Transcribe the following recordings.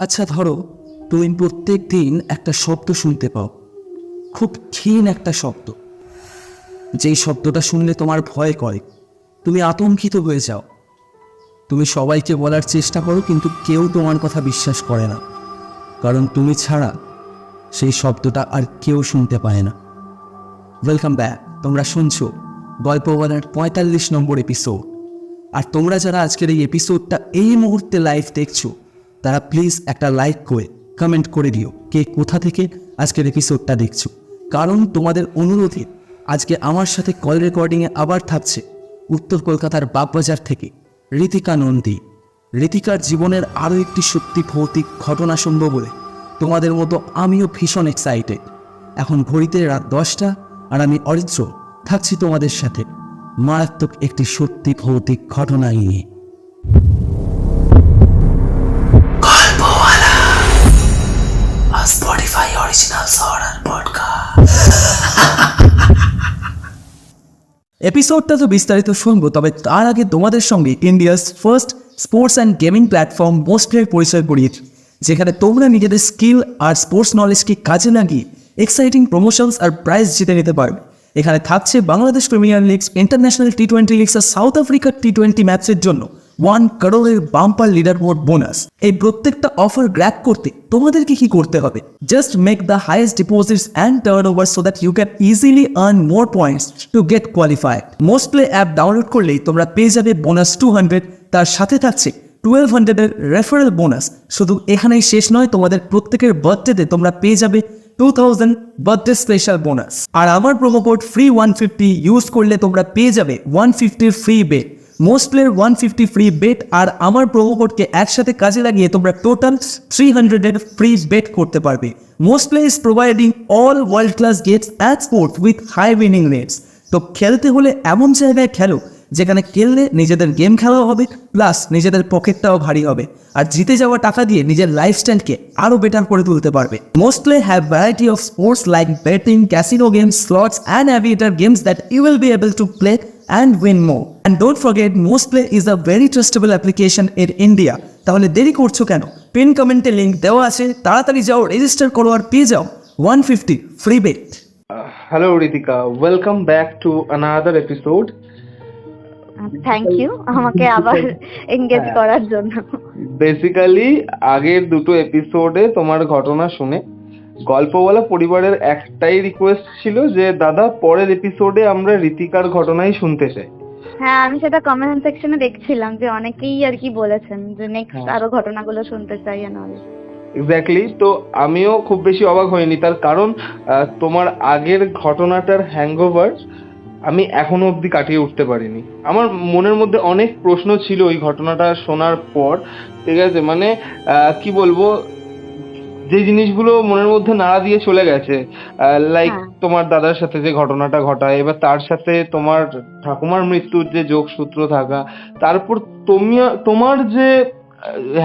আচ্ছা ধরো, তুমি প্রত্যেক দিন একটা শব্দ শুনতে পাও, খুব ক্ষীণ একটা শব্দ। যেই শব্দটা শুনলে তোমার ভয় করে, তুমি আতঙ্কিত হয়ে যাও। তুমি সবাইকে বলার চেষ্টা করো, কিন্তু কেউ তোমার কথা বিশ্বাস করে না, কারণ তুমি ছাড়া সেই শব্দটা আর কেউ শুনতে পায় না। ওয়েলকাম ব্যাক, তোমরা শুনছো গল্প বলার 45 নম্বর এপিসোড। আর তোমরা যারা আজকের এই এপিসোডটা এই মুহূর্তে লাইভ দেখছো, তারা প্লিজ একটা লাইক করে কমেন্ট করে দিও কে কোথা থেকে আজকের এপিসোডটা দেখছো। কারণ তোমাদের অনুরোধে আজকে আমার সাথে কল রেকর্ডিংয়ে আবার থাকছে উত্তর কলকাতার বাগবাজার থেকে ঋতিকা নন্দী। ঋতিকার জীবনের আরও একটি সত্যি ভৌতিক ঘটনা শুনবো বলে তোমাদের মতো আমিও ভীষণ এক্সাইটেড। এখন ঘড়িতে রাত 10টা, আর আমি অরিত্র থাকছি তোমাদের সাথে মারাত্মক একটি সত্যি ভৌতিক ঘটনা নিয়ে। Spotify original horror podcast. এপিসোডটা তো বিস্তারিত শুনবো, তবে তার আগে তোমাদের সঙ্গে India's first sports and gaming platform মোস্টপ্লের পরিচয় করিয়েছি, যেখানে তোমরা নিজেদের স্কিল আর স্পোর্টস নলেজকে কাজে লাগিয়ে এক্সাইটিং প্রমোশনস আর প্রাইজ জিতে নিতে পারবে। এখানে থাকছে বাংলাদেশ প্রিমিয়ার লিগস, ইন্টারন্যাশনাল টি-20 লিগস আর সাউথ আফ্রিকার টি-20 ম্যাচের জন্য 1 করোড়ের বাম্পার লিডার বোর্ড বোনাস। এই প্রত্যেকটা অফার গ্র্যাব করতে তোমাদেরকে কি করতে হবে? Just make the highest deposits and turn over so that you can easily earn more points to get qualified. Most play app download করলেই তোমরা পেয়ে যাবে বোনাস 200, তার সাথে থাকছে 1200 রেফারেল বোনাস। শুধু এখানেই শেষ নয়, তোমাদের প্রত্যেকের বার্থডেতে তোমরা পেয়ে যাবে 2000 বার্থডে স্পেশাল বোনাস। আর আমার প্রোমো কোড ফ্রি 150 ইউজ করলে তোমরা পেয়ে যাবে 150 ফ্রি বেট। মোস্ট প্লের 150 ফ্রি বেট আর আমার প্রোমো কোডকে একসাথে কাজে লাগিয়ে তোমরা টোটাল 300 ফ্রি বেট করতে পারবে। Mostplay is providing all world class gates at sport with high winning rates. তো খেলতে হলে এমন জায়গায় খেলো যেখানে খেললে নিজেদের গেম খেলাও হবে, প্লাস নিজেদের পকেটটাও ভারী হবে, আর জিতে যাওয়া টাকা দিয়ে নিজের লাইফস্টাইলকে আরও বেটার করে তুলতে পারবে। Mostplay have variety of sports like betting, casino games, slots and aviator games that you will be able to play and win more. And don't forget, Mostplay is a very trustable application in India. তাহলে দেরি করছো কেন? Pin কমেন্টে link দেওয়া আছে, তাড়াতাড়ি যাও, register করো আর পেয়ে যাও 150 free bet. Hello Ritika, welcome back to another episode. Thank you আমাকে আবার এনগেজ করার জন্য। বেসিক্যালি আগের দুটো এপিসোডে তোমার ঘটনা শুনে গল্প বলা পরিবারের একটাই রিকোয়েস্ট ছিল যে দাদা পরের এপিসোডে আমরা ঋতিকার ঘটনাই শুনতে চাই। হ্যাঁ, আমি সেটা কমেন্ট সেকশনে দেখছিলাম যে অনেকেই আর কি বলেছেন যে নেক্সট আরো ঘটনাগুলো শুনতে চাই না। এক্স্যাক্টলি, তো আমিও খুব বেশি অবাক হইনি, তার কারণ তোমার আগের ঘটনাটার হ্যাংওভার আমি এখনো অবধি কাটিয়ে উঠতে পারিনি। আমার মনের মধ্যে অনেক প্রশ্ন ছিল ওই ঘটনাটা শোনার পর, ঠিক আছে, মানে কি বলবো, যে জিনিসগুলো মনের মধ্যে নাড়া দিয়ে চলে গেছে, লাইক তোমার দাদার সাথে যে ঘটনাটা ঘটায়, এবার তার সাথে তোমার ঠাকুমার মৃত্যুর যে যোগসূত্র থাকা, তারপর তোমার যে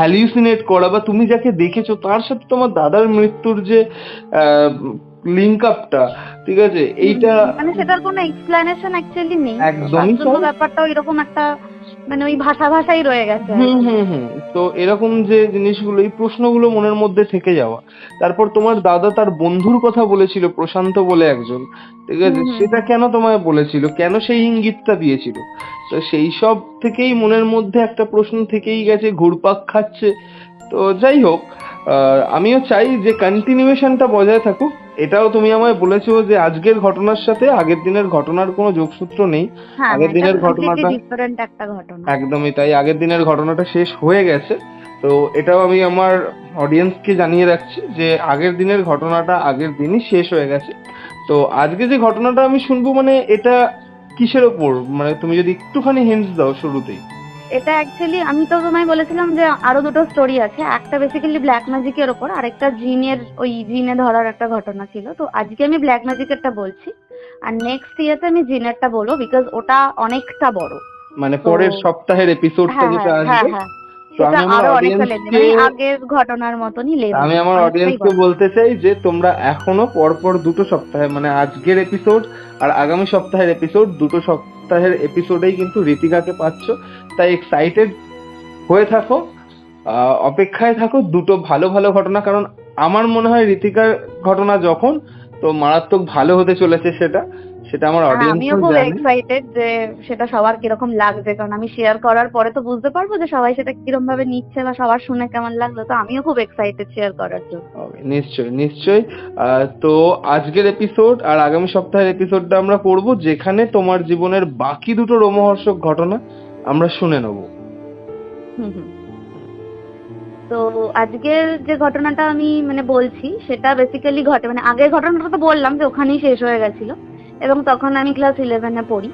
হ্যালিউসিনেট করা বা তুমি যাকে দেখেছো তার সাথে তোমার দাদার মৃত্যুর যে লিংক আপটা, ঠিক আছে, এইটা মানে সেটার কোনো এক্সপ্লেনেশন অ্যাকচুয়ালি নেই, একদমই ব্যাপারটাও এরকম একটা মানে ওই ভাষাই রয়ে গেছে। তো এরকম যে জিনিসগুলো, এই প্রশ্নগুলো মনের মধ্যে থেকে যাওয়া। তারপর তোমার দাদা তার বন্ধুর কথা বলেছিল, প্রশান্ত বলে একজন, ঠিক আছে, সেটা কেন তোমায় বলেছিল, কেন সেই ইঙ্গিতটা দিয়েছিল, তো সেই সব থেকেই মনের মধ্যে একটা প্রশ্ন থেকেই গেছে, ঘুরপাক খাচ্ছে। তো যাই হোক, আমিও চাই যে কন্টিনিউয়েশনটা বজায় থাকুক। এটাও তুমি আমায় বলেছো যে আজকের ঘটনার সাথে আগের দিনের ঘটনার কোনো যোগসূত্র নেই, আগের দিনের ঘটনাটা ডিফারেন্ট একটা ঘটনা। একদমই তাই, আগের দিনের ঘটনাটা শেষ হয়ে গেছে। তো এটাও আমি আমার অডিয়েন্সকে জানিয়ে রাখছি যে আগের দিনের ঘটনাটা আগের দিনই শেষ হয়ে গেছে। তো আজকে যে ঘটনাটা আমি শুনবো, মানে এটা কিসের ওপর, মানে তুমি যদি একটুখানি হিন্টস দাও শুরুতেই। এটা অ্যাকচুয়ালি আমি তো তোমায় বলেছিলাম যে আরো দুটো স্টোরি আছে, একটা বেসিক্যালি ব্ল্যাক ম্যাজিকের ওপর, আরেকটা জিনে ধরার একটা ঘটনা ছিল। তো আজকে আমি ব্ল্যাক ম্যাজিকেরটা বলছি, আর নেক্সট ইয়াতে আমি জিনেরটা বলবো, বিকজ ওটা অনেকটা বড়, মানে পরের সপ্তাহের এপিসোডটা যেটা আসবে। তো আমি আমার অডিয়েন্সকে আগের ঘটনার মতনই লেভেল, আমি আমার অডিয়েন্সকে বলতে চাই যে তোমরা এখনো পরপর দুটো সপ্তাহে, মানে আজকের এপিসোড আর আগামী সপ্তাহের এপিসোড, দুটো সপ্তাহের এপিসোডেই কিন্তু ঋতিকাকে পাচ্ছ। তাই এক্সাইটেড হয়ে থাকো, অপেক্ষায় থাকো দুটো ভালো ভালো ঘটনা, কারণ আমার মনে হয় ঋতিকার ঘটনা যখন তো মারাত্মক ভালো হতে চলেছে, সেটা আমার আর অডিয়েন্স আমিও খুব জানে। এক্সাইটেড যে সেটা সবার কিরকম লাগছে, কারণ আমি শেয়ার করার পরে তো বুঝতে পারবো যে সবাই সেটা কিরকম ভাবে নিচ্ছে বা সবার শুনে কেমন লাগলো। তো আমিও খুব এক্সাইটেড শেয়ার করার জন্য। Okay, নিশ্চয়ই নিশ্চয়ই। তো আজকের এপিসোড আর আগামী সপ্তাহের এপিসোডটা আমরা করব, যেখানে তোমার জীবনের বাকি দুটো রোমহর্ষক ঘটনা আমরা শুনে নেব। হুম হুম। তো আজকের যে ঘটনাটা আমি মানে বলছি সেটা বেসিক্যালি ঘটে, মানে আগের ঘটনাটা তো বললাম যে ওখানেই শেষ হয়ে গেছিল, এবং তখন আমি ক্লাস 11-এ পড়ি।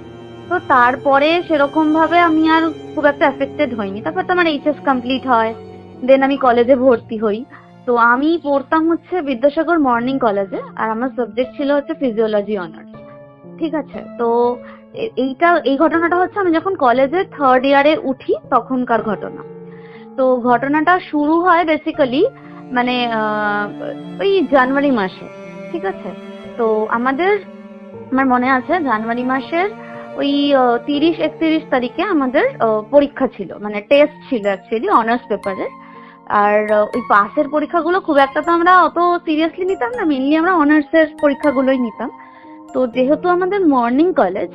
তো তারপরে সেরকম ভাবে আমি আর খুব একটা এফেক্টেড হইনি। তারপর তো আমার এইচএস কমপ্লিট হয়, দেন আমি কলেজে ভর্তি হই। তো আমি পড়তাম হচ্ছে বিদ্যাসাগর মর্নিং কলেজে, আর আমার সাবজেক্ট ছিল হচ্ছে ফিজিওলজি অনার্স। ঠিক আছে। তো এই ঘটনাটা হচ্ছে আমি যখন কলেজে থার্ড ইয়ারে উঠি তখনকার ঘটনা। তো ঘটনাটা শুরু হয় বেসিক্যালি মানে ওই জানুয়ারি মাসে। ঠিক আছে। তো আমার মনে আছে জানুয়ারি মাসের ওই 30-31 তারিখে আমাদের পরীক্ষা ছিল, মানে টেস্ট ছিল অ্যাকচুয়ালি অনার্স পেপারের। আর ওই পাসের পরীক্ষাগুলো খুব একটা তো আমরা অত সিরিয়াসলি নিতাম না, মেনলি আমরা অনার্সের পরীক্ষাগুলোই নিতাম। তো যেহেতু আমাদের মর্নিং কলেজ,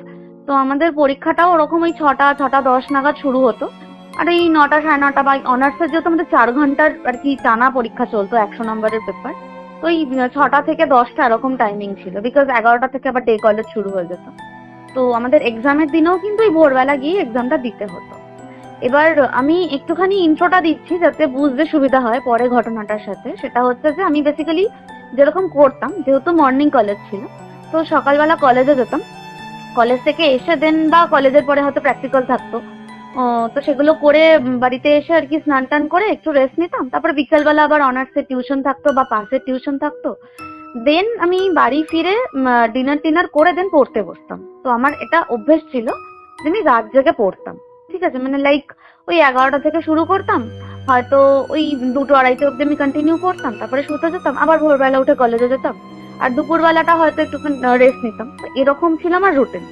তো আমাদের পরীক্ষাটাও ওরকম ওই 6টা 6টা 10 নাগাদ শুরু হতো। আর এই 9টা 9:30 বা অনার্সের যেহেতু আমাদের 4 ঘন্টার আর কি টানা পরীক্ষা চলতো, 100 নম্বরের পেপার। তো ওই 6টা থেকে 10টা এরকম টাইমিং ছিল, বিকজ 11টা থেকে আবার ডে কলেজ শুরু হয়ে যেত। তো আমাদের এক্সামের দিনেও কিন্তু ওই ভোরবেলা গিয়ে এক্সামটা দিতে হতো। এবার আমি একটুখানি ইন্ট্রোটা দিচ্ছি যাতে বুঝতে সুবিধা হয় পরে ঘটনাটার সাথে। সেটা হচ্ছে যে আমি বেসিক্যালি যেরকম করতাম, যেহেতু মর্নিং কলেজ ছিল, তো সকালবেলা কলেজে যেতাম। কলেজ থেকে এসে দেন বা কলেজের পরে হয়তো প্র্যাকটিক্যাল থাকতো, তো সেগুলো করে বাড়িতে এসে আর কি স্নান টান করে একটু রেস্ট নিতাম। তারপরে বিকালবেলা আবার অনার্সের টিউশন থাকতো বা পাসের টিউশন থাকতো। দেন আমি বাড়ি ফিরে ডিনার টিনার করে দেন পড়তে বসতাম। তো আমার এটা অভ্যেস ছিল যে আমি রাত জেগে পড়তাম। ঠিক আছে, মানে লাইক ওই 11টা থেকে শুরু করতাম, হয়তো ওই 2-2-2:30 অব্দি আমি কন্টিনিউ করতাম, তারপরে শুতে যেতাম, আবার ভোরবেলা উঠে কলেজে যেতাম। আর দুপুরবেলাটা হয়তো একটু রেস্ট নিতাম। তো এরকম ছিল আমার রুটিন।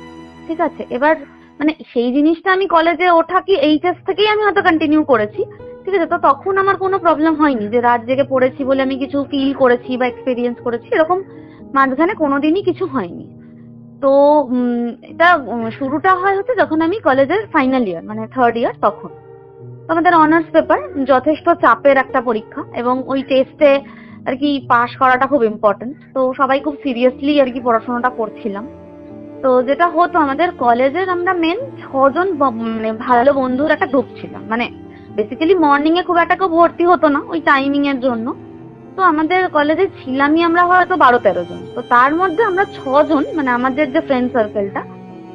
ঠিক আছে। এবার মানে সেই জিনিসটা আমি কলেজে ওঠা কি এইচএস থেকেই আমি হয়তো কন্টিনিউ করেছি। ঠিক আছে। তো তখন আমার কোনো প্রবলেম হয়নি যে রাত জেগে পড়েছি বলে আমি কিছু ফিল করেছি বা এক্সপেরিয়েন্স করেছি, এরকম মাঝখানে কোনোদিনই কিছু হয়নি। তো এটা শুরুটা হয় হচ্ছে যখন আমি কলেজের ফাইনাল ইয়ার মানে থার্ড ইয়ার, তখন তো আমাদের অনার্স পেপার যথেষ্ট চাপের একটা পরীক্ষা, এবং ওই টেস্টে আর কি পাশ করাটা খুব ইম্পর্টেন্ট। তো সবাই খুব সিরিয়াসলি আর কি পড়াশোনাটা করছিলাম। তো যেটা হতো আমাদের কলেজের আমরা মেন 6জন মানে ভালো বন্ধুর একটা গ্রুপ ছিলাম। মানে বেসিক্যালি মর্নিং এ খুব একটা কেউ ভর্তি হতো না ওই টাইমিং এর জন্য। তো আমাদের কলেজে ছিলামই আমরা হয়তো 12-13 জন। তো তার মধ্যে আমরা 6জন, মানে আমাদের যে ফ্রেন্ড সার্কেলটা,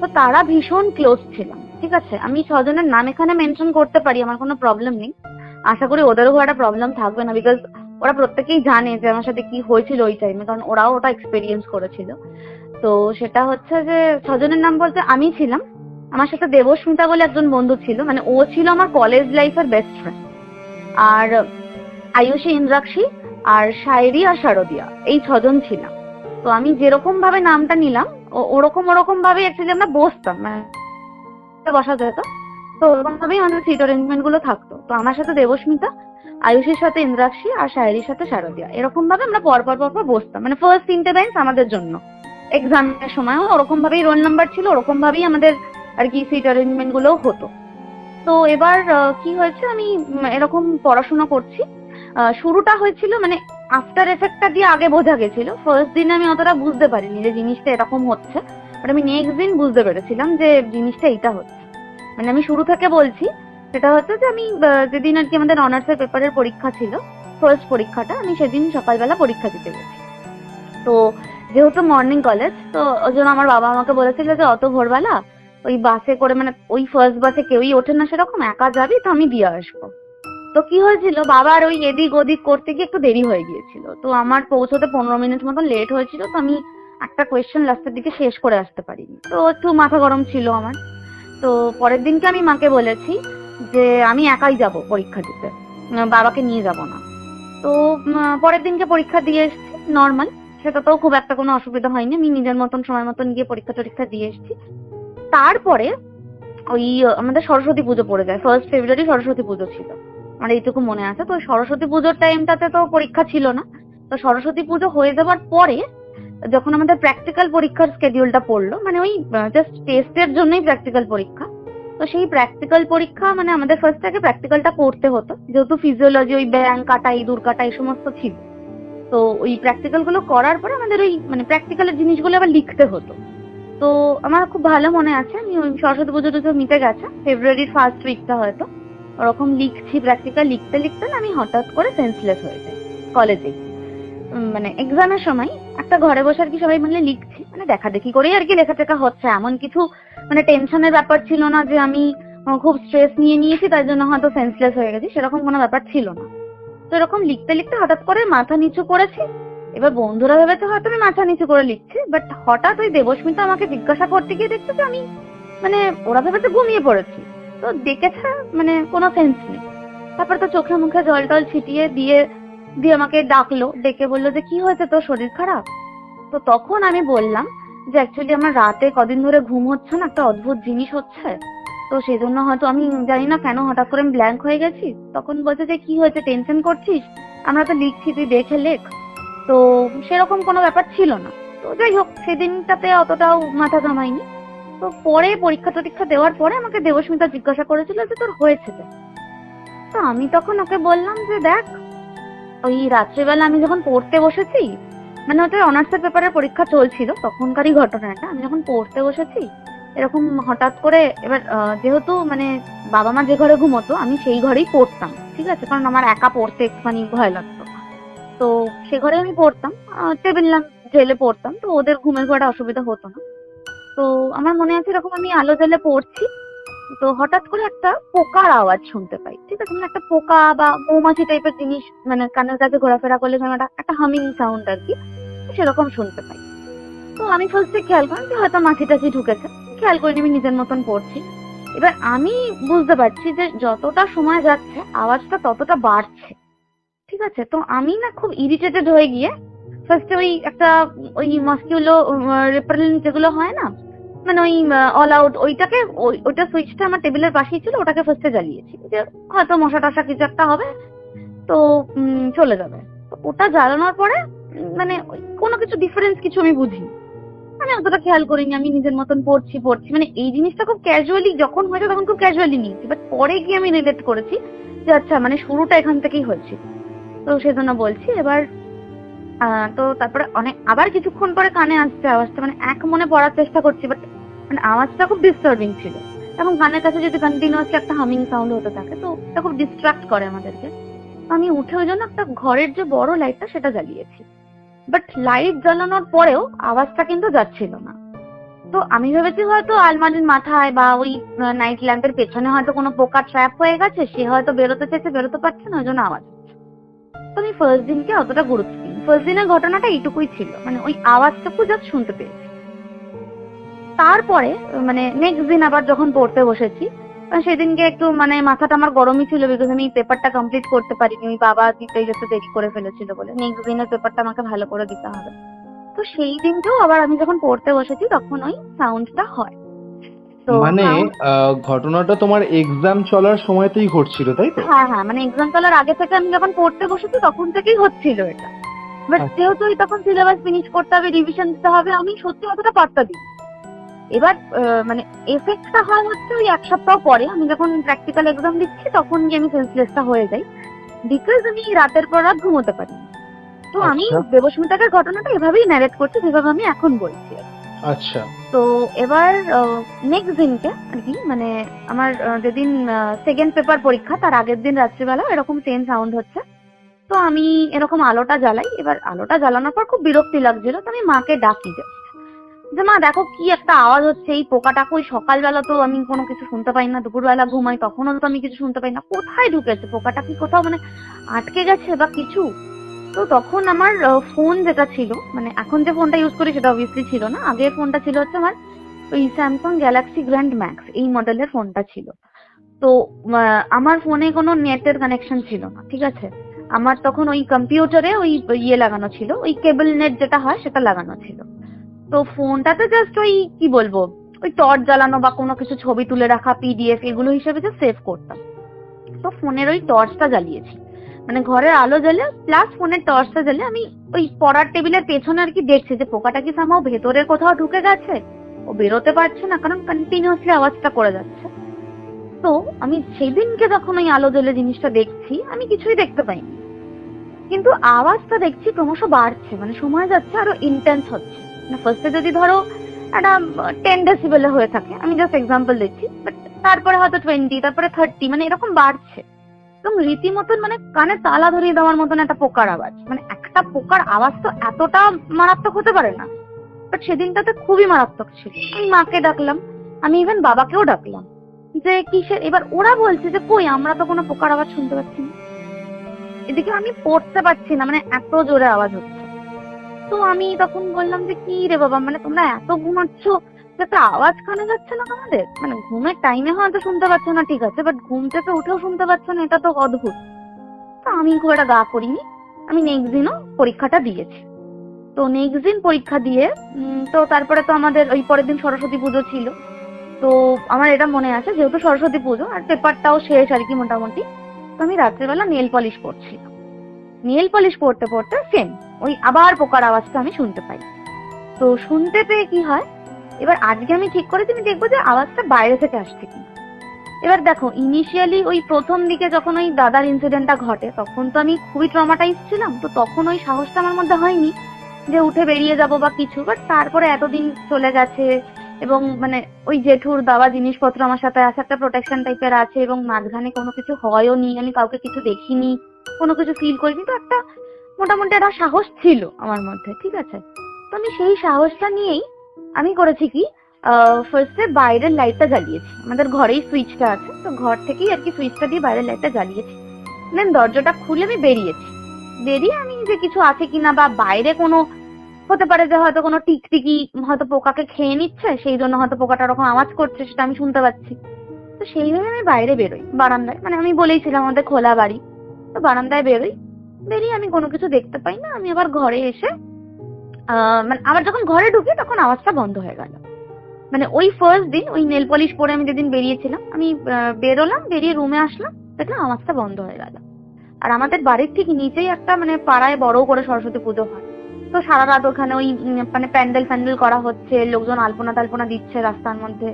তো তারা ভীষণ ক্লোজ ছিলাম। ঠিক আছে। আমি 6জনের নাম এখানে মেনশন করতে পারি, আমার কোনো প্রবলেম নেই। আশা করি ওদেরও খুব একটা প্রবলেম থাকবে না, বিকজ ওরা প্রত্যেকেই জানে যে আমার সাথে কি হয়েছিল ওই টাইমে, কারণ ওরাও ওটা এক্সপেরিয়েন্স করেছিল। তো সেটা হচ্ছে যে 6জনের নাম বলতে আমি ছিলাম, আমার সাথে দেবস্মিতা বলে একজন বন্ধু ছিল, মানে ও ছিল আমার কলেজ লাইফের বেস্ট ফ্রেন্ড। আর আয়ুষী, ইন্দ্রাক্ষী, আর শায়রি আর শারদিয়া, এই 6জন ছিলাম। তো আমি যেরকম ভাবে নামটা নিলাম ওরকম ভাবে অ্যাকচুয়ালি আমরা বসতাম, মানে বসা যেত। তো ওরকম ভাবেই আমাদের সিট অ্যারেঞ্জমেন্ট গুলো থাকতো। তো আমার সাথে দেবস্মিতা, আয়ুষীর সাথে ইন্দ্রাক্ষী আর শায়রির সাথে শারদিয়া, এরকম ভাবে আমরা পরপর বসতাম, মানে ফার্স্ট 3টে বেঞ্চ আমাদের জন্য। এক্সামের সময় ওরকম ভাবেই রোল নাম্বার ছিল, ওরকম ভাবেই আমাদের আর কি সিট অ্যারেঞ্জমেন্ট গুলো হতো। তো এবার কি হয়েছে, আমি এরকম পড়াশোনা করছি। শুরুটা হয়েছিল মানে আফটার এফেক্টটা দিয়ে আগে বোঝা গেছিল। ফার্স্ট দিন আমি অতটা বুঝতে পারিনি যে জিনিসটা এরকম হচ্ছে, বাট আমি নেক্সট দিন বুঝতে পেরেছিলাম যে জিনিসটা এইটা হচ্ছে। মানে আমি শুরু থেকে বলছি, সেটা হচ্ছে যে আমি যেদিন আর কি আমাদের অনার্সের পেপারের পরীক্ষা ছিল, ফার্স্ট পরীক্ষাটা, আমি সেদিন সকালবেলা পরীক্ষা দিতে গেছি। তো যেহেতু মর্নিং কলেজ, তো ওই জন্য আমার বাবা আমাকে বলেছিল যে অত ভোরবেলা ওই বাসে করে, মানে ওই ফার্স্ট বাসে কেউই ওঠে না সেরকম, একা যাবি তো আমি দিয়ে আসবো। তো কি হয়েছিল, বাবার ওই এদিক ওদিক করতে গিয়ে একটু দেরি হয়ে গিয়েছিল। তো আমার পৌঁছতে 15 মিনিট মতন লেট হয়েছিল। তো আমি একটা কোয়েশ্চেন লাস্টের দিকে শেষ করে আসতে পারিনি। তো একটু মাথা গরম ছিল আমার। তো পরের দিনকে আমি মাকে বলেছি যে আমি একাই যাব পরীক্ষা দিতে, বাবাকে নিয়ে যাব না। তো পরের দিনকে পরীক্ষা দিয়ে এসেছি নর্মাল, সেটাতেও খুব একটা কোনো অসুবিধা হয়নি। আমি নিজের মতন সময় মতন গিয়ে পরীক্ষা দিয়ে এসেছি। তারপরে ওই আমাদের সরস্বতী পুজো পড়ে যায়, 1 ফেব্রুয়ারি সরস্বতী পুজো ছিল। আমার এইটুকু মনে আছে। তো সরস্বতী পুজোর টাইমটাতে তো পরীক্ষা ছিল না। তো সরস্বতী পুজো হয়ে যাওয়ার পরে যখন আমাদের প্র্যাকটিক্যাল পরীক্ষার স্কেডিউলটা পড়লো, মানে ওই জাস্ট টেস্টের জন্যই প্র্যাকটিক্যাল পরীক্ষা। তো সেই প্র্যাকটিক্যাল পরীক্ষা মানে আমাদের ফার্স্ট আগে প্র্যাকটিক্যালটা করতে হতো, যেহেতু ফিজিওলজি ওই ব্যাং কাটা ইঁদুর কাটা এই সমস্ত ছিল। তো ওই প্র্যাকটিক্যাল গুলো করার পরে আমাদের ওই মানে প্র্যাকটিক্যালের জিনিসগুলো আবার লিখতে হতো। তো আমার খুব ভালো মনে আছে, আমি ওই সরস্বতী পুজো টুজো মিটে গেছে, ফেব্রুয়ারির ফার্স্ট উইকটা হয়তো ওরকম লিখছি, প্র্যাকটিক্যাল লিখতে লিখতে না আমি হঠাৎ করে সেন্সলেস হয়ে যাই কলেজে। মানে এক্সামের সময় একটা ঘরে বসে আর কি সবাই মিলে লিখছি, মানে দেখা দেখি করেই আর কি লেখা টেখা হচ্ছে, এমন কিছু মানে টেনশনের ব্যাপার ছিল না যে আমি খুব স্ট্রেস নিয়ে নিয়েছি তাই জন্য হয়তো সেন্সলেস হয়ে গেছি, সেরকম কোনো ব্যাপার ছিল না। তো এরকম লিখতে লিখতে হঠাৎ করে মাথা নিচু করেছি। এবার বন্ধুরা ভেবেছে হয়তো আমি মাথা নিচু করে লিখছি, বাট হঠাৎ ওই দেবস্মিতা আমাকে জিজ্ঞাসা করতে গিয়ে দেখছে যে আমি মানে ওরা ভেবেছে ঘুমিয়ে পড়েছি। তো দেখেছে মানে কোনো সেন্স নেই। তারপর তো চোখে মুখে জল টল ছিটিয়ে দিয়ে দিয়ে আমাকে ডাকলো, ডেকে বললো যে কি হয়েছে, তোর শরীর খারাপ? তো তখন আমি বললাম যে অ্যাকচুয়ালি আমার রাতে কদিন ধরে ঘুম হচ্ছে না, একটা অদ্ভুত জিনিস হচ্ছে, তো সেই জন্য হয়তো আমি জানি না কেন হঠাৎ করে আমি ব্ল্যাঙ্ক হয়ে গেছি। তখন বলছে যে কি হয়েছে, টেনশন করছিস, আমরা তো লিখছি, তুই দেখে লেখ। তো সেরকম কোনো ব্যাপার ছিল না। তো যাই হোক, সেদিনটাতে অতটাও মাথা ঘামাইনি। তো পরে পরীক্ষা টরীক্ষা দেওয়ার পরে আমাকে দেবস্মিতা জিজ্ঞাসা করেছিল যে তোর হয়েছে কি? তো আমি তখন ওকে বললাম যে দেখ, ওই রাত্রিবেলা আমি যখন পড়তে বসেছি, মানে ওটা অনার্সের পেপারের পরীক্ষা চলছিল তখনকারই ঘটনা এটা, আমি যখন পড়তে বসেছি এরকম হঠাৎ করে, এবার যেহেতু মানে বাবা মা যে ঘরে ঘুমোতো আমি সেই ঘরেই পড়তাম, ঠিক আছে, কারণ আমার একা পড়তে একটুখানি ভয় লাগতো। তো সে ঘরে আমি পড়তাম, টেবিল ল্যাম্প জ্বেলে পড়তাম, তো ওদের ঘুমের খুব একটা অসুবিধা হতো না। তো আমার মনে আছে এরকম আমি আলো জ্বেলে পড়ছি, তো হঠাৎ করে একটা পোকার আওয়াজ শুনতে পাই, ঠিক আছে, মানে একটা পোকা বা মৌমাছি টাইপের জিনিস মানে কানের কাছে ঘোরাফেরা করলে যেমন একটা হামিং সাউন্ড আর কি, সেরকম শুনতে পাই। তো আমি ফার্স্টে খেয়াল করি যে হয়তো মাছি টাছি ঢুকেছে, খেয়াল করিনি, আমি নিজের মতন পড়ছি। এবার আমি বুঝতে পারছি যে যতটা সময় যাচ্ছে আওয়াজটা ততটা বাড়ছে, ঠিক আছে। তো আমি না খুব ইরিটেটেড হয়ে গিয়ে ফার্স্টে ওই একটা ওই মাস্কিউলো রেপারেন্ট যেগুলো হয় না, মানে ওই অল আউট, ওইটা সুইচটা আমার টেবিলের পাশেই ছিল, ওটাকে ফার্স্টে জ্বালিয়েছি যে হয়তো মশা টশা কিছু একটা হবে, তো চলে যাবে। তো ওটা জ্বালানোর পরে মানে কোনো কিছু ডিফারেন্স কিছু আমি বুঝিনি, আমি অতটা খেয়াল করিনি, আমি নিজের মতন পড়ছি পড়ছি, মানে এই জিনিসটা খুব ক্যাজুয়ালি যখন হয়েছে তখন খুব ক্যাজুয়ালি নিয়েছি, বাট পরে গিয়ে আমি রিলেট করেছি যে আচ্ছা মানে শুরুটা এখান থেকেই হয়েছে। তো সেজন্য বলছি এবার তো তারপরে অনেক আবার কিছুক্ষণ পরে কানে আসছে আওয়াজটা, মানে এক মনে পড়ার চেষ্টা করছি, বাট মানে আওয়াজটা খুব ডিস্টার্বিং ছিল, এবং কানের কাছে যদি কন্টিনিউয়াসলি একটা হামিং সাউন্ড হতে থাকে তো এটা খুব ডিস্ট্রাক্ট করে আমাদেরকে। আমি উঠে ওই জন্য একটা ঘরের যে বড় লাইটটা সেটা জ্বালিয়েছি, বাট লাইট জ্বালানোর পরেও আওয়াজটা কিন্তু যাচ্ছিল না। তো আমি ভেবেছি হয়তো আলমারির মাথায় বা ওই নাইট ল্যাম্পের পেছনে হয়তো কোনো পোকা ট্র্যাপ হয়ে গেছে, সে হয়তো বেরোতে চাইছে বেরোতে পারছে না, ওই জন্য আওয়াজ হচ্ছে। তো আমি ফার্স্ট দিনকে অতটা গুরুত্ব দিই, ফার্স্ট দিনের ঘটনাটা এইটুকুই ছিল, মানে ওই আওয়াজটুকু জাস্ট শুনতে পেয়েছি। তারপরে মানে নেক্সট দিন আবার যখন পড়তে বসেছি, সেদিনকে একটু মানে মাথাটা আমার গরমই ছিল, বিকজ আমি পেপারটা কমপ্লিট করতে পারিনি, ওই বাবা দিতে যেতে দেরি করে ফেলেছিল বলে, নেক্সট দিনের পেপারটা আমাকে ভালো করে দিতে হবে। তো সেই দিনকেও আবার আমি যখন পড়তে বসেছি তখন ওই সাউন্ডটা হয়। তো মানে ঘটনাটা তোমার এক্সাম চলার সময়তেই ঘটছিল তাই তো? হ্যাঁ হ্যাঁ, মানে এক্সাম চলার আগে থেকে আমি যখন পড়তে বসেছি তখন থেকেই হচ্ছিল এটা, বাট যেহেতু তখন সিলেবাস ফিনিশ করতে হবে, রিভিশন দিতে হবে, আমি সত্যি অতটা পাত্তা দিই। এবার মানে এফেক্টটা হয় হচ্ছে ওই এক সপ্তাহ পরে আমি যখন প্র্যাকটিক্যাল এক্সাম দিচ্ছি তখন গিয়ে আমি সেন্সলেসটা হয়ে যাই, বিকজ আমি রাতের পর রাত ঘুমোতে পারি। তো আমি দেবস্মিতাকে ঘটনাটা এভাবেই ন্যারেট করছি যেভাবে আমি এখন বলছি। আচ্ছা। তো এবার নেক্সট দিনকে আর কি মানে আমার যেদিন সেকেন্ড পেপার পরীক্ষা তার আগের দিন রাত্রিবেলা এরকম সেম সাউন্ড হচ্ছে। তো আমি এরকম আলোটা জ্বালাই, এবার আলোটা জ্বালানোর পর খুব বিরক্তি লাগছিল, তো আমি মাকে ডাকি যে মা দেখো কি একটা আওয়াজ হচ্ছে, এই পোকাটা কই, সকালবেলা তো আমি কোনো কিছু শুনতে পাই না, দুপুরবেলা ঘুমাই তখনও তো আমি কিছু শুনতে পাই না, কোথায় ঢুকেছে পোকাটা, কি কোথাও মানে আটকে গেছে বা কিছু। তো তখন আমার ফোন যেটা ছিল, মানে এখন যে ফোনটা ইউজ করি সেটা অবভিয়াসলি ছিল না, আগের ফোনটা ছিল হচ্ছে আমার ওই স্যামসাং গ্যালাক্সি গ্র্যান্ড ম্যাক্স এই মডেলের ফোনটা ছিল। তো আমার ফোনে কোনো নেটের কানেকশন ছিল না, ঠিক আছে, আমার তখন ওই কম্পিউটারে ওই ইয়ে লাগানো ছিল, ওই কেবল নেট যেটা হয় সেটা লাগানো ছিল। তো ফোনটাতে জাস্ট ওই কি বলবো, ওই টর্চ জ্বালানো বা কোনো কিছু ছবি তুলে রাখা, পিডিএফ এগুলো হিসেবে জাস্ট সেভ করতাম। তো ফোনের ওই টর্চটা জ্বালিয়েছি, মানে ঘরের আলো জ্বালে প্লাস ফোনের টর্চটা জ্বালিয়ে আমি ওই পড়ার টেবিলের পেছনে আর কি দেখছি যে পোকাটা কি সামহাও ভেতরের কোথাও ঢুকে গেছে, ও বেরোতে পারছে না কারণ কন্টিনিউয়াসলি আওয়াজটা করে যাচ্ছে। তো আমি সেদিনকে যখন ওই আলো জ্বলে জিনিসটা দেখছি আমি কিছুই দেখতে পাইনি, কিন্তু আওয়াজটা দেখছি ক্রমশ বাড়ছে, মানে সময় যাচ্ছে আরো ইন্টেন্স হচ্ছে। মানে ফার্স্টে যদি ধরো একটা 10 ডেসিবেলে হয়ে থাকে, আমি জাস্ট এক্সাম্পল দিচ্ছি, বাট তারপরে হয়তো 20, তারপরে 30, মানে এরকম বাড়ছে। এবং রীতিমতন মানে কানে তালা ধরিয়ে দেওয়ার মতন একটা পোকার আওয়াজ, মানে একটা পোকার আওয়াজ তো এতটা মারাত্মক হতে পারে না, বাট সেদিনটাতে খুবই মারাত্মক ছিল। আমি মাকে ডাকলাম, আমি ইভেন বাবাকেও ডাকলাম যে কিসের, এবার ওরা বলছে যে কই আমরা তো কোনো পোকার আওয়াজ শুনতে পাচ্ছি না, এদিকে আমি পড়তে পারছি না, মানে এত জোরে আওয়াজ হচ্ছে। তো আমি তখন বললাম যে কি রে বাবা, মানে তোমরা এত ঘুমাচ্ছ, একটা আওয়াজ কানে যাচ্ছে না তোমাদের? মানে ঘুমের টাইমে হয়তো শুনতে পাচ্ছ না ঠিক আছে, বাট ঘুম থেকে উঠেও শুনতে পাচ্ছ না, এটা তো অদ্ভুত। তো আমি খুব একটা গা করিনি, আমি নেক্সট দিনও পরীক্ষাটা দিয়েছি। তো নেক্সট দিন পরীক্ষা দিয়ে তো তারপরে তো আমাদের ওই পরের দিন সরস্বতী পুজো ছিল। তো আমার এটা মনে আছে যেহেতু সরস্বতী পুজো আর পেপারটাও শেষ আর কি মোটামুটি, তো আমি রাত্রেবেলা নেল পলিশ করছিলাম। নেল পলিশ পড়তে পড়তে সেম ওই আবার পোকার আওয়াজটা আমি শুনতে পাই। তো শুনতে পেয়ে কি হয়, এবার আজকে আমি ঠিক করেছি আমি দেখবো যে আওয়াজটা বাইরে থেকে আসছে কিনা। এবার দেখো ইনিশিয়ালি ওই প্রথম দিকে যখন ওই দাদার ইনসিডেন্টটা ঘটে তখন তো আমি খুবই ট্রমাটাইজ ছিলাম, তো তখন ওই সাহসটা আমার মধ্যে হয়নি যে উঠে বেরিয়ে যাব বা কিছু। বাট তারপরে এতদিন চলে গেছে এবং মানে ওই জেঠুর দেওয়া জিনিসপত্র আমার সাথে আছে, একটা প্রোটেকশন টাইপের আছে, এবং মাঝখানে কোনো কিছু হয়ও নি, আমি কাউকে কিছু দেখিনি, কোনো কিছু ফিল করিনি, তো একটা মোটামুটি একটা সাহস ছিল আমার মধ্যে, ঠিক আছে। তো আমি সেই সাহসটা নিয়েই আমি করেছি কি, ফার্স্টে বাইরের লাইটটা জ্বালিয়েছি, আমাদের ঘরেই সুইচটা আছে, তো ঘর থেকেই আর কি সুইচটা দিয়ে বাইরের লাইটটা জ্বালিয়েছি। দেন দরজাটা খুলে আমি বেরিয়েছি, বেরিয়ে আমি যে কিছু আছে কিনা বা বাইরে কোনো হতে পারে যে হয়তো কোনো টিকটিকি হয়তো পোকাকে খেয়ে নিচ্ছে, সেই জন্য হয়তো পোকাটা ওরকম আওয়াজ করছে, সেটা আমি শুনতে পাচ্ছি। তো সেইভাবে আমি বাইরে বেরোই বারান্দায়, মানে আমি বলেইছিলাম আমাদের খোলা বাড়ি, তো বারান্দায় বেরোই, বেরিয়ে আমি কোনো কিছু দেখতে পাই না। আমি আবার ঘরে এসে মানে আবার যখন ঘরে ঢুকি তখন আওয়াজটা বন্ধ হয়ে গেল। মানে ওই ফার্স্ট দিন ওই নেল পলিশ পরে আমি যেদিন বেরিয়েছিলাম, আমি বেরোলাম, বেরিয়ে রুমে আসলাম, দেখলাম আওয়াজটা বন্ধ হয়ে গেল। আর আমাদের বাড়ির ঠিক নিচেই একটা মানে পাড়ায় বড় করে সরস্বতী পুজো হয়, তো সারা রাত ওখানে ওই মানে প্যান্ডেল ফ্যান্ডেল করা হচ্ছে, লোকজন আলপনা টালপনা দিচ্ছে রাস্তার মধ্যে,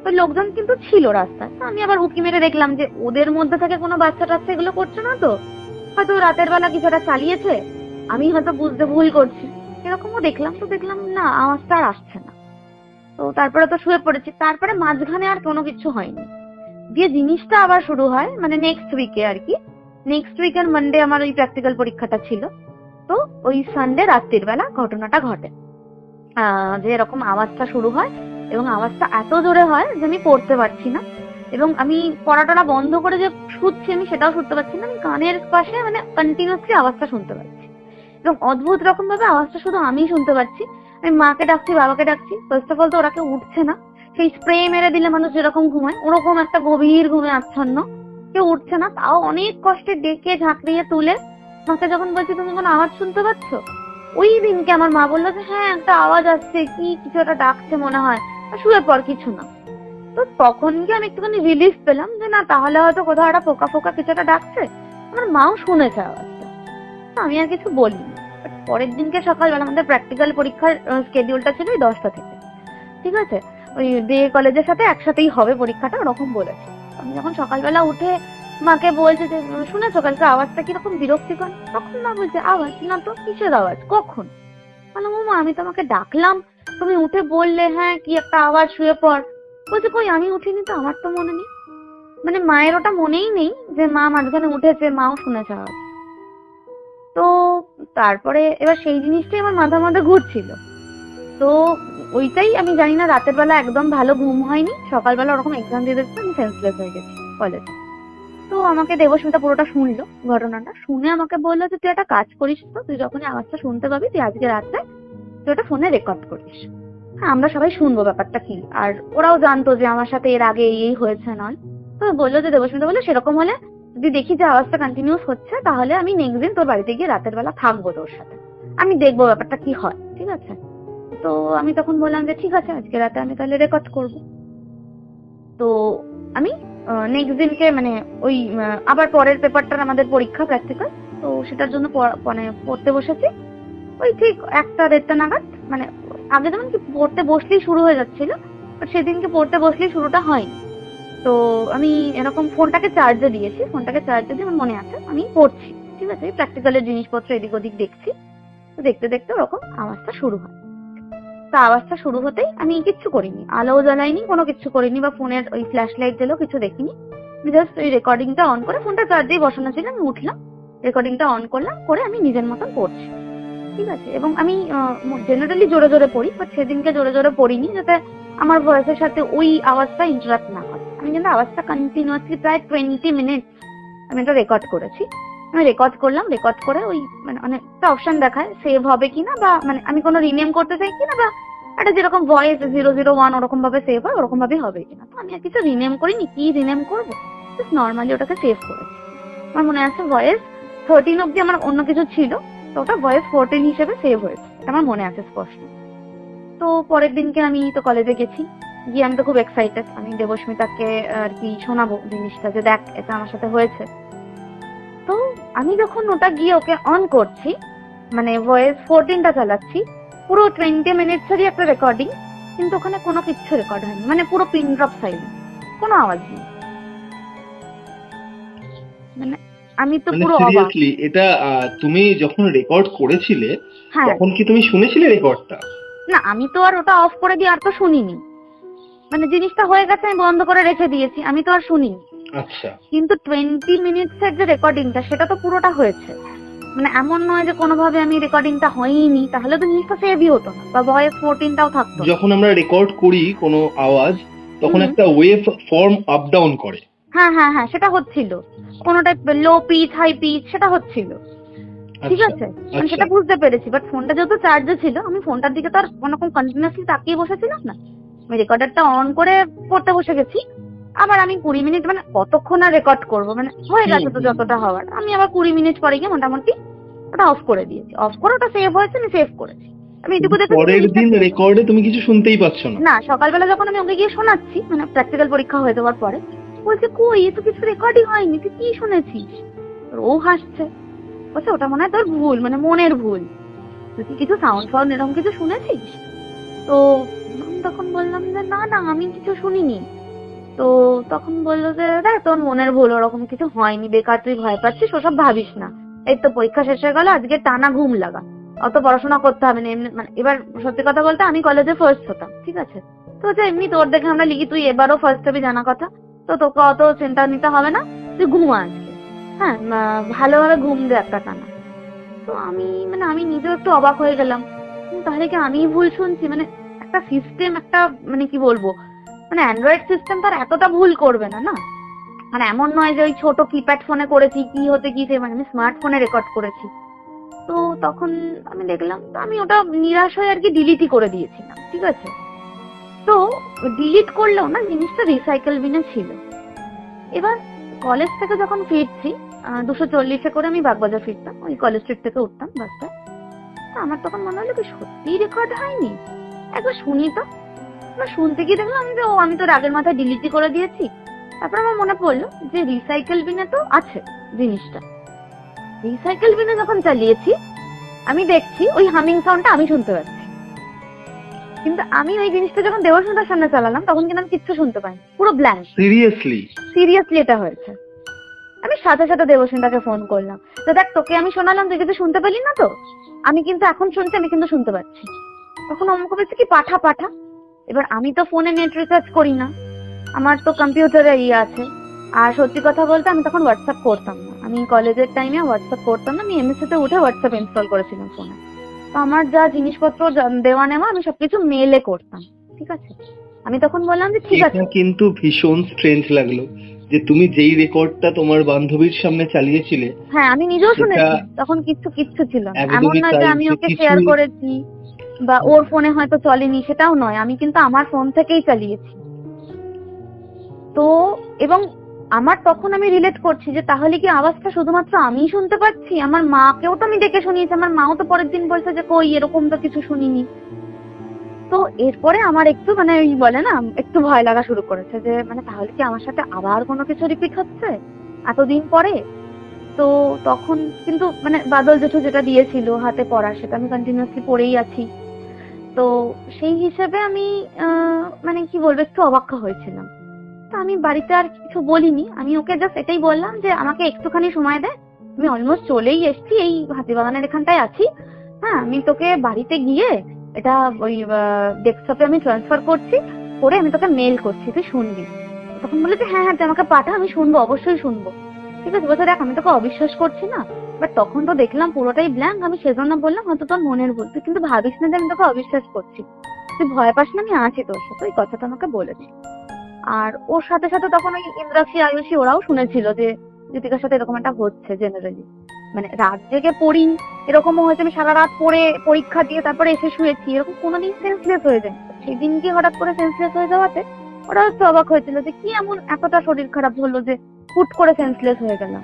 তো লোকজন কিন্তু ছিল রাস্তায়। তো আমি আবার উঁকি মেরে দেখলাম যে ওদের মধ্যে থেকে কোনো বাচ্চা টাচ্চা এগুলো করছে না, তো হয়তো রাতের বেলা কিছুটা চালিয়েছে, আমি হয়তো বুঝতে ভুল করছি, এরকমও দেখলাম। তো দেখলাম না আওয়াজটা আর আসছে না, তো তারপরে তো শুয়ে পড়েছি। তারপরে মাঝখানে আর কোনো কিছু হয়নি, দিয়ে জিনিসটা আবার শুরু হয় মানে নেক্সট উইকে আর কি। নেক্সট উইকের মানডে আমার ওই প্র্যাকটিক্যাল পরীক্ষাটা ছিল, তো ওই সানডে রাত্রির বেলা ঘটনাটা ঘটে যে এরকম আওয়াজটা শুরু হয়, এবং আওয়াজটা এত জোরে হয় যে আমি পড়তে পারছি না, এবং আমি পড়াটা বন্ধ করে যে শুচ্ছি আমি সেটাও শুনতে পাচ্ছি না, আমি কানের পাশে মানে কন্টিনিউয়াসলি আওয়াজটা শুনতে পাচ্ছি, এবং অদ্ভুত রকম ভাবে আওয়াজটা শুধু আমি শুনতে পাচ্ছি। আমি মাকে ডাকছি, বাবাকে ডাকছি, ফার্স্ট অফ অল তো ওরা কেউ উঠছে না, সেই স্প্রে মেরে দিলে মানুষ যেরকম ঘুমায় ওরকম একটা গভীর ঘুমে আচ্ছন্ন, কেউ উঠছে না। তাও অনেক কষ্টে ডেকে ঝাঁকড়িয়ে তুলে মাকে যখন বলছি তুমি কোনো আওয়াজ শুনতে পাচ্ছ, ওই দিনকে আমার মা বললো যে হ্যাঁ একটা আওয়াজ আসছে, কি কিছু একটা ডাকছে মনে হয়, শুয়ে পর কিছু না। তো তখন কি আমি একটুখানি রিলিফ পেলাম যে না তাহলে হয়তো কোথাও একটা পোকা ফোকা কিছু একটা ডাকছে, আমার মাও শুনেছে আওয়াজটা, তো আমি আর কিছু বলিনি। But পরের দিনকে সকালবেলা আমাদের প্র্যাকটিক্যাল পরীক্ষার স্কেডিউলটা ছিল ওই 10টা থেকে, ঠিক আছে, ওই ডে কলেজের সাথে একসাথেই হবে পরীক্ষাটা ওরকম বলেছে। আমি যখন সকালবেলা উঠে মাকে বলছে যে শুনেছো কালকে আওয়াজটা কিরকম বিরক্তিকর, তখন মা বলছে আওয়াজ না তো, কিসের আওয়াজ, কখন? বললাম ও মা আমি তোমাকে ডাকলাম, তুমি উঠে বললে হ্যাঁ কি একটা আওয়াজ, শুয়ে পড়। বলছে কই আমি উঠিনি তো, আমার তো মনে নেই। মানে মায়ের ওটা মনেই নেই যে মা মাঝখানে উঠেছে, মাও শুনেছে আওয়াজ। তো তারপরে এবার সেই জিনিসটাই আমার মাথার মধ্যে ঘুরছিল, তো ওইটাই আমি জানি না রাতের বেলা একদম ভালো ঘুম হয়নি, সকালবেলা ওরকম এক্সাম দিয়ে দিচ্ছে আমি সেন্সলেস হয়ে গেছি কলেজে। তো আমাকে দেবস্মিতা পুরোটা শুনলো, ঘটনাটা শুনে আমাকে বললো যে তুই একটা কাজ করিস, তো তুই যখনই আওয়াজটা শুনতে পাবি তুই আজকে রাতে তুই ওটা ফোনে রেকর্ড করিস। হ্যাঁ আমরা সবাই শুনবো ব্যাপারটা কি, আর ওরাও জানতো যে আমার সাথে এর আগে এই হয়েছে নয়। তো বললো যে দেবস্মিতা বললো সেরকম হলে যদি দেখি যে আওয়াজটা কন্টিনিউস হচ্ছে তাহলে আমি নেক্সট দিন তোর বাড়িতে গিয়ে রাতের বেলা থাকবো তোর সাথে, আমি দেখবো ব্যাপারটা কি হয়, ঠিক আছে। তো আমি তখন বললাম যে ঠিক আছে আজকে রাতে আমি তাহলে রেকর্ড করবো। তো আমি নেক্সট দিনকে মানে ওই আবার পরের পেপারটার আমাদের পরীক্ষা প্র্যাকটিক্যাল, তো সেটার জন্য মানে পড়তে বসেছি। ওই ঠিক 1টা-1:30 নাগাদ, মানে আগে যেমন কি পড়তে বসলেই শুরু হয়ে যাচ্ছিল, বাট সেদিনকে পড়তে বসলেই শুরুটা হয়নি। তো আমি এরকম ফোনটাকে চার্জে দিয়েছি, ফোনটাকে চার্জে দিয়ে আমার মনে আছে আমি পড়ছি, ঠিক আছে, প্র্যাকটিক্যালের জিনিসপত্র এদিক ওদিক দেখছি। তো দেখতে দেখতে ওরকম আওয়াজটা শুরু হয়। তো আওয়াজটা শুরু হতেই আমি কিচ্ছু করিনি, আলো জ্বালাইনি, কোনো কিছু করিনি, বা ফোনের ওই ফ্ল্যাশ লাইট জ্বালাও কিছু দেখিনি। আমি জাস্ট ওই রেকর্ডিংটা অন করে, ফোনটা চার্জেই বসানো ছিল, আমি উঠলাম, রেকর্ডিংটা অন করলাম, করে আমি নিজের মতন পড়ছি, ঠিক আছে। এবং আমি জেনারেলি জোরে জোরে পড়ি, বাট সেদিনকে জোরে জোরে পড়িনি, যাতে আমার ভয়েসের সাথে ওই আওয়াজটা ইন্টারাপ্ট না হয়। আমি কিন্তু আওয়াজটা কন্টিনিউয়াসলি প্রায় 20 মিনিটস আমি এটা রেকর্ড করেছি। আমি রেকর্ড করলাম, রেকর্ড করে ওই মানে অনেকটা অপশন দেখায় সেভ হবে কিনা, বা মানে আমি কোনো রিনেম করতে চাই কিনা, বা একটা যেরকম ভয়েস 001 ওরকম ভাবে সেভ হয় ওরকম ভাবে হবে কিনা। তো আমি আর কিছু রিনেম করিনি, কি রিনেম করবো, জাস্ট নর্মালি ওটাকে সেভ করেছি। আমার মনে আছে ভয়েস 13 অব্দি আমার অন্য কিছু ছিল, তো ওটা ভয়েস 14 হিসেবে সেভ হয়েছে, এটা আমার মনে আছে স্পষ্ট। তো পরের দিনকে আমি তো কলেজে গেছি, গিয়ে আমি তো খুব এক্সাইটেড, আমি দেবস্মিতাকে আর কি শোনাবো জিনিসটা, যে দেখ এটা আমার সাথে হয়েছে। তো আমি যখন ওটা গিয়ে ওকে অন করছি, মানে ভয়েস 14টা চালাচ্ছি, পুরো 20 মিনিটসেরই একটা রেকর্ডিং, কিন্তু ওখানে কোনো কিচ্ছু রেকর্ড হয়নি, মানে পুরো পিন ড্রপ সাইলেন্ট, কোনো আওয়াজ নেই। মানে আমি তো মানে পুরো অবাক। সিরিয়াসলি এটা তুমি যখন রেকর্ড করেছিলে হ্যাঁ, তখন কি তুমি শুনেছিলে রেকর্ডটা? না আমি তো আর ওটা অফ করে দিয়ে আর তো শুনিনি, মানে জিনিসটা হয়ে গেছে, আমি বন্ধ করে রেখে দিয়েছি, আমি তো আর শুনিনি। আচ্ছা, কিন্তু 20 মিনিটসের যে রেকর্ডিংটা সেটা তো পুরোটা হয়েছে, মানে এমন নয় যে কোনোভাবে আমি রেকর্ডিংটা হয়নি, তাহলে তো জিনিসটা সেভই হতো না, বা ভয়েস 14টাও থাকতো না। যখন আমরা রেকর্ড করি কোনো আওয়াজ তখন একটা ওয়েভ ফর্ম আপ ডাউন করে। হ্যাঁ হ্যাঁ হ্যাঁ, সেটা হচ্ছিল, কোনোটা লো পিচ হাই পিচ সেটা হচ্ছিল, ঠিক আচ্ছা, আছে, আমি সেটা বুঝতে পেরেছি। বাট ফোনটা যেহেতু চার্জে ছিল, আমি ফোনটার দিকে তো আর কোনোরকম কন্টিনিউয়াসলি তাকিয়ে বসেছিলাম না, আমি রেকর্ডারটা অন করে পড়তে বসে গেছি। আবার আমি 20 মিনিট, মানে কতক্ষণ আর রেকর্ড করবো, মানে হয়ে গেছে তো যতটা হওয়ার, আমি আবার 20 মিনিট পরে গিয়ে মোটামুটি ওটা অফ করে দিয়েছি, অফ করে ওটা সেভ হয়েছে, আমি সেভ করেছি। আমি এটুকু দেখেছি পরের জিনিসটা দিন রেকর্ডে তুমি কিছু শুনতেই পাচ্ছ না? না, সকালবেলা যখন আমি ওকে গিয়ে শোনাচ্ছি, মানে প্র্যাকটিক্যাল পরীক্ষা হয়ে যাওয়ার পরে, বলছে কই এ তো কিছু রেকর্ডিং হয়নি, তুই কি শুনেছিস? ও হাসছে, বলছে ওটা মনে হয় তোর ভুল, মানে মনের ভুল, তুই কি কিছু সাউন্ড ফাউন্ড এরকম কিছু শুনেছিস? তো আমি তখন বললাম যে না না আমি কিছু শুনিনি। তো তখন বললো যে দেখ তোর মনের ভুল, ওরকম কিছু হয়নি, বেকার তুই ভয় পাচ্ছিস, ওসব ভাবিস না, এই তো পরীক্ষা শেষ হয়ে গেল, আজকে টানা ঘুম লাগা, অত পড়াশোনা করতে হবে না এমনি। মানে এবার সত্যি কথা বলতে আমি কলেজে ফার্স্ট হতাম, ঠিক আছে, তো যে এমনি তোর দেখে আমরা লিখি, তুই এবারও ফার্স্ট হবি জানা কথা, তো তোকে অত চিন্তা নিতে হবে না, তুই ঘুমা আজকে, হ্যাঁ ভালোভাবে ঘুম দে একটা টানা। তো আমি নিজেও একটু অবাক হয়ে গেলাম, তাহলে কি আমি ভুল শুনছি? মানে একটা সিস্টেম, একটা মানে কি বলবো, মানে অ্যান্ড্রয়েড সিস্টেম তার এতটা ভুল করবে না, না মানে এমন নয় যে ওই ছোট কিপ্যাড ফোনে করেছি কি হতে কি, মানে আমি স্মার্টফোনে রেকর্ড করেছি। তো তখন আমি দেখলাম, তো আমি ওটা নিরাশ হয়ে আর কি ডিলিটই করে দিয়েছিলাম, ঠিক আছে। তো ডিলিট করলেও না জিনিসটা রিসাইকেল বিনে ছিল। এবার কলেজ থেকে যখন ফিরছি 240-এ করে আমি বাগবাজার ফিরতাম, ওই কলেজ স্ট্রিট থেকে উঠতাম বাসটা, আমার তখন মনে হলো কি সত্যি রেকর্ড হয়নি, একবার শুনি তো। শুনতে গিয়ে দেখলাম যে ও আমি তো আগের মাথায় ডিলিটই করে দিয়েছি। তারপর আমার মনে পড়লো যে রিসাইকেল বিনে তো আছে জিনিসটা, রিসাইকেল বিনে যখন চালিয়েছি আমি দেখছি ওই হামিং সাউন্ডটা আমি শুনতে পাচ্ছি, কিন্তু আমি ওই জিনিসটা যখন দেবস্মিতার সামনে চালালাম তখন কিন্তু আমি কিচ্ছু শুনতে পাইনি, পুরো ব্ল্যাঙ্ক। সিরিয়াসলি এটা হয়েছে। আমি সাথে সাথে দেবস্মিতাকে ফোন করলাম, তো দেখ তোকে আমি শোনালাম, তুই কিছু শুনতে পেলি না তো? আমি কিন্তু এখন শুনছি, আমি কিন্তু শুনতে পাচ্ছি। তখন অমুক বলছে কি পাঠা পাঠা। এবার আমি তো ফোনে নেট রিচার্জ করি না, আমার তো কম্পিউটারে আছে, আর সত্যি কথা বলতে আমি তখন হোয়াটসঅ্যাপ করতাম না, আমি কলেজের টাইমে হোয়াটসঅ্যাপ করতাম না, আমি এমএসসি তে উঠে হোয়াটসঅ্যাপ ইনস্টল করেছিলাম ফোনে। তো আমার যা জিনিসপত্র দেওয়া নেওয়া আমি সবকিছু মেলে করতাম, ঠিক আছে। আমি তখন বললাম যে ঠিক আছে। কিন্তু ভীষণ স্ট্রেঞ্জ লাগলো যে তুমি যেই রেকর্ডটা তোমার বান্ধবীর সামনে চালিয়েছিলে, হ্যাঁ আমি নিজেও শুনেছি, তখন কিচ্ছু ছিল না, এমন নয় যে আমি ওকে শেয়ার করেছি বা ওর ফোনে হয়তো চলেনি, সেটাও নয়, আমি কিন্তু আমার ফোন থেকেই চালিয়েছি। তো এবং আমার তখন আমি রিলেট করছি যে তাহলে কি আওয়াজটা শুধুমাত্র আমি শুনতে পাচ্ছি, আমার মাকেও তো আমি ডেকে শুনিয়েছি, আমার মাও তো পরের দিন বলছে যে কই এরকম তো কিছু শুনিনি। তো এরপরে আমার একটু মানে ওই বলে না একটু ভয় লাগা শুরু করেছে যে মানে তাহলে কি আমার সাথে আবার কোনো কিছু রিপিট হচ্ছে এতদিন পরে। তো তখন কিন্তু মানে বাদল জেঠু যেটা দিয়েছিল হাতে পড়া সেটা আমি কন্টিনিউয়াসলি পড়েই আছি। তো সেই হিসেবে আমি মানে কি বলবো একটু অবাক হয়েছিলাম। তো আমি বাড়িতে আর কিছু বলিনি, আমি ওকে জাস্ট এটাই বললাম যে আমাকে একটুখানি সময় দে, আমি অলমোস্ট চলেই এসেছি, এই হাতিবাগানের এখানটায় আছি। হ্যাঁ, আমি তোকে বাড়িতে গিয়ে এটা ওই ডেস্কটপে আমি ট্রান্সফার করছি, করে আমি তোকে মেল করছি, তুই শুনবি। তখন বলে যে হ্যাঁ হ্যাঁ তুই আমাকে পাঠা, আমি শুনবো, অবশ্যই শুনবো। ঠিক আছে, বলছে দেখ আমি তোকে অবিশ্বাস করছি না, বাট তখন তো দেখলাম পুরোটাই ব্ল্যাঙ্ক, আমি সেজন্য বললাম হয়তো তোর মনের ভুল, তুই কিন্তু ভাবিস না যে আমি তোকে অবিশ্বাস করছি, তুই ভয় পাস না, আমি আছি তোর সাথে, ওই কথাটা আমাকে বলেছি। আর ওর সাথে সাথে তখন ওই ইন্দ্রাক্ষী আয়ুষী ওরাও শুনেছিল যে জ্যোতিকার সাথে এরকম একটা হচ্ছে জেনারেলি। মানে রাত জেগে পড়ি, এরকমও হয়েছে আমি সারা রাত পড়ে পরীক্ষা দিয়ে তারপরে এসে শুয়েছি, এরকম কোনোদিন সেন্সলেস হয়ে যায়। সেই দিন কি হঠাৎ করে সেন্সলেস হয়ে যাওয়াতে ওরা একটু অবাক হয়েছিল যে কি এমন এতটা শরীর খারাপ হলো যে হুট করে সেন্সলেস হয়ে গেলাম।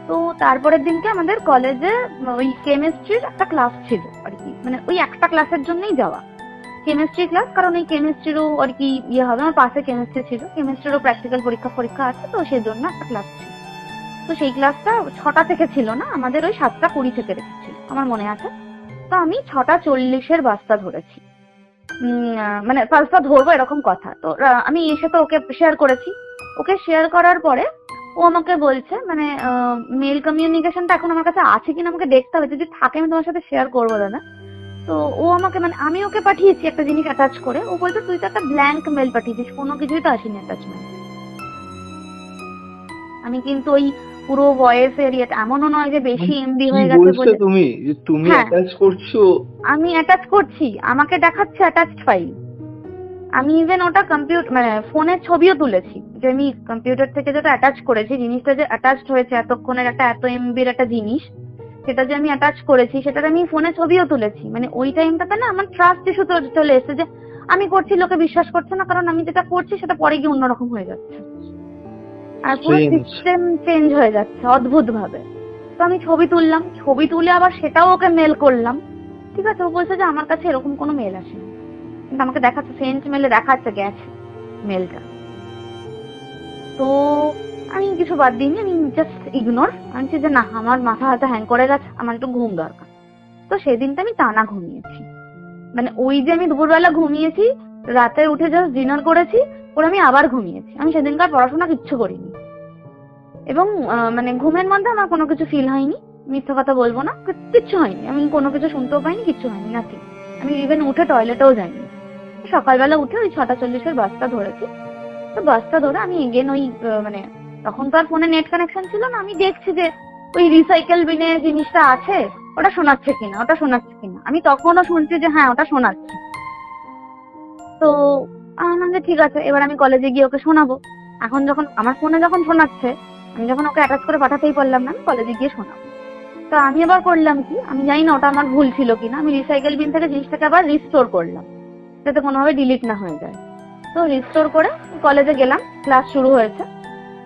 তো তারপরের দিনকে আমাদের কলেজে ওই কেমিস্ট্রির একটা ক্লাস ছিল আর কি, মানে ওই একটা ক্লাসের জন্যই যাওয়া কেমিস্ট্রি ক্লাস, কারণ এই কেমিস্ট্রিরও আর কি ইয়ে হবে, আমার পাশে কেমিস্ট্রি ছিল, কেমিস্ট্রিরও প্র্যাকটিক্যাল পরীক্ষা আছে, তো সেই জন্য একটা ক্লাস ছিল। তো সেই ক্লাসটা 6টা থেকে ছিল না, আমাদের ওই 7টা 20 থেকে রেখেছিল আমার মনে আছে। তো আমি 6টা 40-এর বাসটা ধরেছি, মানে বাসটা ধরবো এরকম কথা। তো আমি এসে তো ওকে শেয়ার করেছি, ওকে শেয়ার করার পরে ও আমাকে বলছে মানে মেল কমিউনিকেশনটা এখন আমার কাছে আছে কিনা আমাকে দেখতে হবে, যদি থাকে আমি তোমার সাথে শেয়ার করবো দাদা। তো ও আমাকে মানে আমি ওকে পাঠিয়েছি একটা জিনিস অ্যাটাচ করে, ও বলছে তুই তো একটা ব্ল্যাঙ্ক মেল পাঠিয়েছিস, কোনো কিছুই তো আসেনি অ্যাটাচমেন্ট। আমি কিন্তু ওই পুরো ভয়েস এরিয়াটা এমনও নয় যে বেশি এমবি কি হয়ে গেছে বলছো বলে। তুমি যে তুমি হ্যাঁ, অ্যাটাচ করছো? আমি অ্যাটাচ করছি, আমাকে দেখাচ্ছে অ্যাটাচড ফাইল। আমি ইভেন ওটা কম্পিউটার মানে ফোনের ছবিও তুলেছি, যে আমি কম্পিউটার থেকে যেটা অ্যাটাচ করেছি জিনিসটা যে অ্যাটাচড হয়েছে এতক্ষণের একটা এত এমবির একটা জিনিস, সেটা যে আমি অ্যাটাচ করেছি সেটার আমি ফোনে ছবিও তুলেছি। মানে ওই টাইমটাতে না আমার ট্রাস্ট ইস্যু চলে এসেছে যে আমি করছি লোকে বিশ্বাস করছে না, কারণ আমি যেটা করছি সেটা পরে গিয়ে অন্যরকম হয়ে যাচ্ছে আর পুরো Strange. সিস্টেম চেঞ্জ হয়ে যাচ্ছে অদ্ভুত ভাবে। তো আমি ছবি তুললাম, ছবি তুলে আবার সেটাও ওকে মেল করলাম। ঠিক আছে, ও বলছে যে আমার কাছে এরকম কোনো মেল আসেনি, কিন্তু আমাকে দেখাচ্ছে সেন্ট মেলে দেখাচ্ছে গেছে মেলটা। তো আমি কিছু বাদ দিইনি, আমি জাস্ট ইগনোর, আমি বলছি যে না আমার মাথা হাতে হ্যাং করে গেছে, আমার একটু ঘুম দরকার। তো সেদিনটা আমি টানা ঘুমিয়েছি, মানে ওই যে আমি দুপুরবেলা ঘুমিয়েছি, রাতে উঠে জাস্ট ডিনার করেছি, করে আমি আবার ঘুমিয়েছি। আমি সেদিনকার পড়াশোনা কিচ্ছু করিনি, এবং মানে ঘুমের মধ্যে আমার কোনো কিছু ফিল হয়নি, মিথ্যা কথা বলবো না, কিচ্ছু হয়নি, আমি কোনো কিছু শুনতেও পাইনি, কিচ্ছু হয়নি, নাথিং। আমি ইভেন উঠে টয়লেটেও যাইনি। সকালবেলা উঠে ওই 6টা 40-এর বাসটা ধরেছি। তো বাসটা ধরে আমি এগেন ওই মানে তখন তো আর ফোনে নেট কানেকশন ছিল না, আমি দেখছি যে ওই রিসাইকেল বিনে জিনিসটা আছে, ওটা শোনাচ্ছে কিনা। আমি তখনও শুনছি যে হ্যাঁ ওটা শোনাচ্ছে। তো মানে ঠিক আছে, এবার আমি কলেজে গিয়ে ওকে শোনাবো। এখন যখন আমার ফোনে যখন শোনাচ্ছে, আমি যখন ওকে অ্যাটাচ করে পাঠাতেই পারলাম না, আমি কলেজে গিয়ে শোনাবো। তো আমি আবার করলাম কি, আমি জানি না ওটা আমার ভুল ছিল কিনা, আমি রিসাইকেল বিন থেকে জিনিসটাকে আবার রিস্টোর করলাম যাতে কোনোভাবে ডিলিট না হয়ে যায়। তো রিস্টোর করে কলেজে গেলাম, ক্লাস শুরু হয়েছে।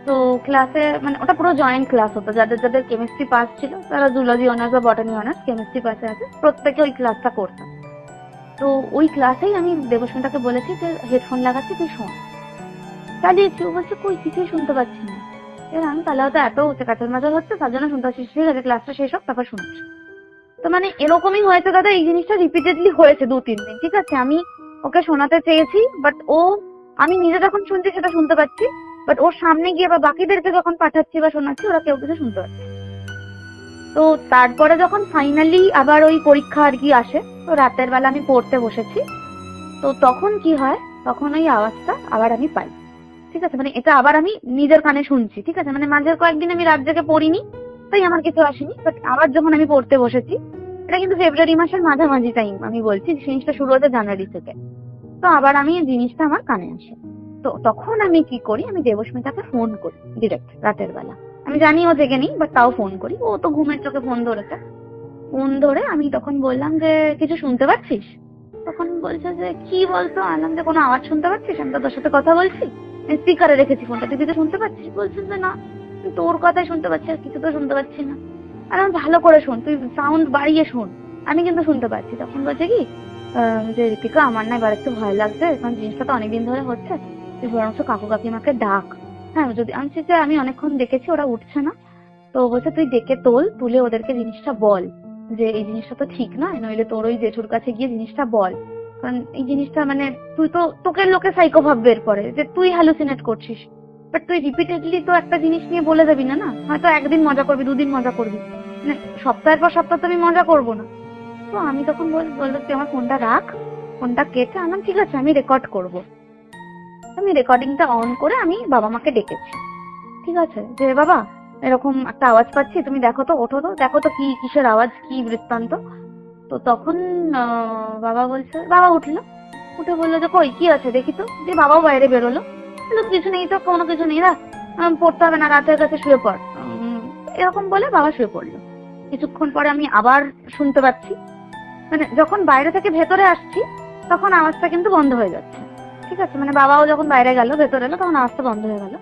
তো ক্লাসে মানে ওটা পুরো জয়েন্ট ক্লাস হতো, যাদের যাদের কেমিস্ট্রি পাস ছিল তারা জুলজি অনার্স বা বটানি অনার্স কেমিস্ট্রি পাসে আছে, প্রত্যেকে ওই ক্লাসটা করতাম। তো ওই ক্লাসেই আমি দেবস্মিতাকে বলেছি যে হেডফোন লাগাচ্ছি তুই শোন, চালিয়েছি। ও বলছে কই কিছুই শুনতে পাচ্ছি না। এবার আমি তাহলে হয়তো এত কাচর মাচর হচ্ছে তার জন্য শুনতে পাচ্ছি, ঠিক আছে ক্লাসটা শেষ হোক তারপর শুনছি। তো মানে এরকমই হয়েছে দাদা, এই জিনিসটা রিপিটেডলি হয়েছে 2-3 দিন। ঠিক আছে, আমি ওকে শোনাতে চেয়েছি, বাট ও আমি নিজে যখন শুনছি সেটা শুনতে পাচ্ছি, বাট ওর সামনে গিয়ে বা বাকিদেরকে যখন পাঠাচ্ছি বা শোনাচ্ছি ওরা কেউ কিছু শুনতে পাচ্ছে। তো তারপরে যখন ফাইনালি আবার ওই পরীক্ষা আর কি আসে, তো রাতের বেলা আমি পড়তে বসেছি, তো তখন কি হয়, তখন ওই আওয়াজটা আবার আমি পাই। ঠিক আছে, মানে এটা আবার আমি নিজের কানে শুনছি। ঠিক আছে, মানে মাঝের কয়েকদিন আমি রাত জেগে পড়িনি, তাই আমার কিছু আসেনি, বাট আবার যখন আমি পড়তে বসেছি, এটা কিন্তু ফেব্রুয়ারি মাসের মাঝামাঝি টাইম, আমি বলছি জিনিসটা শুরু হতে জানুয়ারি থেকে। তো আবার আমি জিনিসটা আমার কানে আসে। তো তখন আমি কি করি, আমি দেবস্মিতাকে ফোন করি ডিরেক্ট রাতের বেলা। আমি জানি ও জেগে নেই, বাট তাও ফোন করি, ও তো ঘুমের চোখে ফোন ধরেছে। ফোন ধরে আমি তখন বললাম যে কিছু শুনতে পাচ্ছিস? তখন বলছে যে কি বলতো, আনলাম যে কোনো আওয়াজ শুনতে পাচ্ছিস? আমি তো তোর সাথে কথা বলছি, স্পিকারে রেখেছি ফোনটা, তুই কিছু শুনতে পাচ্ছিস? বলছে যে না, তোর কথাই শুনতে পাচ্ছি, আর কিছু তো শুনতে পাচ্ছি না। আর আমি ভালো করে শোন, তুই সাউন্ড বাড়িয়ে শোন, আমি কিন্তু শুনতে পাচ্ছি। তখন বলছে কি যে ঋতিকা আমার না এবার একটু ভয় লাগছে, কারণ জিনিসটা তো অনেকদিন ধরে হচ্ছে, তুই বরঞ্চ কাকু কাকিমাকে ডাক। হ্যাঁ, যদি আমি বলছি যে আমি অনেকক্ষণ দেখেছি ওরা উঠছে না, তো বলছে তুই ডেকে তুলে ওদেরকে জিনিসটা বল যে এই জিনিসটা তো ঠিক নয়, নইলে তোর ওই জেঠুর কাছে গিয়ে জিনিসটা বল, কারণ এই জিনিসটা মানে তুই তো, তোকে লোকে সাইকো ভাববে এরপরে যে তুই হ্যালুসিনেট করছিস, বাট তুই রিপিটেডলি তো একটা জিনিস নিয়ে বলে যাবি না। হয়তো একদিন মজা করবি, দুদিন মজা করবি, মানে সপ্তাহের পর সপ্তাহ তো আমি মজা করবো না। তো আমি তখন বললো তুই আমার ফোনটা রাখ, ফোনটা কেটে আমার ঠিক আছে আমি রেকর্ড করবো। আমি রেকর্ডিংটা অন করে আমি বাবা মাকে ডেকেছি, ঠিক আছে, যে বাবা এরকম একটা আওয়াজ পাচ্ছি, তুমি দেখো তো, ওঠো তো, দেখো তো কি কিসের আওয়াজ, কি বৃত্তান্ত। তো তখন বাবা উঠলো, উঠে বললো যে কই কি আছে দেখি তো। যে বাবাও বাইরে বেরোলো, বললো কিছু নেই তো, কোনো কিছু নেই, পড়তে হবে না, রাতের কাছে শুয়ে পড়, এরকম বলে বাবা শুয়ে পড়লো। কিছুক্ষণ পরে আমি আবার শুনতে পাচ্ছি, মানে যখন বাইরে থেকে ভেতরে আসছি তখন আওয়াজটা কিন্তু বন্ধ হয়ে যাচ্ছে, ঠিক আছে, মানে বাবাও যখন বাইরে গেল ভেতরে এলো তখন আওয়াজটা বন্ধ হয়ে গেল।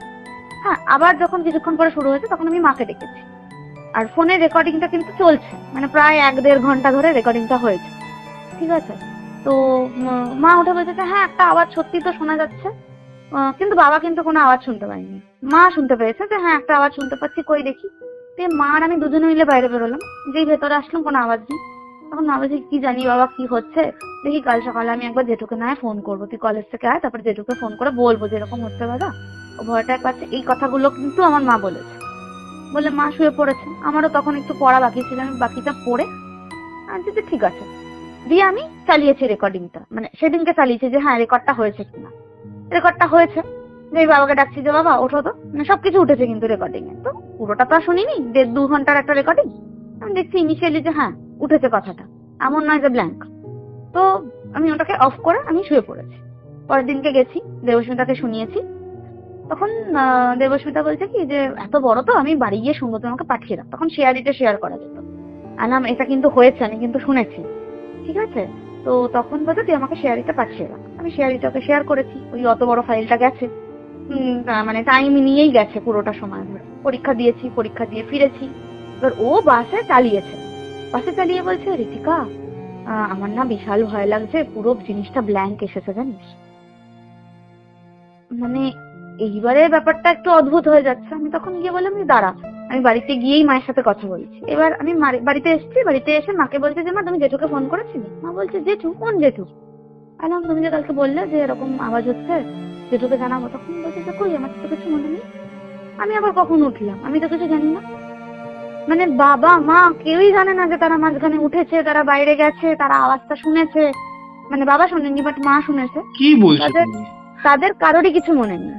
হ্যাঁ, আবার যখন কিছুক্ষণ পরে শুরু হয়েছে তখন আমি মাকে ডেকেছি, আর ফোনের রেকর্ডিংটা কিন্তু চলছে, মানে প্রায় 1-1.5 ঘন্টা ধরে রেকর্ডিংটা হয়েছে, ঠিক আছে। তো মা উঠে বলছে যে হ্যাঁ একটা আওয়াজ সত্যি তো শোনা যাচ্ছে, কিন্তু বাবা কিন্তু কোনো আওয়াজ শুনতে পায়নি। মা শুনতে পেয়েছে যে হ্যাঁ একটা আওয়াজ শুনতে পাচ্ছি, কই দেখি। মা আর আমি দুজনে মিলে বাইরে বেরোলাম, যেই ভেতরে আসলাম কোনো আওয়াজ নেই। তখন মা বলছে কি জানি বাবা কি হচ্ছে, দেখি কাল সকালে আমি একবার জেঠুকে না ফোন করবো, তুই কলেজ থেকে আয়, তারপর জেঠুকে ফোন করে বলবো যে এরকম হচ্ছে দাদা, ও ভয়টা পাচ্ছে। এই কথাগুলো কিন্তু আমার মা বলেছে, বলে মা শুয়ে পড়েছে। আমারও তখন একটু পড়া বাকি ছিল, আমি বাকিটা পড়ে যে ঠিক আছে দিয়ে আমি চালিয়েছি রেকর্ডিংটা, মানে সেদিনকে চালিয়েছি যে হ্যাঁ রেকর্ডটা হয়েছে কিনা। রেকর্ডটা হয়েছে, যে বাবাকে ডাকছি যে বাবা ওঠো তো, মানে সবকিছু উঠেছে কিন্তু রেকর্ডিং এ। তো পুরোটা তো আর শুনিনি, 1.5-2 ঘন্টার একটা রেকর্ডিং। আমি দেখছি ইনিশিয়ালি যে হ্যাঁ উঠেছে কথাটা, এমন নয় যে ব্ল্যাঙ্ক। তো আমি ওটাকে অফ করে আমি শুয়ে পড়েছি। পরের দিনকে গেছি, দেবস্মিতাকে শুনিয়েছি। তখন দেবস্মিতা বলছে কি যে এত বড় তো আমি বাড়ি গিয়ে শুনবো, তুমি আমাকে পাঠিয়ে দাও। তখন শেয়ারিতে শেয়ার করা যেত, আলাম এটা কিন্তু হয়েছে, আমি কিন্তু শুনেছি, ঠিক আছে। তো তখন বলছে তুই আমাকে শেয়ারিতে পাঠিয়ে দাও। আমি শেয়ারিটাকে শেয়ার করেছি, ওই অত বড় ফাইলটা গেছে, মানে টাইম নিয়েই গেছে পুরোটা সময় ধরে। পরীক্ষা দিয়েছি, পরীক্ষা দিয়ে ফিরেছি। এবার ও বাসে চালিয়ে বলছে ঋতিকা আমার না বিশাল ভয় লাগছে, পুরো জিনিসটা ব্ল্যাঙ্ক এসেছে জানিস। মানে এইবারে ব্যাপারটা একটু অদ্ভুত হয়ে যাচ্ছে। আমি তখন গিয়ে বললাম যে দাঁড়া, আমি বাড়িতে গিয়েই মায়ের সাথে কথা বলছি। এবার আমি বাড়িতে এসেছি, বাড়িতে এসে মাকে বলছে যে মা তুমি জেঠুকে ফোন করেছিলে? মা বলছে জেঠু? কোন জেঠু? আলাম তুমি যে কালকে বললে যে এরকম আওয়াজ হচ্ছে, জেঠুকে জানাবো। তখন বলছে যে কই আমার তো কিছু মনে নেই, আমি আবার কখন উঠলাম, আমি তো কিছু জানি না। মানে বাবা মা কেউই জানে না যে তারা মাঝখানে উঠেছে, তারা বাইরে গেছে, তারা আওয়াজটা শুনেছে। মানে বাবা শোনেনি বাট মা শুনেছে। কি বলছো তাদের তুমি? তাদের কারোরই কিছু মনে নেই।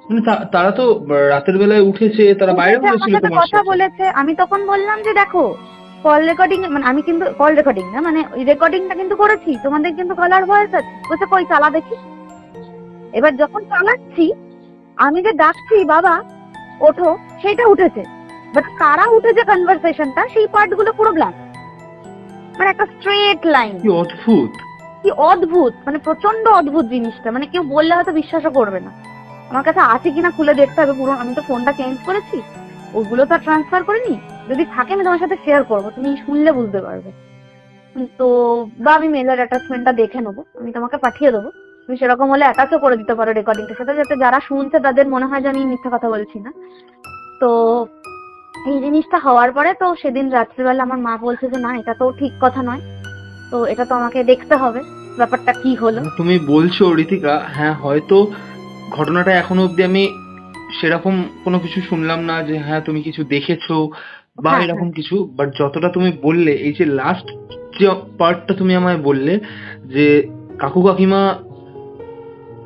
মানে তারা তো রাতের বেলায় উঠেছে, তারা বাইরে উঠেছে, আমার বলেছিল সাথে তোমার কথা সাথে। বলেছে। আমি তখন বললাম যে দেখো কল রেকর্ডিং, মানে আমি কিন্তু কল রেকর্ডিং না, মানে ওই রেকর্ডিংটা কিন্তু করেছি, তোমাদের কিন্তু কলার ভয়েস আছে। বলছে কই চালা দেখি। এবার যখন চালাচ্ছি আমি যে ডাকছি বাবা ওঠো, সেটা উঠেছে, বাট কারা উঠেছে কনভারসেশনটা সেই পার্ট গুলো পুরো ব্ল্যাঙ্ক, মানে একটা স্ট্রেট লাইন। কি অদ্ভুত! কি অদ্ভুত, মানে প্রচন্ড অদ্ভুত জিনিসটা, মানে কেউ বললে হয়তো বিশ্বাসও করবে না। আমার কাছে আছে কিনা খুলে দেখতে হবে পুরো, আমি তো ফোনটা চেঞ্জ করেছি, ওগুলো তো ট্রান্সফার করিনি। যদি থাকে আমি তোমার সাথে শেয়ার করবো, তুমি শুনলে বুঝতে পারবে। তো বা আমি মেলের অ্যাটাচমেন্টটা দেখে নেবো, আমি তোমাকে পাঠিয়ে দেবো। তুমি সেরকম হলে অ্যাটাচও করে দিতে পারো রেকর্ডিংটার সাথে, যাতে যারা শুনছে তাদের মনে হয় যে আমি মিথ্যা কথা বলছি না। তো এই জিনিসটা হওয়ার পরে তো সেদিন রাত্রিবেলা আমার মা বলছে যে না এটা তো ঠিক কথা নয়, তো এটা তো আমাকে দেখতে হবে ব্যাপারটা কি হলো। তুমি বলছো ঋতিকা, হ্যাঁ হয়তো ঘটনাটা এখনো অব্দি আমি সেরকম কোনো কিছু শুনলাম না যে হ্যাঁ তুমি কিছু দেখেছো বা হ্যাঁ এরকম কিছু, বাট যতটা তুমি বললে, এই যে লাস্ট যে পার্টটা তুমি আমায় বললে যে কাকু কাকিমা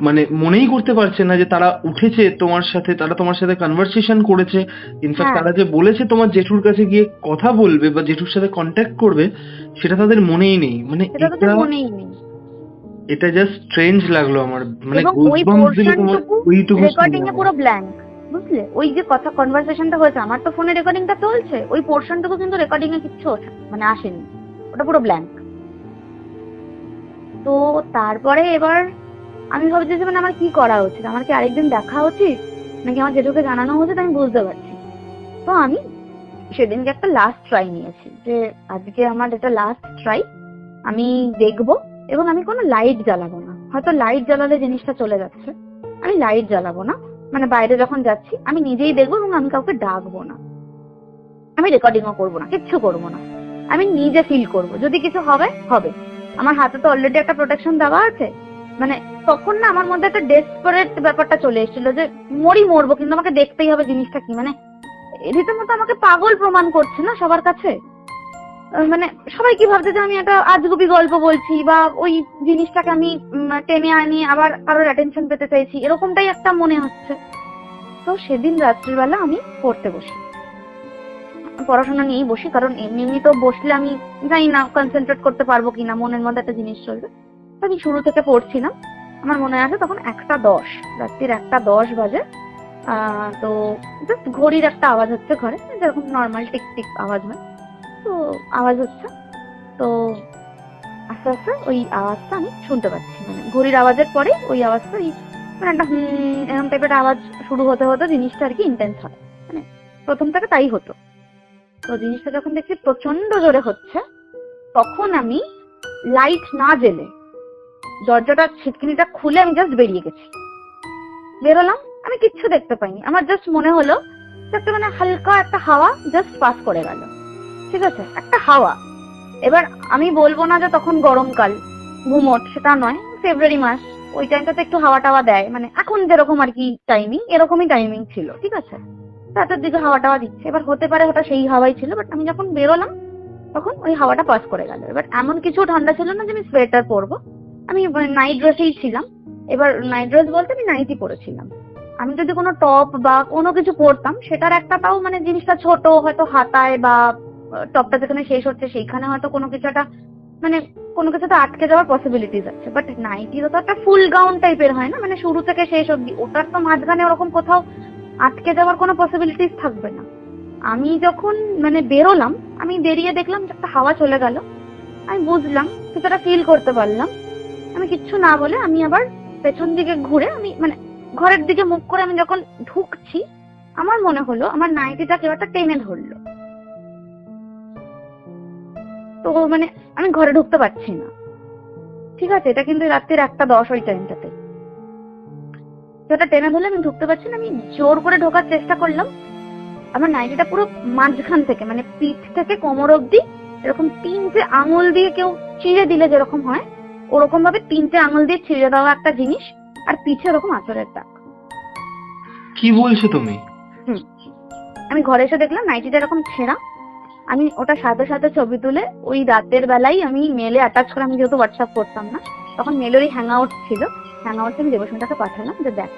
মানে মনেই করতে পারছে না যে তারা উঠেছে তোমার সাথে, তারা তোমার সাথে কনভারসেশন করেছে। ইনফ্যাক্ট হ্যাঁ তারা যে বলেছে তোমার জেঠুর কাছে গিয়ে কথা বলবে বা জেঠুর সাথে কন্ট্যাক্ট করবে, সেটা তাদের মনেই নেই। মানে সেটা তো মনেই নেই। এটা জাস্ট স্ট্রেঞ্জ লাগলো আমার, মানে এবং ওই গুজবাম্পস দিল তোমার পোর্শনটুকু ওইটুকু রেকর্ডিং শুনে এ আমার। পুরো ব্ল্যাঙ্ক, বুঝলে? ওই যে কথা কনভারসেশনটা হয়েছে, আমার তো ফোনে রেকর্ডিংটা চলছে, ওই পোর্শনটুকু কিন্তু রেকর্ডিং এ কিচ্ছু মানে আসেনি, ওটা পুরো ব্ল্যাঙ্ক। তো তারপরে এবার আমি ভাবছি যে মানে আমার কি করা উচিত, আমার কি আরেকদিন দেখা উচিত নাকি আমার জেঠুকে জানানো উচিত, আমি বুঝতে পারছি। তো আমি সেদিনকে একটা লাস্ট ট্রাই নিয়েছি যে আজকে আমার এটা লাস্ট ট্রাই, আমি দেখবো এবং আমি কোনো লাইট জ্বালাবো না। হয়তো লাইট জ্বালালে জিনিসটা চলে যাচ্ছে, আমি লাইট জ্বালাবো না। মানে বাইরে যখন যাচ্ছি আমি নিজেই দেখবো এবং আমি কাউকে ডাকবো না, আমি রেকর্ডিংও করবো না, কিচ্ছু করবো না। আমি নিজে ফিল করবো, যদি কিছু হবে হবে। আমার হাতে তো অলরেডি একটা প্রোটেকশন দেওয়া আছে। মানে তখন না আমার মধ্যে একটা ডেসপারেট ব্যাপারটা চলে এসেছিল যে মরবো, কিন্তু আমাকে দেখতেই হবে জিনিসটা কি। মানে রীতিমতো আমাকে পাগল প্রমাণ করছে না সবার কাছে। মানে সবাই কি ভাবছে যে আমি একটা আজগুবি গল্প বলছি বা ওই জিনিসটাকে আমি টেনে আনি আবার কারোর অ্যাটেনশন পেতে চাইছি, এরকমটাই একটা মনে হচ্ছে। তো সেদিন রাত্রিবেলা আমি পড়তে বসি, পড়াশোনা নিয়েই বসি, কারণ এমনি এমনি তো বসলে আমি জানি না কনসেন্ট্রেট করতে পারবো কিনা, মনের মধ্যে একটা জিনিস চলবে। তো আমি শুরু থেকে পড়ছিলাম। আমার মনে আছে তখন 1:10, রাত্রির 1:10 বাজে। তো জাস্ট ঘড়ির একটা আওয়াজ হচ্ছে ঘরে, যেরকম নর্মাল টিক টিক আওয়াজ হয়, তো আওয়াজ হচ্ছে। তো আস্তে আস্তে ওই আওয়াজটা আমি শুনতে পাচ্ছি, মানে ঘড়ির আওয়াজের পরে ওই আওয়াজটা মানে একটা এরকম টাইপের আওয়াজ শুরু হতে হতে জিনিসটা আর কি ইন্টেন্স হয়। মানে প্রথম থেকে তাই হতো। তো জিনিসটা যখন দেখছি প্রচন্ড জোরে হচ্ছে, তখন আমি লাইট না জ্বেলে দরজাটা ছিটকিনিটা খুলে আমি জাস্ট বেরিয়ে গেছি। বেরোলাম, আমি কিচ্ছু দেখতে পাইনি। আমার জাস্ট মনে হলো যে একটা মানে হালকা একটা হাওয়া জাস্ট পাস করে গেল, ঠিক আছে, একটা হাওয়া। এবার আমি বলবো না যে তখন গরমকাল ঘুমট, সেটা নয়, ফেব্রুয়ারি মাস, ওই টাইমটাতে একটু হাওয়া টাওয়া দেয়, মানে এখন যেরকম আর কি টাইমিং, এরকমই টাইমিং ছিল, ঠিক আছে। রাতের দিকে হাওয়া টাওয়া দিচ্ছে, এবার হতে পারে ওটা সেই হাওয়াই ছিল, বাট আমি যখন বেরোলাম তখন ওই হাওয়াটা পাস করে গেল। এবার এমন কিছু ঠান্ডা ছিল না যে আমি সোয়েটার পরবো, আমি নাইট ড্রেসেই ছিলাম। এবার নাইট ড্রেস বলতে আমি নাইটি পরেছিলাম। আমি যদি কোনো টপ বা কোনো কিছু পরতাম, সেটার একটা তাও মানে জিনিসটা ছোট, হয়তো হাতায় বা টপটা যেখানে শেষ হচ্ছে সেইখানে হয়তো কোনো কিছু একটা মানে কোনো কিছুতে আটকে যাওয়ার পসিবিলিটিস আছে। বাট নাইটিরও তো একটা ফুল গাউন টাইপের হয় না, মানে শুরু থেকে শেষ অব্দি, ওটার তো মাঝখানে ওরকম কোথাও আটকে যাওয়ার কোনো পসিবিলিটিস থাকবে না। আমি যখন মানে বেরোলাম, আমি বেরিয়ে দেখলাম যে একটা হাওয়া চলে গেল, আমি বুঝলাম, কিছুটা ফিল করতে পারলাম। আমি কিচ্ছু না বলে আমি আবার পেছন দিকে ঘুরে আমি মানে ঘরের দিকে মুখ করে আমি যখন ঢুকছি, আমার মনে হলো আমার নাইটিটা কেউ একটা টেনে ধরলো। তো মানে আমি ঘরে ঢুকতে পারছি না, ঠিক আছে, এটা কিন্তু রাত্রির 1:10 ওই টাইমটাতে। যেটা টেনে ধরলে আমি ঢুকতে পারছি না। আমি জোর করে ঢোকার চেষ্টা করলাম, আমার নাইটিটা পুরো মাঝখান থেকে মানে পিঠ থেকে কোমর অব্দি এরকম 3টে আঙুল দিয়ে কেউ ছিঁড়ে দিলে যেরকম হয়, ওরকম ভাবে 3টে আঙুল দিয়ে ছিঁড়ে দেওয়া একটা জিনিস, আর পিঠে ওরকম আঁচড়ের দাগ। কি বলছো তুমি? আমি ঘরে এসে দেখলাম নাইটিটা এরকম ছেঁড়া। আমি ওটা সাথে সাথে ছবি তুলে ওই রাতের বেলায় আমি মেলে অ্যাটাচ করে, আমি যেহেতু হোয়াটসঅ্যাপ করতাম না তখন, মেলেরই হ্যাং আউট ছিল, হ্যাং আউটে আমি দেবস্মিতাকে পাঠালাম যে দেখ।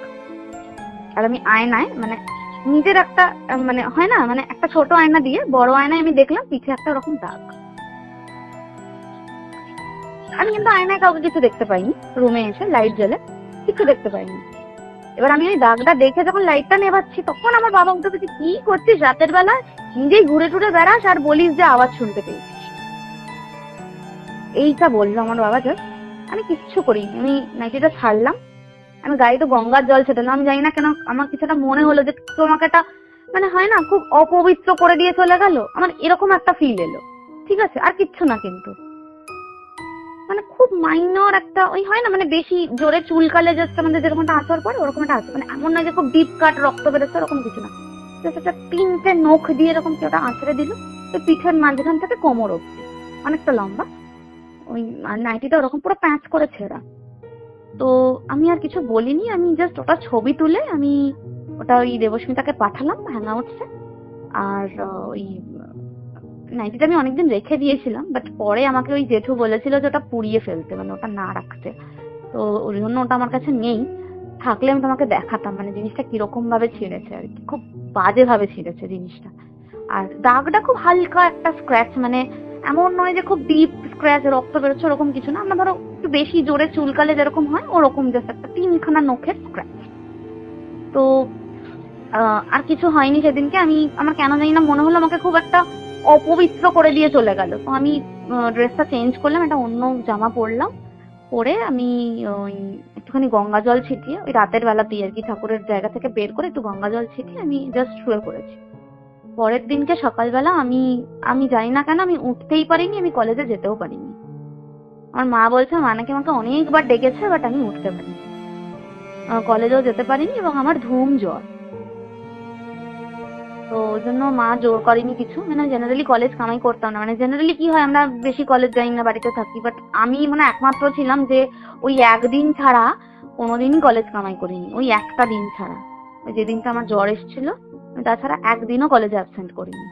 আর আমি আয়নায় মানে নিজের একটা মানে হয় না, মানে একটা ছোট আয়না দিয়ে বড় আয়নায় আমি দেখলাম পিঠে একটা ওরকম দাগ। আমি কিন্তু আয়নায় কাউকে কিছু দেখতে পাইনি, রুমে এসে লাইট জ্বলে কিছু দেখতে পাইনি। এবার আমি ওই দাগটা দেখে যখন লাইটটা নেভাচ্ছি, তখন আমার বাবা উঠে বলছে, কি করছিস রাতের বেলা, নিজেই ঘুরে টুরে বেড়াস আর বলিস যে আওয়াজ শুনতে পেয়েছিস। এইটা বললো আমার বাবা। জাস্ট আমি কিচ্ছু করিনি, আমি নাইটিটা ছাড়লাম, আমি গাড়িতে গঙ্গার জল ছেটালাম। আমি জানি না কেন আমার কিছুটা মনে হলো যে তোমাকে একটা মানে হয় না খুব অপবিত্র করে দিয়ে চলে গেল, আমার এরকম একটা ফিল এলো, ঠিক আছে, আর কিচ্ছু না। কিন্তু মানে খুব মাইনর একটা ওই হয় না, মানে বেশি জোরে চুলকালে জাস্ট আমাদের যেরকম একটা আঁচড় পড়ে ওরকম একটা আঁচড়, মানে এমন নয় যে খুব ডিপ কাট রক্ত বেরোচ্ছে, ওরকম কিছু না, জাস্ট একটা 3টে নখ দিয়ে এরকম কেউ একটা আঁচড়ে দিল তো পিঠের মাঝখান থেকে কোমর অব্দি, অনেকটা লম্বা। ওই নাইটিটা ওরকম পুরো প্যাঁচ করে ছেঁড়া। তো আমি আর কিছু বলিনি, আমি জাস্ট ওটা ছবি তুলে আমি ওটা ওই দেবস্মিতাকে পাঠালাম হ্যাং আউটসে। আর ওই নাইটিটা আমি অনেকদিন রেখে দিয়েছিলাম, বাট পরে আমাকে ওই জেঠু বলেছিল যে ওটা পুড়িয়ে ফেলতে, মানে ওটা না রাখতে। তো ওই জন্য ওটা আমার কাছে নেই, থাকলে আমি তোমাকে দেখাতাম মানে জিনিসটা কিরকম ভাবে ছিঁড়েছে আর কি, খুব বাজে ভাবে ছিঁড়েছে জিনিসটা। আর দাগটা খুব হালকা একটা স্ক্র্যাচ, মানে এমন নয় যে খুব ডিপ স্ক্র্যাচ রক্ত বেরোচ্ছে, ওরকম কিছু না। আমরা ধরো একটু বেশি জোরে চুলকালে যেরকম হয় ওরকম জাস্ট একটা 3খানা নখের স্ক্র্যাচ। তো আর কিছু হয়নি সেদিনকে। আমার কেন জানি না মনে হলো আমাকে খুব একটা অপবিত্র করে দিয়ে চলে গেল। তো আমি ড্রেসটা চেঞ্জ করলাম, একটা অন্য জামা পরলাম, পরে আমি ওই একটুখানি গঙ্গা জল ছিটিয়ে ওই রাতের বেলাতেই আর কি ঠাকুরের জায়গা থেকে বের করে একটু গঙ্গা জল ছিটিয়ে আমি জাস্ট শুয়ে পড়েছি। পরের দিনকে সকালবেলা আমি জানি না কেন আমি উঠতেই পারিনি, আমি কলেজে যেতেও পারিনি। আমার মা বলছে মা নাকি আমাকে অনেকবার ডেকেছে, বাট আমি উঠতে পারিনি, কলেজেও যেতে পারিনি, এবং আমার ধুম জ্বর। তো ওই জন্য মা জোর করেনি কিছু। মানে জেনারেলি কলেজ কামাই করতাম না, মানে জেনারেলি কি হয় আমরা বেশি কলেজ যাই না, বাড়িতে থাকি, বাট আমি মানে একমাত্র ছিলাম যে ওই একদিন ছাড়া কোনোদিনই কলেজ কামাই করিনি, ওই একটা দিন ছাড়া, ওই যেদিনটা আমার জ্বর এসেছিল তাছাড়া একদিনও কলেজে অ্যাবসেন্ট করিনি।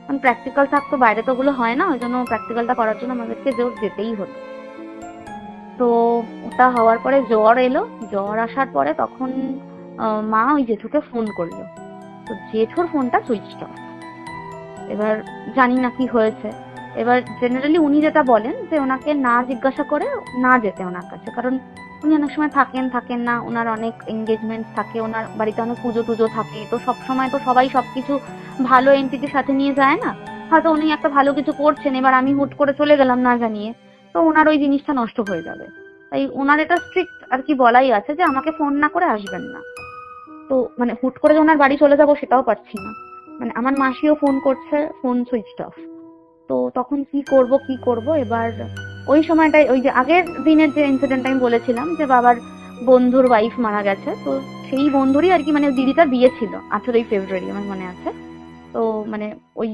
কারণ প্র্যাকটিক্যাল থাকতো, বাইরে তো ওগুলো হয় না, ওই জন্য প্র্যাকটিক্যালটা করার জন্য আমাদেরকে জোর যেতেই হতো। তো ওটা হওয়ার পরে জ্বর এলো, জ্বর আসার পরে তখন মা ওই জেঠুকে ফোন করলো। তো জেঠুর ফোনটা সুইচ অফ। এবার জানি না কি হয়েছে। এবার জেনারেলি উনি যেটা বলেন যে ওনাকে না জিজ্ঞাসা করে না যেতে ওনার কাছে, কারণ উনি অনেক সময় থাকেন না, ওনার অনেক এঙ্গেজমেন্ট থাকে, ওনার বাড়িতে অনেক পুজো টুজো থাকে, তো সব সময় তো সবাই সবকিছু ভালো এন্টিটির সাথে নিয়ে যায় না। হয়তো উনি একটা ভালো কিছু করছেন, এবার আমি হুট করে চলে গেলাম না জানিয়ে, তো ওনার ওই জিনিসটা নষ্ট হয়ে যাবে। তাই ওনার এটা স্ট্রিক্ট আর কি বলাই আছে যে আমাকে ফোন না করে আসবেন না। তো মানে হুট করে যে ওনার বাড়ি চলে যাবো সেটাও পারছি না, মানে আমার মাসিও ফোন করছে, ফোন সুইচ অফ। তো তখন কি করব এবার ওই সময়টাই ওই যে আগের দিনের যে ইনসিডেন্ট আমি বলেছিলাম যে বাবার বন্ধুর ওয়াইফ মারা গেছে, তো সেই বন্ধুরই আর কি মানে দিদিটার বিয়ে ছিল 18ই ফেব্রুয়ারি আমার মনে আছে। তো মানে ওই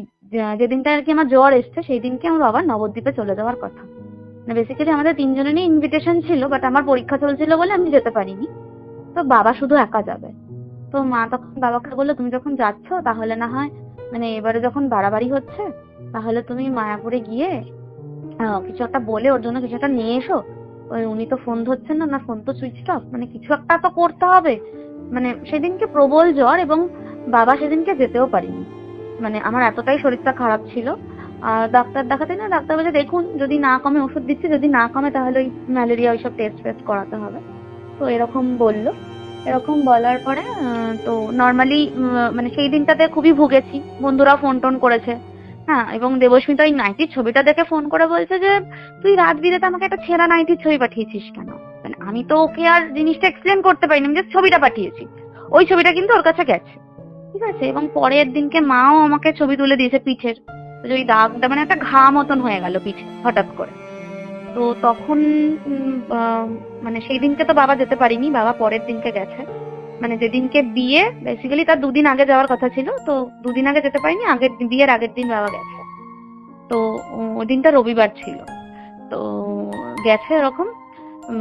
যেদিনটা আর কি আমার জ্বর এসছে সেই দিনকে আমার বাবার নবদ্বীপে চলে যাওয়ার কথা। মানে বেসিক্যালি আমাদের তিনজনেরই ইনভিটেশন ছিল, বাট আমার পরীক্ষা চলছিল বলে আমি যেতে পারিনি, তো বাবা শুধু একা যাবে। তো মা তখন বাবাকে বললো তুমি যখন যাচ্ছ তাহলে না হয় মানে এবারে যখন বাড়াবাড়ি হচ্ছে তাহলে তুমি মায়াপুরে গিয়ে কিছু একটা বলে ওর জন্য কিছু একটা নিয়ে এসো। ওই উনি তো ফোন ধরছেন না, না ফোন তো সুইচ অফ, মানে কিছু একটা তো করতে হবে। মানে সেদিনকে প্রবল জ্বর এবং বাবা সেদিনকে যেতেও পারিনি, মানে আমার এতটাই শরীরটা খারাপ ছিল। আর ডাক্তার দেখাতে না, ডাক্তার বলছে দেখুন যদি না কমে ওষুধ দিচ্ছি, যদি না কমে তাহলে ওই ম্যালেরিয়া ওইসব টেস্ট ফেস্ট করাতে হবে। তো এরকম বললো। এরকম বলার পরে তো নর্মালি মানে সেই দিনটাতে খুবই ভুগেছি, বন্ধুরা ফোন টোন করেছে। হ্যাঁ, এবং দেবস্মিতা ওই নাইটির ছবিটা দেখে ফোন করে বলছে যে তুই রাত বিরেতে আমাকে একটা ছেঁড়া নাইটির ছবি পাঠিয়েছিস কেন। মানে আমি তো ওকে আর জিনিসটা এক্সপ্লেন করতে পারিনি, আমি জাস্ট ছবিটা পাঠিয়েছি। ওই ছবিটা কিন্তু ওর কাছে গেছে, ঠিক আছে। এবং পরের দিনকে মাও আমাকে ছবি তুলে দিয়েছে পিঠের, যে ওই দাগটা মানে একটা ঘা মতন হয়ে গেল পিঠে হঠাৎ করে। তো তখন মানে সেই দিনকে তো বাবা যেতে পারিনি, বাবা পরের দিনকে গেছে। মানে যেদিনকে বিয়ে বেসিক্যালি তার দুদিন আগে যাওয়ার কথা ছিল, তো দুদিন আগে যেতে পারিনি, বিয়ের আগের দিন বাবা গেছে। তো ওই দিনটা রবিবার ছিল। তো গেছে এরকম,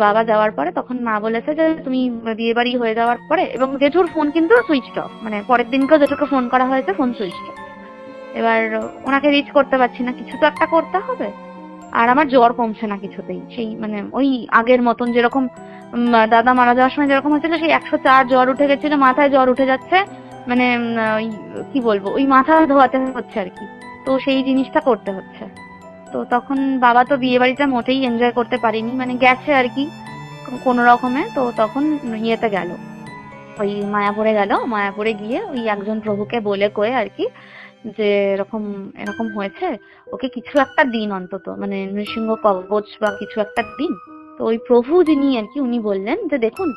বাবা যাওয়ার পরে তখন মা বলেছে যে তুমি বিয়ে বাড়ি হয়ে যাওয়ার পরে, এবং জেঠুর ফোন কিন্তু সুইচ অফ, মানে পরের দিনকেও জেঠুকে ফোন করা হয়েছে, ফোন সুইচ অফ। এবার ওনাকে রিচ করতে পারছি না, কিছু তো একটা করতে হবে। আর আমার জ্বর কমছে না কিছুতেই, সেই মানে ওই আগের মতন যেরকম দাদা মারা যাওয়ার সময় যেরকম হচ্ছিল সেই 104 জ্বর উঠে গেছিল, মাথায় জ্বর উঠে যাচ্ছে, মানে ওই কি বলবো ওই মাথা ধোয়াতে হচ্ছে আর কি। তো সেই জিনিসটা করতে হচ্ছে। তো তখন বাবা তো বিয়ে বাড়িটা মোটেই এনজয় করতে পারিনি, মানে গেছে আর কি কোনো রকমে। তো তখন ইয়েতে গেল, ওই মায়াপুরে গেল, মায়াপুরে গিয়ে ওই একজন প্রভুকে বলে কয়ে আর কি যে এরকম এরকম হয়েছে, ওকে কিছু একটা দিন অন্তত মানে নৃসিংহ কবচ বা কিছু একটা দিন। তো ওই প্রভু যিনি আর কি উনি বললেন যে দেখুন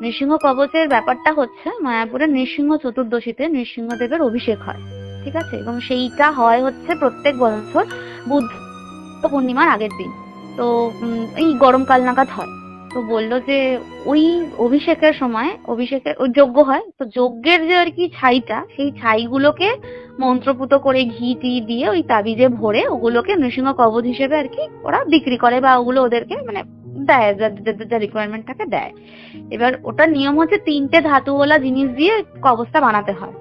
নৃসিংহ কবচের ব্যাপারটা হচ্ছে মায়াপুরে নৃসিংহ চতুর্দশীতে নৃসিংহদেবের অভিষেক হয়, ঠিক আছে, এবং সেইটা হয় হচ্ছে প্রত্যেক বছর বুদ্ধ পূর্ণিমার আগের দিন। তো এই গরমকাল নাগাদ হয়। তো বললো যে ওই অভিষেকের সময় অভিষেকের ওই যজ্ঞ হয়, তো যজ্ঞের যে আর কি ছাইটা সেই ছাইগুলোকে মন্ত্রপুত করে ঘি টি দিয়ে ওই তাবিজে ভরে ওগুলোকে নৃসিংহ কবচ হিসেবে আর কি ওরা বিক্রি করে, বা ওগুলো ওদেরকে মানে দেয়, যাদের যা রিকোয়ারমেন্ট থাকে দেয়। এবার ওটার নিয়ম হচ্ছে 3টে ধাতুওয়ালা জিনিস দিয়ে কবচটা বানাতে হয়।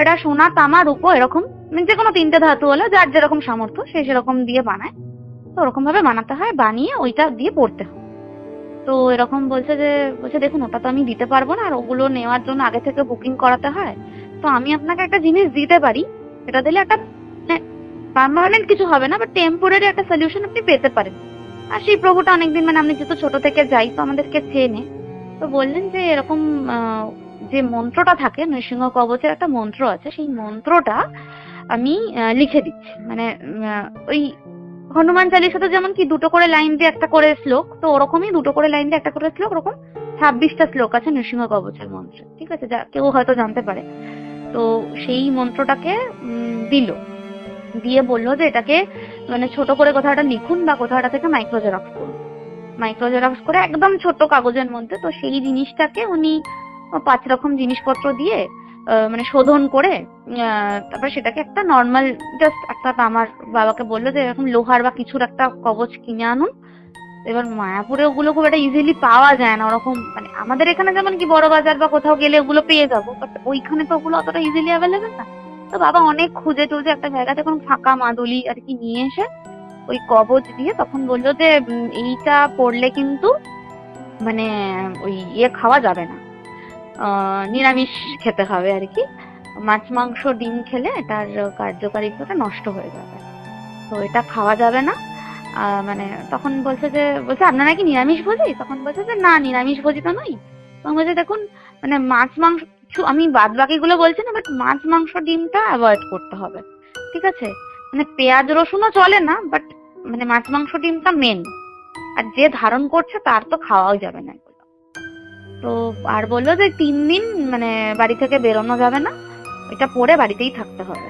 এটা সোনা, তামা, রূপো এরকম মানে যে কোনো 3টে ধাতুওয়ালা, যার যেরকম সামর্থ্য সে সেরকম দিয়ে বানায়। তো ওরকম ভাবে বানাতে হয়, বানিয়ে ওইটা দিয়ে পড়তে হয়। তো এরকম বলছে দেখুন ওটা তো আমি দিতে পারবো না, আর ওগুলো নেওয়ার জন্য আগে থেকে বুকিং করাতে হয়। তো আমি আপনাকে একটা জিনিস দিতে পারি, সেটা দিলে একটা পার্মানেন্ট কিছু হবে না, বাট টেম্পোরারি একটা সলিউশন আপনি পেতে পারেন। আর সেই প্রভুটা অনেকদিন মানে আমি যেহেতু ছোট থেকে যাই তো আমাদেরকে চেনে। তো বললেন যে এরকম যে মন্ত্রটা থাকে নৃসিংহ কবচের একটা মন্ত্র আছে, সেই মন্ত্রটা আমি লিখে দিচ্ছি। মানে ওই হনুমান চালিসাতে যেমন কি 2টো করে লাইন দিয়ে একটা করে শ্লোক, তো ওরকমই 2টো করে লাইন দিয়ে একটা করে শ্লোক, ওরকম 26টা শ্লোক আছে নৃসিংহ কবচের মন্ত্রে, ঠিক আছে, যা কেউ হয়তো জানতে পারে। তো সেই মন্ত্রটাকে দিল, দিয়ে বললো যে এটাকে মানে ছোট করে কোথাও একটা লিখুন বা কোথাও একটা থেকে মাইক্রো জেরক্স করুন। মাইক্রো জেরক্স করে একদম ছোট কাগজের মধ্যে। তো সেই জিনিসটাকে উনি 5 রকম জিনিসপত্র দিয়ে মানে শোধন করে তারপরে সেটাকে একটা নর্মাল জাস্ট একটা, আমার বাবাকে বললো যে এরকম লোহার বা কিছুর একটা কবচ কিনে আনুন। এবার মায়াপুরে ওগুলো খুব একটা ইজিলি পাওয়া যায় না, ওরকম মানে আমাদের এখানে যেমন কি বড় বাজার বা কোথাও গেলে ওগুলো পেয়ে যাবো, বাট ওইখানে তো ওগুলো অতটা ইজিলি অ্যাভেলেবেল না। তো বাবা অনেক খুঁজে টুজে একটা জায়গাতে কোনো ফাঁকা মাদুলি আর কি নিয়ে এসে ওই কবচ দিয়ে তখন বললো যে এইটা পড়লে কিন্তু মানে ওই খাওয়া যাবে না, নিরামিষ খেতে হবে আর কি, মাছ মাংস ডিম খেলে এটার কার্যকারিতাটা নষ্ট হয়ে যাবে, তো এটা খাওয়া যাবে না। মানে তখন বলছে আপনারা কি নিরামিষ ভোজি? তখন বলছে যে না, নিরামিষ ভোজি তো নই। তখন বলছে দেখুন মানে মাছ মাংস কিছু আমি বাদ বাকিগুলো বলছি না, বাট মাছ মাংস ডিমটা অ্যাভয়েড করতে হবে, ঠিক আছে? মানে পেঁয়াজ রসুনও চলে না, বাট মানে মাছ মাংস ডিমটা মেন, আর যে ধারণ করছে তার তো খাওয়াও যাবে না এগুলো। তো আর বললো যে 3 দিন মানে বাড়ি থেকে বেরোনো যাবে না, এটা পরে বাড়িতেই থাকতে হবে,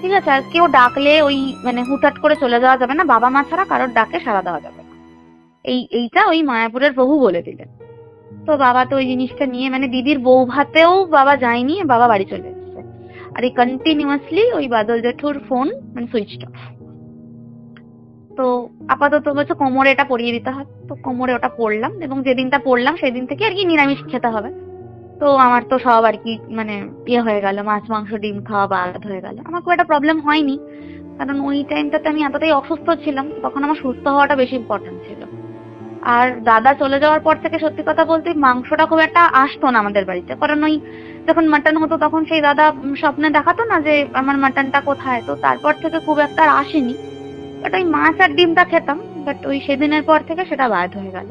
ঠিক আছে? আর কেউ ডাকলে ওই মানে হুটহাট করে চলে যাওয়া যাবে না, বাবা মা ছাড়া কারোর ডাকে সাড়া দেওয়া যাবে না, এইটা ওই মায়াপুরের প্রভু বলে দিলেন। তো বাবা তো ওই জিনিসটা নিয়ে মানে দিদির বউ ভাতেও বাবা যায়নি, বাবা বাড়ি চলে এসেছে। আর এই কন্টিনিউয়াসলি ওই বাদল জেঠুর ফোন মানে সুইচড অফ। তো আপাতত বলছে কোমরে এটা পরিয়ে দিতে হবে, তো কোমরে ওটা পরলাম, এবং যেদিনটা পরলাম সেদিন থেকে আর কি নিরামিষ খেতে হবে। তো আমার তো সব আর কি মানে হয়ে গেল, মাছ মাংস ডিম খাওয়া বাদ হয়ে গেল। আমার খুব একটা প্রবলেম হয়নি, কারণ ওই টাইমটাতে আমি এতটাই অসুস্থ ছিলাম, তখন আমার সুস্থ হওয়াটা বেশি ইম্পর্টেন্ট ছিল। আর দাদা চলে যাওয়ার পর থেকে সত্যি কথা বলতে মাংসটা খুব একটা আসতো না আমাদের বাড়িতে, কারণ ওই যখন মাটন হতো তখন সেই দাদা স্বপ্নে দেখাতো না যে আমার মাটনটা কোথায়, তো তারপর থেকে খুব একটা আর আসেনি। বাট ওই মাছ আর ডিমটা খেতাম, বাট ওই সেদিনের পর থেকে সেটা বাদ হয়ে গেল।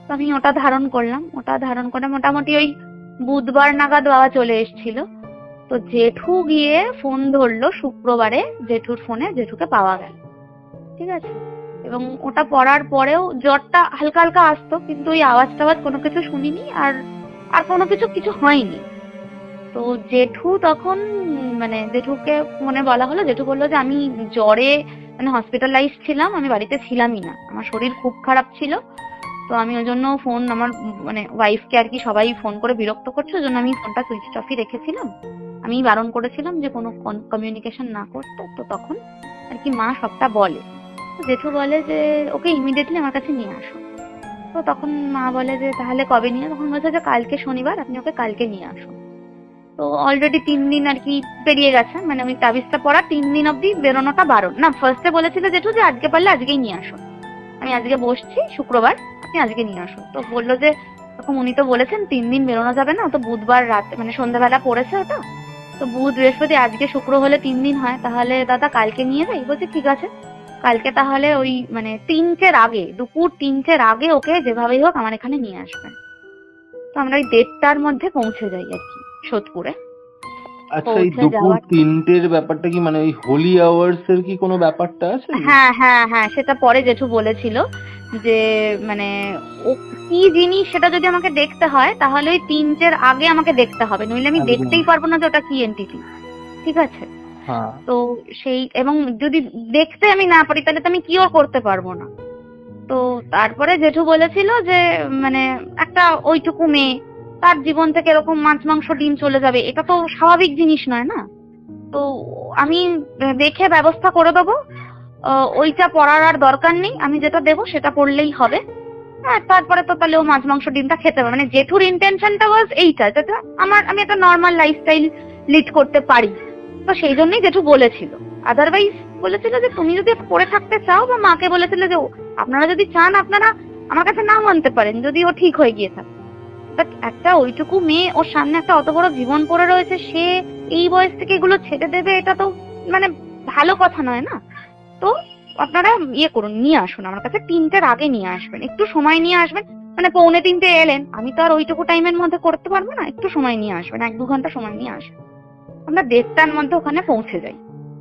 তো আমি ওটা ধারণ করলাম, ওটা ধারণ করে মোটামুটি ওই বুধবার নাগাদ বাবা চলে এসেছিল। তো জেঠু গিয়ে ফোন ধরলো শুক্রবারে, জেঠুর ফোনে জেঠুকে পাওয়া গেল, ঠিক আছে? এবং ওটা পড়ার পরেও জ্বরটা হালকা হালকা আসতো, কিন্তু ওই আওয়াজ টাওয়াজ কোনো কিছু শুনিনি, আর আর কোনো কিছু হয়নি। তো জেঠু তখন মানে জেঠুকে ফোনে বলা হলো, জেঠু বললো যে আমি জ্বরে মানে হসপিটালাইজ ছিলাম, আমি বাড়িতে ছিলামই না, আমার শরীর খুব খারাপ ছিল। তো আমি ওই জন্য ফোন আমার মানে ওয়াইফকে আর কি সবাই ফোন করে বিরক্ত করছে, ওই জন্য আমি ফোনটা সুইচ অফই রেখেছিলাম, আমি বারণ করেছিলাম যে কোনো কমিউনিকেশন না করতে। তো তখন আর কি মা সবটা বলে, তো জেঠু বলে যে ওকে ইমিডিয়েটলি আমার কাছে নিয়ে আসো। তো তখন মা বলে যে তাহলে কবে নিয়ে? তখন বলছে যে কালকে শনিবার, আপনি ওকে কালকে নিয়ে আসুন। তো অলরেডি 3 দিন আর কি পেরিয়ে গেছে, মানে ওই তাবিজটা পড়া 3 দিন অব্দি বেরোনোটা বারণ না। ফার্স্টে বলেছিল জেঠু যে আজকে পারলে আজকেই নিয়ে আসুন, আমি আজকে বসছি শুক্রবার, আপনি আজকে নিয়ে আসুন। তো বললো যে তখন উনি তো বলেছেন 3 দিন বেরোনো যাবে না, তো বুধবার রাতে মানে সন্ধ্যাবেলা পড়েছে ওটা, তো বুধ বৃহস্পতি আজকে শুক্র হলে 3 দিন হয়, তাহলে দাদা কালকে নিয়ে যাই। বলছে ঠিক আছে, কালকে তাহলে ওই মানে 3টের আগে, দুপুর 3টের আগে ওকে যেভাবেই হোক আমার এখানে নিয়ে আসবেন। তো আমরা ওই 1:30টার মধ্যে পৌঁছে যাই আর কি সোদপুরে। আচ্ছা, এই দুপুর 3টের ব্যাপারটা কি মানে ওই হোলি আওয়ার্স এর কি কোনো ব্যাপারটা আছে? হ্যাঁ হ্যাঁ হ্যাঁ, সেটা পরে জেঠু বলেছিল যে মানে ও কি জিনিস সেটা যদি আমাকে দেখতে হয় তাহলে ওই 3টের আগে আমাকে দেখতে হবে, নইলে আমি দেখতেই পারবো না যে ওটা কি এন্টিটি, ঠিক আছে? তো সেই এবং যদি দেখতে আমি না পারি তাহলে তো আমি কিওর করতে পারবো না। তো তারপরে জেঠু বলেছিল যে মানে একটা ওইটুকু মেয়ে, তার জীবন থেকে এরকম মাছ মাংস ডিম চলে যাবে, এটা তো স্বাভাবিক জিনিস নয় না। তো আমি দেখে ব্যবস্থা করে দেবো, ওইটা পড়ার আর দরকার নেই, আমি যেটা দেবো সেটা পড়লেই হবে। হ্যাঁ, তারপরে তো তাহলে ও মাছ মাংস ডিমটা খেতে হবে। মানে জেঠুর ইন্টেনশনটা ওয়াজ এইটা, যাতে আমি একটা নর্মাল লাইফস্টাইল লিড করতে পারি। তো সেই জন্যই জেঠু বলেছিল, আদারওয়াইজ বলেছিল যে তুমি যদি পড়ে থাকতে চাও, বা মাকে বলেছিল যে আপনারা যদি চান আপনারা আমার কাছে নাও আনতে পারেন যদি ও ঠিক হয়ে গিয়ে থাকে। বাট একটা ওইটুকু মেয়ে, ওর সামনে একটা অত বড় জীবন পড়ে রয়েছে, সে এই বয়স থেকে এগুলো ছেড়ে দেবে, এটা তো মানে ভালো কথা নয় না। তো আপনারা করুন, নিয়ে আসুন আমার কাছে, 3টের আগে নিয়ে আসবেন, একটু সময় নিয়ে আসবেন। মানে 2:45 এলেন, আমি তো আর ওইটুকু টাইমের মধ্যে করতে পারবো না, একটু সময় নিয়ে আসবেন, 1-2 ঘন্টা সময় নিয়ে আসবেন। আমরা 1:30টার মধ্যে ওখানে পৌঁছে যাই,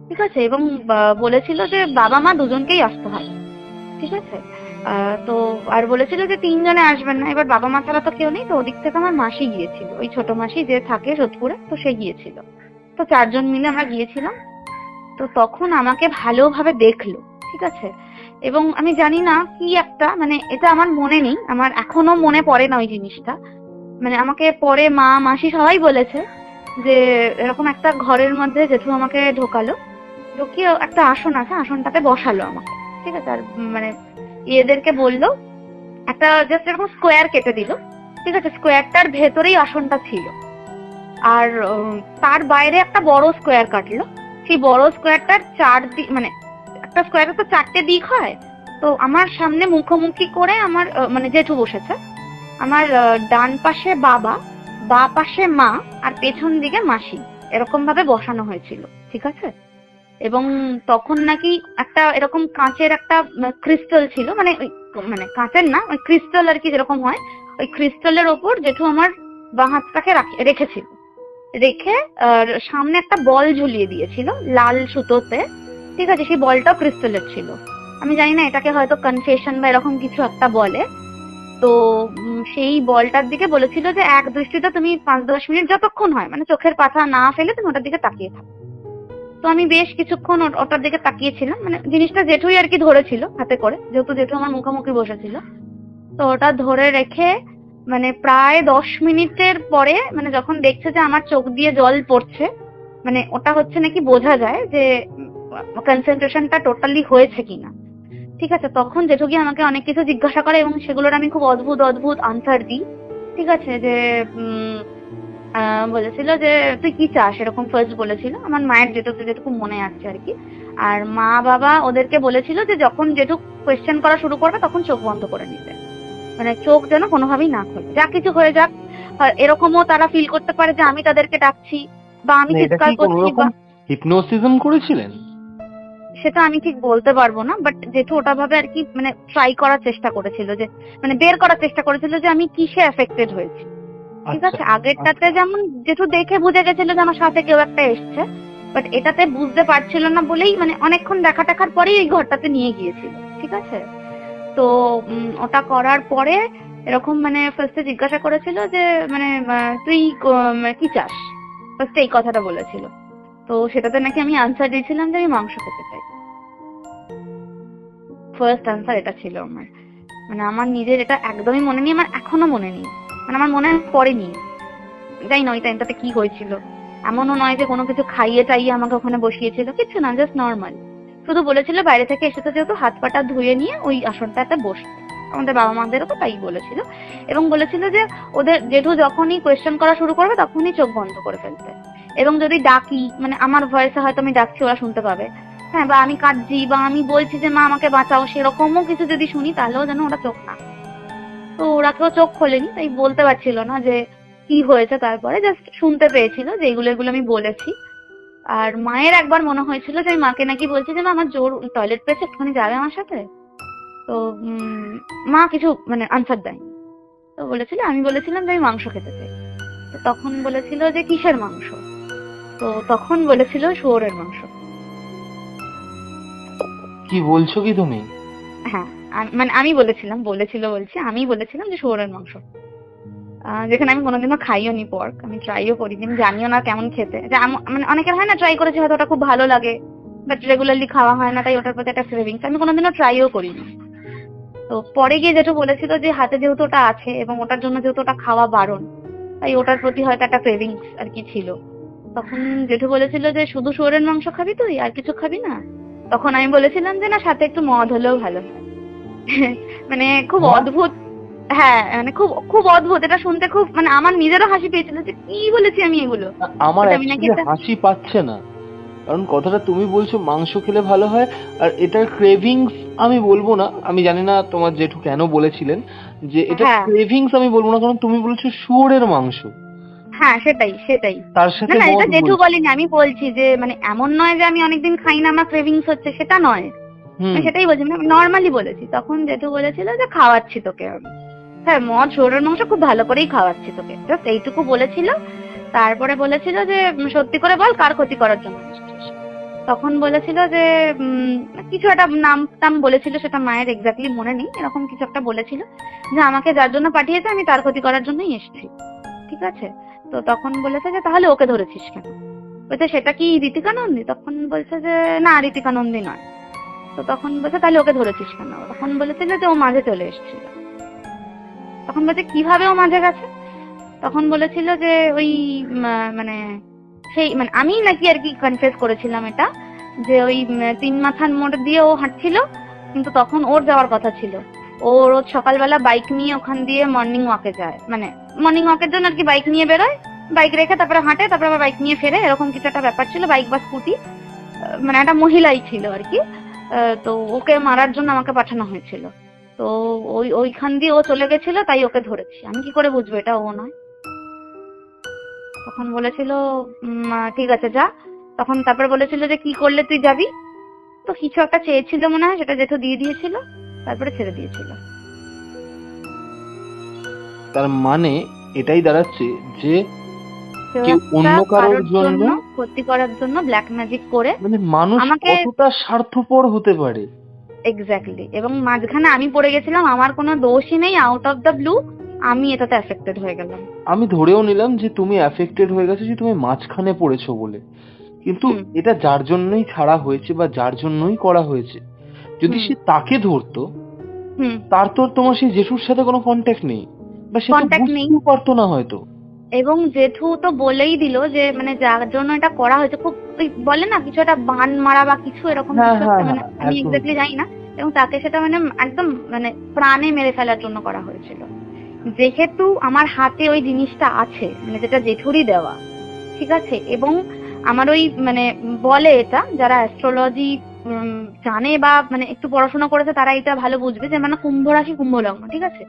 ঠিক আছে? এবং বলেছিল যে বাবা মা দুজনকেই আসতে হবে, ঠিক আছে? তো আর বলেছিল যে 3 জনে আসবেন না, এবার বাবা মা ছাড়া তো কেউ নেই। তো ওদিক থেকে আমার মাসি গিয়েছিল, ওই ছোট মাসি যে থাকে সোদপুরে, তো সে গিয়েছিল। তো 4 জন মিলে আমরা গিয়েছিলাম। তো তখন আমাকে ভালোভাবে দেখলো, ঠিক আছে? এবং আমি জানি না কি একটা, মানে এটা আমার মনে নেই, আমার এখনো মনে পড়ে না ওই জিনিসটা। মানে আমাকে পরে মা মাসি সবাই বলেছে যে এরকম একটা ঘরের মধ্যে জেঠু আমাকে ঢোকালো, ঢুকিয়ে একটা আসন আছে, আসনটাতে বসালো আমাকে, ঠিক আছে। আর মানে এদেরকে বললো একটা জাস্ট এরকম স্কোয়ার কেটে দিল, ঠিক আছে। স্কোয়ারটার ভেতরেই আসনটা ছিল, আর তার বাইরে একটা বড় স্কোয়ার কাটলো। সেই বড় স্কোয়ারটার চারদিক, মানে একটা স্কোয়ারের তো 4টে দিক হয়, তো আমার সামনে মুখোমুখি করে আমার মানে জেঠু বসেছে। আমার ডান পাশে বাবা, বা পাশে মা, আর পেছন দিকে মাসি, এরকম ভাবে বসানো হয়েছিল, ঠিক আছে। এবং তখন নাকি একটা এরকম কাঁচের একটা ক্রিস্টাল ছিল, মানে মানে কাঁচের না, ওই ক্রিস্টাল আর কি যেরকম হয়, ওই ক্রিস্টালের ওপর জেঠু আমার বাঁ হাতটাকে রেখেছিল, রেখে সামনে একটা বল ঝুলিয়ে দিয়েছিল লাল সুতোতে, ঠিক আছে। সেই বলটাও ক্রিস্টালের ছিল। আমি জানি না এটাকে হয়তো কনফেশন বা এরকম কিছু একটা বলে। তো সেই বলটার দিকে বলেছিল যে এক দৃষ্টিতে তুমি 5-10 মিনিট যতক্ষণ হয়, মানে চোখের পাতা না ফেলে তুমি ওটার দিকে তাকিয়ে থাকো। তো আমি বেশ কিছুক্ষণ ওটার দিকে তাকিয়েছিলাম, মানে জিনিসটা জেঠুই আর কি ধরেছিল হাতে করে, যেহেতু জেঠু আমার মুখোমুখি বসেছিল। তো ওটা ধরে রেখে মানে প্রায় 10 মিনিটের পরে, মানে যখন দেখছে যে আমার চোখ দিয়ে জল পড়ছে, মানে ওটা হচ্ছে নাকি বোঝা যায় যে কনসেন্ট্রেশনটা টোটালি হয়েছে কিনা, ঠিক আছে। তখন জেঠু গিয়ে আমাকে অনেক কিছু জিজ্ঞাসা করে এবং সেগুলোর আমি খুব অদ্ভুত অদ্ভুত আনসার দিই, ঠিক আছে। যে বলেছিল যে তুই কি চাস, এরকম ফার্স্ট বলেছিল। আমার মায়ের যেটুকু মনে আছে আর কি। আর মা বাবা ওদেরকে বলেছিল যে যখন যেটুকু কোয়েশ্চেন করা শুরু করবে তখন চোখ বন্ধ করে নিতে, মানে চোখ যেন কোনোভাবেই না খোলে, যা কিছু হয়ে যাক। আর এরকমও তারা ফিল করতে পারে যে আমি তাদেরকে ডাকছি বা আমি মানে এটা চিৎকার কি কোনো করছি, বা রকম হিপনোসিজম করেছিলেন? সেটা আমি ঠিক বলতে পারবো না, বাট যেটু ওটা ভাবে আর কি, মানে ট্রাই করার চেষ্টা করেছিল, যে মানে বের করার চেষ্টা করেছিল যে আমি কিসে এফেক্টেড হয়েছি, ঠিক আচ্ছা আছে। আগেরটাতে যেমন যেটু দেখে বুঝে গেছিল যে আমার সাথে কেউ একটা এসছে, বাট এটাতে বুঝতে পারছিল না বলেই মানে অনেকক্ষণ দেখা টাকার পরেই এই ঘরটাতে নিয়ে গিয়েছিল, ঠিক আছে। তো ওটা করার পরে এরকম মানে ফার্স্টে জিজ্ঞাসা করেছিল যে মানে তুই কি চাস, ফার্স্টে এই কথাটা বলেছিল। তো সেটাতে নাকি আমি আনসার দিয়েছিলাম যে আমি মাংস খেতে চাই। ফার্স্ট আনসার এটা ছিল আমার। মানে আমার নিজের এটা একদমই মনে নেই, আমার এখনো মনে নেই, মানে আমার মনে পড়েনি। জানি না ওই টাইমটাতে কি হয়েছিল। এমনও নয় যে কোনো কিছু খাইয়ে টাইয়ে আমাকে ওখানে বসিয়েছিল, কিছু না, জাস্ট নর্মাল। শুধু বলেছিল বাইরে থেকে এসেছে যেহেতু হাত পাটা ধুয়ে নিয়ে ওই আসনটাতে বসতে, আমাদের বাবা মাদেরও তো তাই বলেছিল। এবং বলেছিল যে ওদের জেঠু যখনই কোয়েশ্চেন করা শুরু করবে তখনই চোখ বন্ধ করে ফেলতে, এবং যদি ডাকি, মানে আমার ভয়েসে হয়তো আমি ডাকছি ওরা শুনতে পাবে, হ্যাঁ, বা আমি কাঁদছি বা আমি বলছি যে মা আমাকে বাঁচাও, সেরকমও কিছু যদি শুনি তাহলেও যেন ওরা চোখ না। তো ওরা কেউ চোখ খোলেনি, তাই বলতে পারছিল না যে কি হয়েছে। তারপরে জাস্ট শুনতে পেয়েছিল যে এগুলো এগুলো আমি বলেছি। আর মায়ের একবার মনে হয়েছিল যে আমি মাকে নাকি বলছি যে মা আমার জোর টয়লেট পেয়েছে, একটুখানি যাবে আমার সাথে। তো মা কিছু মানে আনসার দেয়নি। তো বলেছিল, আমি বলেছিলাম যে আমি মাংস খেতে চাই। তো তখন বলেছিল যে কিসের মাংস, তো তখন বলেছিল শুয়োরের মাংস। কি বলছো কি তুমি? হ্যাঁ, মানে আমি বলেছিলাম, বলছি আমি বলেছিলাম যে শুয়োরের মাংস। যেখানে আমি কোনোদিনও খাইও নি পর্ক, আমি ট্রাইও করিনি, আমি জানিও না কেমন খেতে। যে মানে অনেকের হয় না ট্রাই করেছে হয়তো ওটা খুব ভালো লাগে, বাট রেগুলারলি খাওয়া হয় না, তাই ওটার প্রতি একটা ক্রেভিংস, আমি কোনোদিনও ট্রাইও করিনি। তো পরে গিয়ে যেটা বলেছিল যে হাতে যেহেতু ওটা আছে এবং ওটার জন্য যেহেতু ওটা খাওয়া বারণ, তাই ওটার প্রতি হয়তো একটা ক্রেভিংস আর কি ছিল। তখন জেঠু বলেছিল যে শুধু শুয়োরের মাংস খাবি তুই, আর কিছু খাবি না? তখন আমি বলেছিলাম যে না, সাথে একটু মদ হলেও ভালো হয়। মানে খুব অদ্ভুত। হ্যাঁ, মানে খুব খুব অদ্ভুত, এটা শুনতে খুব, মানে আমার নিজেরও হাসি পেয়েছিল যে কি বলেছি আমি এগুলো। আমার But আমি নাকি অ্যাকচুয়ালি হাসি পাচ্ছে না, কারণ কথাটা তুমি বলছো মাংস খেলে ভালো হয়, আর এটার ক্রেভিংস আমি বলবো না, আমি জানি না তোমার জেঠু কেন বলেছিলেন যে এটা হ্যাঁ ক্রেভিংস, আমি বলবো না, কারণ তুমি বলেছো শুয়োরের মাংস, হ্যাঁ, সেটাই। তার না সাথে না, এটা মদ জেঠু বলছো। বলেনি, আমি বলছি যে মানে এমন নয় যে আমি অনেকদিন খাই না আমার ক্রেভিংস হচ্ছে, সেটা নয়। হুম। আমি সেটাই বলছি, মানে নর্মালি বলেছি। তখন জেঠু বলেছিল যে খাওয়াচ্ছি তোকে আমি, হ্যাঁ মদ শুয়োরের মাংস খুব ভালো করেই খাওয়াচ্ছি তোকে, জাস্ট এইটুকু বলেছিল। তারপরে বলেছিল যে সত্যি করে বল কার ক্ষতি করার জন্য এসেছিস। তখন বলেছিল যে কিছু একটা নাম টাম বলেছিল, সেটা মায়ের এক্স্যাক্টলি মনে নেই, এরকম কিছু একটা বলেছিল যে আমাকে যার জন্য পাঠিয়েছে আমি তার ক্ষতি করার জন্যই এসেছি, ঠিক আছে। তো তখন বলেছে যে তাহলে ওকে ধরেছিস কেন? বলছে সেটা কি রীতিকা নন্দী? তখন বলছে যে না, রীতিকা নন্দী নয়। তো তখন বলছে তাহলে ওকে ধরেছিস কেন? তখন বলেছিল যে ও মাঝে চলে এসেছিল। তখন বলছে কিভাবে ও মাঝে গেছে? তখন বলেছিল যে ওই মানে সেই মানে আমি নাকি আর কি কনফেস করেছিলাম এটা, যে ওই 3 মাথার মোড় দিয়ে ও হাঁটছিল, কিন্তু তখন ওর যাওয়ার কথা ছিল। ও রোজ সকালবেলা বাইক নিয়ে ওখান দিয়ে মর্নিং ওয়াকে যায়, মানে মর্নিং ওয়াকের জন্য আর কি বাইক নিয়ে বেরোয়, বাইক রেখে তারপরে হাঁটে, তারপরে আবার বাইক নিয়ে ফেরে, এরকম কিছু একটা ব্যাপার ছিল, বাইক বা স্কুটি, মানে একটা মহিলাই ছিল আর কি। তো ওকে মারার জন্য আমাকে পাঠানো হয়েছিল। তো ওইখান দিয়ে ও চলে গেছিল, তাই ওকে ধরেছি। আমি কি করে বুঝবো এটা ও নয়? তখন বলেছিল ঠিক আছে যা। তখন তারপরে বলেছিল যে কি করলে তুই যাবি? তো কিছু একটা চেয়েছিল মনে হয়, সেটা জেঠু দিয়ে দিয়েছিল, তারপরে ছেড়ে দিয়েছিল। তার মানে এটাই দাঁড়াচ্ছে যে কেউ কেউ একটা অন্য কারোর কারোর জন্য, জন্য ক্ষতি করার জন্য ব্ল্যাক ম্যাজিক করে মানে মানুষ আমাকে, কতটা স্বার্থপর হতে পারে। এক্স্যাক্টলি। এবং মাঝখানে আমি পড়ে গেছিলাম, আমার কোনো দোষই নেই, আউট অফ দ্য ব্লু আমি এটাতে এফেক্টেড হয়ে গেলাম। আমি ধরেও নিলাম যে তুমি অ্যাফেক্টেড হয়ে গেছো, যে তুমি মাঝখানে পড়েছো বলে, কিন্তু হুম। এটা যার জন্যই ছাড়া হয়েছে বা যার জন্যই করা হয়েছে, যদি হুম। সে তাকে ধরতো, হুম। তার তো আর তোমার সেই জেঠুর সাথে কোনো কন্ট্যাক্ট নেই, বা সে তো কন্ট্যাক্ট নেই। বুঝতেও পারতো না হয়তো। এবং জেঠু তো বলেই দিল যে মানে যার জন্য এটা করা হয়েছে, খুব ওই বলে না কিছু একটা বান মারা বা কিছু এরকম হ্যাঁ কিছু হ্যাঁ একটা, মানে হ্যাঁ, আমি একদম। এক্স্যাক্টলি জানি না। এবং তাকে সেটা মানে একদম মানে প্রাণে মেরে ফেলার জন্য করা হয়েছিল। যেহেতু আমার হাতে ওই জিনিসটা আছে, মানে যেটা জেঠুরই দেওয়া, ঠিক আছে, এবং আমার ওই মানে বলে এটা যারা অ্যাস্ট্রোলজি জানে বা মানে একটু পড়াশোনা করেছে তারা এটা ভালো বুঝবে, যে মানে কুম্ভ রাশি কুম্ভ লগ্ন, ঠিক আছে,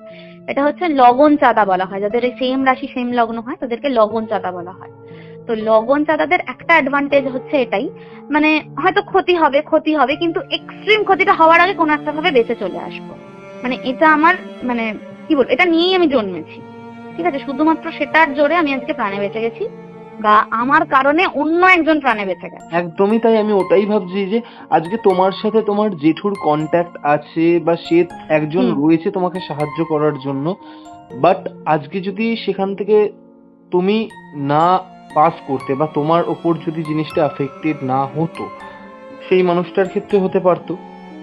এটা হচ্ছে লগন চাঁদা বলা হয়। যাদের সেম রাশি সেম লগ্ন হয় তাদেরকে লগন চাঁদা বলা হয়। তো লগন চাঁদাদের একটা অ্যাডভান্টেজ হচ্ছে এটাই, মানে হয়তো ক্ষতি হবে কিন্তু এক্সট্রিম ক্ষতিটা হওয়ার আগে কোনো একটা ভাবে বেঁচে চলে আসবো। মানে এটা আমার মানে কি বলবো, এটা নিয়েই আমি জন্মেছি, ঠিক আছে, শুধুমাত্র সেটার জোরে আমি আজকে প্রাণে বেঁচে গেছি, বা আমার কারণে অন্য একজন প্রাণে বেঁচে গেছে। একদমই তাই, আমি ওটাই ভাবছি যে আজকে তোমার সাথে তোমার জেঠুর কন্ট্যাক্ট আছে বা সে একজন হুম। রয়েছে তোমাকে সাহায্য করার জন্য, বাট আজকে যদি সেখান থেকে তুমি না পাস করতে বা তোমার ওপর যদি জিনিসটা অ্যাফেক্টেড না হতো, সেই মানুষটার ক্ষেত্রে হতে পারতো,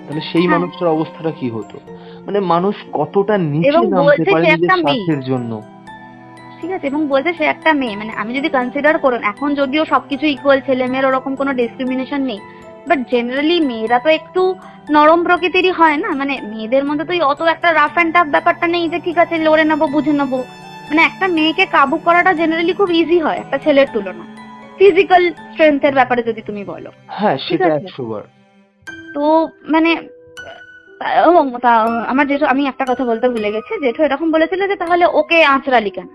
তাহলে সেই হ্যাঁ। মানুষটার অবস্থাটা কি হতো? মানে মানুষ কতটা নিচে এবং নামতে বলছে পারে সে নিজের একটা মেয়ে, স্বার্থের জন্য। ঠিক আছে, এবং বলছে সে একটা মেয়ে, মানে আমি যদি কনসিডার করুন, এখন যদিও সবকিছু ইকুয়াল, ছেলে মেয়ের ওরকম কোনো ডিসক্রিমিনেশন নেই, বাট জেনারেলি মেয়েরা তো একটু নরম প্রকৃতিরই হয় না, মানে মেয়েদের মধ্যে তো অত একটা রাফ অ্যান্ড টাফ ব্যাপারটা নেই যে ঠিক আছে লড়ে নেবো বুঝে নেবো। মানে একটা মেয়েকে কাবু করাটা জেনারেলি খুব ইজি হয় একটা ছেলের তুলনায়, ফিজিক্যাল স্ট্রেংথের ব্যাপারে যদি তুমি বলো, হ্যাঁ, ঠিক সেটা আছে। 100 বার। তো মানে আমার জেঠু, আমি একটা কথা বলতে ভুলে গেছি, জেঠু এরকম বলেছিল যে তাহলে ওকে আঁচড়ালি কেন?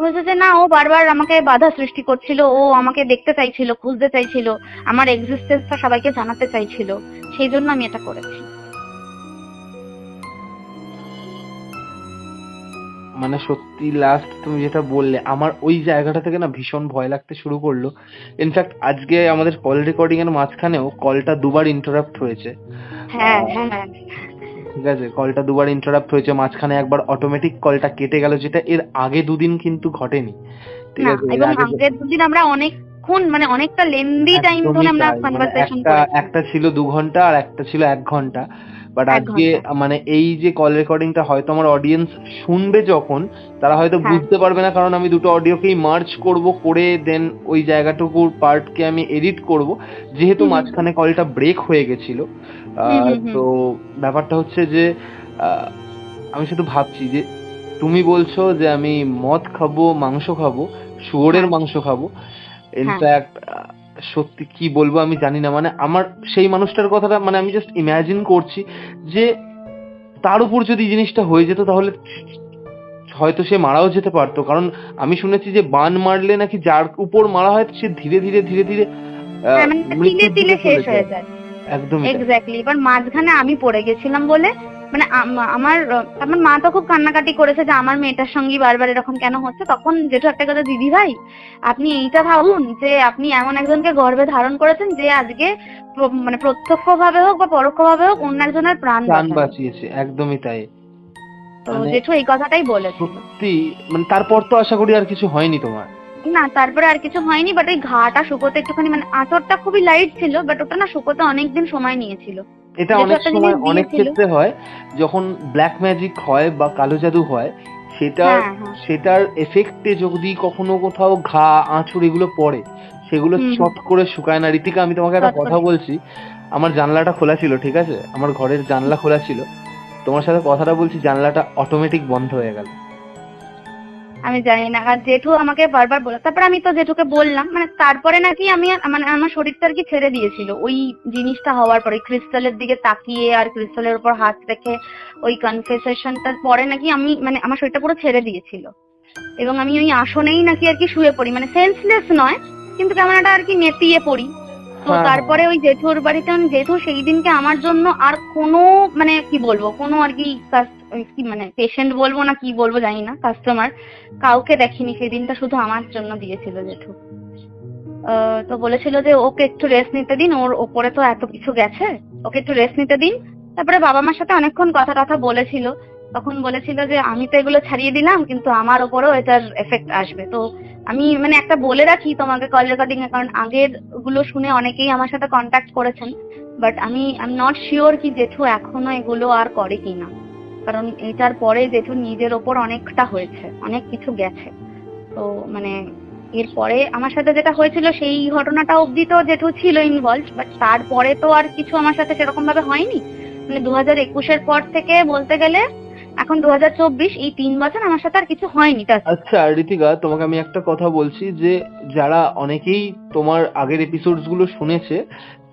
বলছে যে না, ও বারবার আমাকে বাধা সৃষ্টি করছিল, ও আমাকে দেখতে চাইছিল, খুঁজতে চাইছিল, আমার এক্সিস্টেন্সটা সবাইকে জানাতে চাইছিল, সেই জন্য আমি এটা করেছি। মানে সত্যি লাস্ট তুমি যেটা বললে, আমার ওই জায়গাটা থেকে না ভীষণ ভয় লাগতে শুরু করলো। ইনফ্যাক্ট আজকে আমাদের কল রেকর্ডিং এর মাঝখানেও কলটা দুবার ইন্টারাপ্ট হয়েছে। হ্যাঁ হ্যাঁ। ঠিক আছে, কলটা দুবার ইন্টারাপ্ট হয়েছে, মাঝখানে একবার অটোমেটিক কলটা কেটে গেল, যেটা এর আগে দুদিন কিন্তু ঘটেনি। ঠিক না, আছে, এর এবং আগে আগের দুদিন আমরা অনেকক্ষণ মানে অনেকটা লেন্দি টাইম একদমই ধরে আমরা তাই, মানে কনভারসেশন একটা করেছি। একটা ছিল 2 ঘন্টা আর একটা ছিল 1 ঘন্টা। বাট 1 আজকে ঘন্টা। মানে এই যে কল রেকর্ডিংটা হয়তো আমার অডিয়েন্স শুনবে যখন, তারা হয়তো হ্যাঁ। বুঝতে পারবে না, কারণ আমি দুটো অডিওকেই মার্জ করব, করে দেন ওই জায়গাটুকুর পার্টকে আমি এডিট করব, যেহেতু হুম হুম মাঝখানে কলটা ব্রেক হয়ে গেছিল। হুম হুম হুম। তো ব্যাপারটা হচ্ছে যে আহ, আমি শুধু ভাবছি যে তুমি বলছো যে আমি মদ খাবো, মাংস খাবো, শুয়োরের হ্যাঁ মাংস খাবো। হ্যাঁ। ইনফ্যাক্ট সত্যি কি বলবো আমি জানি না, মানে আমার সেই মানুষটার কথাটা মানে আমি জাস্ট ইমাজিন করছি যে তার উপর যদি এই জিনিসটা হয়ে যেত, তাহলে হয়তো সে মারাও যেতে পারতো, কারণ আমি শুনেছি যে বান মারলে নাকি যার উপর মারা হয় সে ধীরে ধীরে ধীরে ধীরে হ্যাঁ, মানে তিলে মৃত্যুর তিলে দিকে শেষ চলে হয়ে যায়। যায়। একদমই তাই। এক্স্যাক্টলি। এবার মাঝখানে আমি পড়ে গেছিলাম বলে, মানে আমার আমার মা তো খুব কান্নাকাটি করেছে যে আমার মেয়েটার সঙ্গে বারবার এরকম কেন হচ্ছে। তখন যেটা একটা কথা, দিদি ভাই আপনি এইটা ভাবুন যে আপনি এমন একজনকে গর্ভে ধারণ করেছেন যে আজকে মানে প্রত্যক্ষ ভাবে হোক বা পরোক্ষ ভাবে হোক অন্য একজনের প্রাণ প্রাণ বাঁচাবে। বাঁচিয়েছে, একদমই তাই। তো মানে জেঠু এই কথাটাই বলেছিল। সত্যি, মানে তারপর তো আশা করি আর কিছু হয়নি তোমার? না, তারপরে আর কিছু হয়নি, বাট ওই ঘাটা শুকোতে একটুখানি, মানে আঁচড়টা খুবই লাইট ছিল, বাট ওটা না শুকোতে অনেকদিন সময় নিয়েছিল। এটা যেহেতু অনেক একটা সময় জিনিস অনেক দিয়েছিল। ক্ষেত্রে হয়, যখন ব্ল্যাক ম্যাজিক হয় বা কালো জাদু হয়, সেটার হ্যাঁ হ্যাঁ। সেটার এফেক্টে যদি কখনো কোথাও ঘা আঁচড় এগুলো পড়ে, সেগুলো হুম হুম। চট করে শুকায় না। রীতিকা, আমি তোমাকে একটা চট কথা করে। বলছি, আমার জানলাটা খোলা ছিল, ঠিক আছে, আমার ঘরের জানলা খোলা ছিল, তোমার সাথে কথাটা বলছি, জানলাটা অটোমেটিক বন্ধ হয়ে গেল। আমি জানি না, আর জেঠু আমাকে বারবার বলে, তারপরে আমি তো জেঠুকে বললাম, মানে তারপরে নাকি আমি মানে আমার শরীরটা আর কি ছেড়ে দিয়েছিল ওই জিনিসটা হওয়ার পরে, ক্রিস্টালের দিকে তাকিয়ে আর ক্রিস্টালের উপর হাত রেখে ওই কনফেসেশনটার পরে নাকি আমি মানে আমার শরীরটা পুরো ছেড়ে দিয়েছিল, এবং আমি ওই আসনেই নাকি আর কি শুয়ে পড়ি, মানে সেন্সলেস নয় কিন্তু কেমন একটা আর কি নেতিয়ে পড়ি। তো হ্যাঁ হ্যাঁ। তারপরে ওই জেঠুর বাড়িতে জেঠু সেই দিনকে আমার জন্য আর কোনো মানে কি বলবো, কোনো আর কি কি মানে পেশেন্ট বলবো না কি বলবো জানি না, কাস্টমার কাউকে দেখেনি সেই দিনটা, শুধু আমার জন্য দিয়েছিল জেঠু। তো বলেছিল যে ওকে একটু রেস্ট নিতে দিন, ওর ওপরে তো এত কিছু গেছে, ওকে একটু রেস্ট নিতে দিন। তারপরে বাবা মার সাথে অনেকক্ষণ কথা টথা বলেছিল, তখন বলেছিল যে আমি তো এগুলো ছাড়িয়ে দিলাম কিন্তু আমার ওপরেও এটার এফেক্ট আসবে। তো আমি মানে একটা বলে রাখি তোমাকে কল রেকর্ডিং এ, কারণ আগের গুলো শুনে অনেকেই আমার সাথে কন্ট্যাক্ট করেছেন, বাট আমি আই এম নট শিওর কি জেঠু এখনো এগুলো আর করে কিনা, কারণ এটার পরে জেঠু নিজের ওপর অনেকটা হয়েছে, অনেক কিছু গেছে। তো মানে এরপরে আমার সাথে যেটা হয়েছিল সেই ঘটনাটা অবধি তো জেঠু ছিল ইনভলভ, বাট তারপরে তো আর কিছু আমার সাথে সেরকম ভাবে হয়নি। মানে 2021-এর পর থেকে বলতে গেলে এখন 2024, এই 3 বছর আমার সাথে আর কিছু হয়নি। আচ্ছা রীতিকা, তোমাকে আমি একটা কথা বলছি, যে যারা অনেকেই তোমার আগের এপিসোডস গুলো শুনেছে,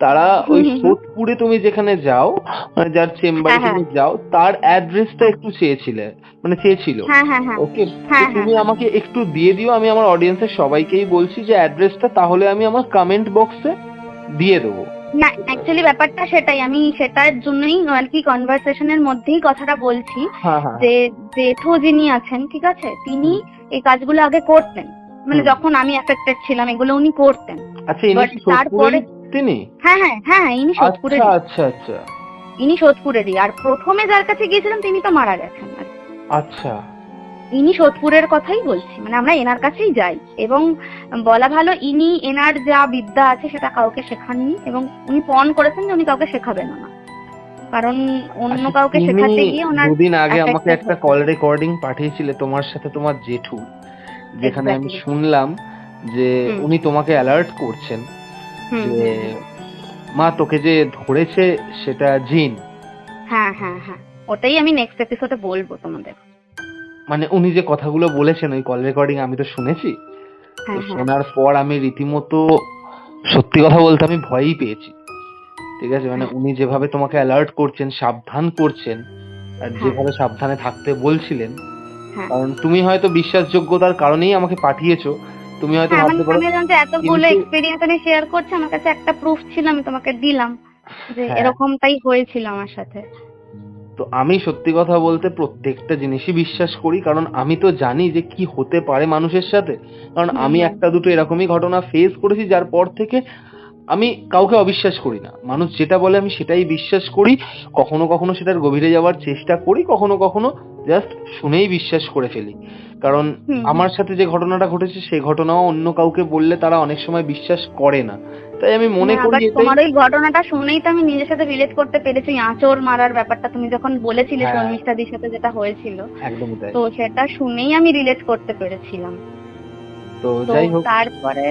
তারা ওই সোদপুরে তুমি যেখানে যাও, মানে যার চেম্বারে হ্যাঁ হ্যাঁ তুমি যাও, তার অ্যাড্রেসটা একটু চেয়েছিলে, মানে চেয়েছিল। হ্যাঁ হ্যাঁ হ্যাঁ ওকে, হ্যাঁ হ্যাঁ তুমি হ্যাঁ। আমাকে একটু দিয়ে দিও, আমি আমার অডিয়েন্সের সবাইকেই বলছি যে অ্যাড্রেসটা, তাহলে আমি আমার কমেন্ট বক্সে দিয়ে দেবো। না অ্যাকচুয়ালি ব্যাপারটা সেটাই, আমি সেটার জন্যই আর কি কনভারসেশনের মধ্যেই কথাটা বলছি, হ্যাঁ হ্যাঁ। যে জেঠু যিনি আছেন ঠিক আছে, তিনি এই কাজগুলো আগে করতেন, মানে হুম। যখন আমি এফেক্টেড ছিলাম এগুলো উনি করতেন। আচ্ছা, ইনি বাট কি সোদপুরেরই তারপরে তিনি? হ্যাঁ হ্যাঁ হ্যাঁ, ইনি আচ্ছা সোদপুরেরই, আচ্ছা আচ্ছা ইনি সোদপুরেরই। আর প্রথমে যার কাছে গিয়েছিলাম তিনি তো মারা গেছেন আর কি। আচ্ছা। ইনি সোদপুরের কথাই বলছি, মানে আমরা এনার কাছেই যাই, এবং বলা ভালো ইনি এনার যা বিদ্যা আছে সেটা কাউকে শেখাননি, এবং উনি পণ করেছেন যে উনি কাউকে শেখাবেন না, কারণ অন্য আচ্ছা, কাউকে তুমি শেখাতে গিয়ে ওনার দুদিন আগে আমাকে affected একটা হতে। কল রেকর্ডিং পাঠিয়েছিলে তোমার সাথে তোমার জেঠু, যেখানে আমি Exactly. শুনলাম যে হুম উনি তোমাকে অ্যালার্ট করছেন হুম যে হুম হুম। মা, তোকে যে ধরেছে সেটা জিন। হ্যাঁ হ্যাঁ হ্যাঁ, ওটাই আমি নেক্সট এপিসোডে বলবো তোমাদের। মানে উনি যে কথাগুলো বলেছেন ওই কল রেকর্ডিং আমি তো শুনেছি, তো হ্যাঁ হ্যাঁ শোনার পর আমি রীতিমতো, সত্যি কথা বলতে, আমি ভয়ই পেয়েছি। ঠিক আছে, মানে হ্যাঁ উনি যেভাবে তোমাকে অ্যালার্ট করছেন, সাবধান করছেন, আর হ্যাঁ যেভাবে সাবধানে থাকতে বলছিলেন, হ্যাঁ কারণ তুমি হয়তো বিশ্বাসযোগ্যতার কারণেই আমাকে পাঠিয়েছো, তুমি হয়তো হ্যাঁ, মানে ভাবতে পারো, আমি জানতে এতগুলো কিন্তু এক্সপিরিয়েন্স আমি শেয়ার করছি, আমার কাছে একটা প্রুফ ছিল, আমি তোমাকে দিলাম যে হ্যাঁ, এরকমটাই হয়েছিল আমার সাথে। তো আমি সত্যি কথা বলতে প্রত্যেকটা জিনিসই বিশ্বাস করি, কারণ আমি তো জানি যে কি হতে পারে মানুষের সাথে, কারণ হুম আমি হুম। একটা দুটো এরকমই ঘটনা ফেস করেছি, যার পর থেকে আমি কাউকে অবিশ্বাস করি না। মানুষ যেটা বলে আমি সেটাই বিশ্বাস করি, কখনো কখনো সেটার গভীরে যাওয়ার চেষ্টা করি, কখনো কখনো জাস্ট শুনেই বিশ্বাস করে ফেলি। কারণ হুম হুম। আমার সাথে যে ঘটনাটা ঘটেছে সেই ঘটনাও অন্য কাউকে বললে তারা অনেক সময় বিশ্বাস করে না, তাই আমি মনে না, করি বাট এটাই। তোমার ওই ঘটনাটা শুনেই তো আমি নিজের সাথে রিলেট করতে পেরেছি, আঁচড় মারার ব্যাপারটা তুমি যখন বলেছিলে হ্যাঁ, শর্মিষ্ঠাদির সাথে যেটা হয়েছিল, একদমই তাই। তো সেটা শুনেই আমি রিলেট করতে পেরেছিলাম। তো তো যাই হোক, তারপরে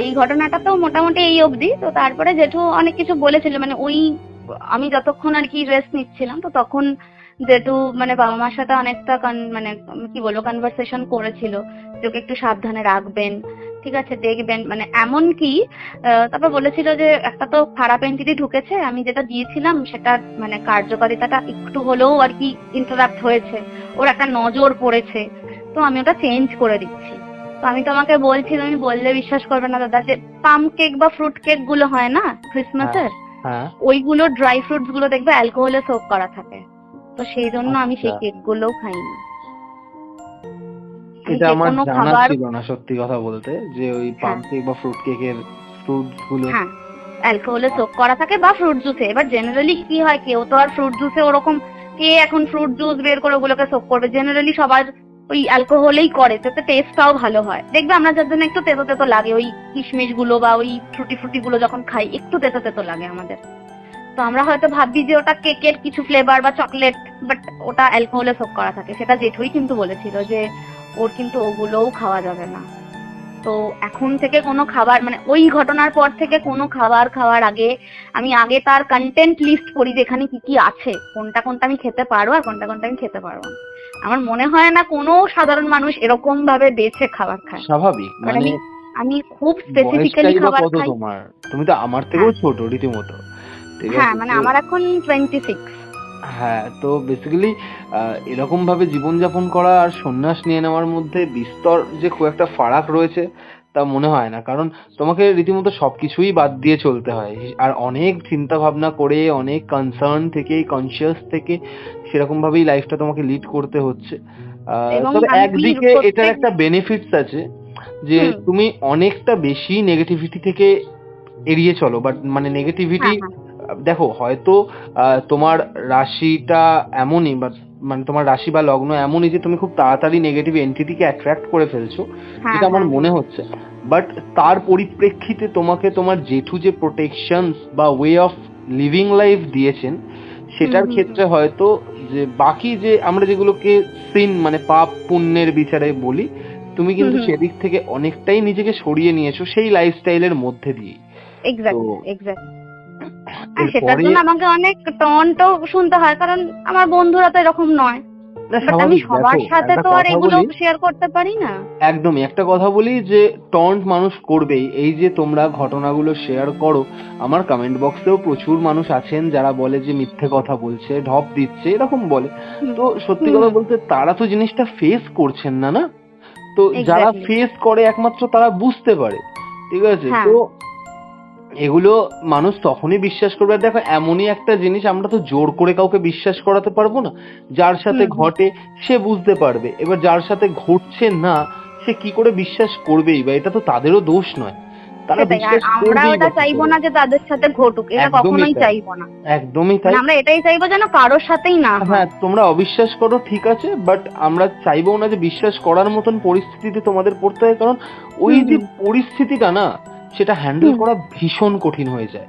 এই ঘটনাটা তো মোটামুটি এই অবধি। তো তারপরে জেঠু অনেক কিছু বলেছিল, মানে ওই আমি যতক্ষণ আর কি রেস্ট নিচ্ছিলাম, তো তখন জেঠু মানে বাবা মার সাথে অনেকটা মানে কি বলবো কনভারসেশন করেছিল, যে ওকে একটু সাবধানে রাখবেন, ঠিক আছে দেখবেন, মানে এমন কি তারপর বলেছিল যে একটা তো খারাপ এন্টিটি ঢুকেছে, আমি যেটা দিয়েছিলাম সেটা মানে কার্যকারিতাটা একটু হলেও আর কি ইন্টারাপ্ট হয়েছে, ওর একটা নজর পড়েছে, তো আমি ওটা চেঞ্জ করে দিচ্ছি। তো আমি তোমাকে বলছি, তুমি বললে বিশ্বাস করবে না দাদা, যে পাম কেক বা ফ্রুট কেক গুলো হয় না হ্যাঁ ক্রিসমাসের, হ্যাঁ। ওইগুলো ড্রাই ফ্রুটস গুলো দেখবে অ্যালকোহলে সোক করা থাকে, তো সেই জন্য আমি আচ্ছা, সেই কেক গুলোও খাই না। আমি এটা যে আমার কোনো জানা খাবার, ছিল না সত্যি কথা বলতে, যে ওই পাম হ্যাঁ কেক বা ফ্রুট কেকের ফ্রুটস গুলো। হ্যাঁ, অ্যালকোহলে সোক করা থাকে বা ফ্রুট জুসে। এবার জেনারেলি কি হয়, কেউ তো আর ফ্রুট জুসে ওরকম, কে এখন ফ্রুট জুস বের করে ওগুলোকে সোক করবে, জেনারেলি সবার ওই অ্যালকোহলেই করে, তাতে টেস্টটাও ভালো হয়। দেখবে আমরা যার জন্য একটু তেতো তেতো লাগে, ওই কিশমিশ গুলো বা ওই ফ্রুটি গুলো যখন খাই একটু তেতো তেতো লাগে আমাদের। তো আমরা হয়তো ভাবি যে ওটা কেকের কিছু ফ্লেভার বা চকলেট, বাট ওটা অ্যালকোহলে সোক করা থাকে। সেটা জেঠুই কিন্তু বলেছিল যে ওর কিন্তু ওগুলোও খাওয়া যাবে না। তো এখন থেকে কোনো খাবার, মানে ওই ঘটনার পর থেকে কোনো খাবার খাওয়ার আগে আমি আগে তার কন্টেন্ট লিস্ট করি যে এখানে কি কি আছে, কোনটা কোনটা আমি খেতে পারবো আর কোনটা কোনটা আমি খেতে পারবো না। আমার মনে হয় না কোনো সাধারণ মানুষ এরকম ভাবে বেছে খাবার খায়। স্বাভাবিক, মানে মানে আমি খুব স্পেসিফিক্যালি বয়সটাই বা খাবার কত খাই। তোমার? তুমি তো আমার থেকেও ছোট রীতিমতো, ঠিক হ্যাঁ, আছে? মানে তো আমার এখন 26। হ্যাঁ, তো বেসিক্যালি এরকম ভাবে জীবনযাপন করা আর সন্ন্যাস নিয়ে নেওয়ার মধ্যে বিস্তর যে খুব একটা ফারাক রয়েছে তা মনে হয় না, কারণ তোমাকে রীতিমতো সবকিছুই বাদ দিয়ে চলতে হয়, আর অনেক চিন্তা ভাবনা করে, অনেক কনসার্ন থেকে, কনসিয়াস থেকে সেরকম ভাবেই লাইফটা তোমাকে লিড করতে হচ্ছে। এবং তবে আমি একদিকে এটার প্রত্যেক একটা বেনিফিটস আছে যে হুম, তুমি অনেকটা বেশি নেগেটিভিটি থেকে এড়িয়ে চলো, বাট মানে নেগেটিভিটি হ্যাঁ, হ্যাঁ, দেখো হয়তো তোমার রাশিটা এমনই, বা মানে তোমার রাশি বা লগ্ন এমনই যে তুমি খুব তাড়াতাড়ি নেগেটিভ এন্টিটিকে অ্যাট্রাক্ট করে ফেলছো, হ্যাঁ, যেটা আমার হ্যাঁ, মনে হচ্ছে। বাট তার পরিপ্রেক্ষিতে তোমাকে তোমার জেঠু যে প্রোটেকশনস বা ওয়ে অফ লিভিং লাইফ দিয়েছেন, সেটার হুম, হুম, ক্ষেত্রে হয়তো যে বাকি যে আমরা যেগুলোকে সিন মানে পাপ পুণ্যের বিচারে বলি, তুমি হুম, কিন্তু হুম, সেদিক থেকে অনেকটাই নিজেকে সরিয়ে নিয়েছো সেই লাইফস্টাইলের মধ্যে দিয়ে। তো এক্স্যাক্টলি, এক্স্যাক্টলি। আর সেটার এরপরে জন্য আমাকে অনেক টন্টও শুনতে হয়, কারণ আমার বন্ধুরা তো এরকম নয়। না, বাট আমি স্বাভাবিক। সবার দেখো সাথে একটা তো আর কথা এগুলো বলি, শেয়ার করতে পারি না। একদমই একটা কথা বলি যে টন্ট মানুষ করবেই। এই যে তোমরা ঘটনাগুলো শেয়ার করো, আমার কমেন্ট বক্সেও প্রচুর মানুষ আছেন যারা বলে যে মিথ্যে কথা বলছে, ঢপ দিচ্ছে, এরকম বলে। হুম, তো সত্যি হুম, কথা বলতে তারা তো জিনিসটা ফেস করছেন না, না? তো যারা এক্স্যাক্টলি, ফেস করে একমাত্র তারা বুঝতে পারে, ঠিক আছে? হ্যাঁ, তো এগুলো মানুষ তখনই বিশ্বাস করবে। আর দেখো এমনই একটা জিনিস, আমরা তো জোর করে কাউকে বিশ্বাস করাতে পারবো না। যার সাথে হুম, হুম, ঘটে সে বুঝতে পারবে, এবার যার সাথে ঘটছে না সে কি করে বিশ্বাস করবেই, বা এটা তো তাদেরও দোষ নয়, তারা সেটাই। আর বিশ্বাস আমরা করবেই ওটা বা কি চাইবো করে। না যে তাদের সাথে ঘটুক, এটা একদমই কখনোই তাই, চাইবো না। একদমই মানে তাই। আমরা এটাই চাইবো যেন কারোর সাথেই না হয়। হ্যাঁ, তোমরা অবিশ্বাস করো ঠিক আছে, বাট আমরা চাইবো না যে বিশ্বাস করার মতন পরিস্থিতিতে তোমাদের পড়তে হয়, কারণ ওই হুম, যে হুম, পরিস্থিতিটা না, সেটা হ্যান্ডেল হুম, করা ভীষণ কঠিন হয়ে যায়।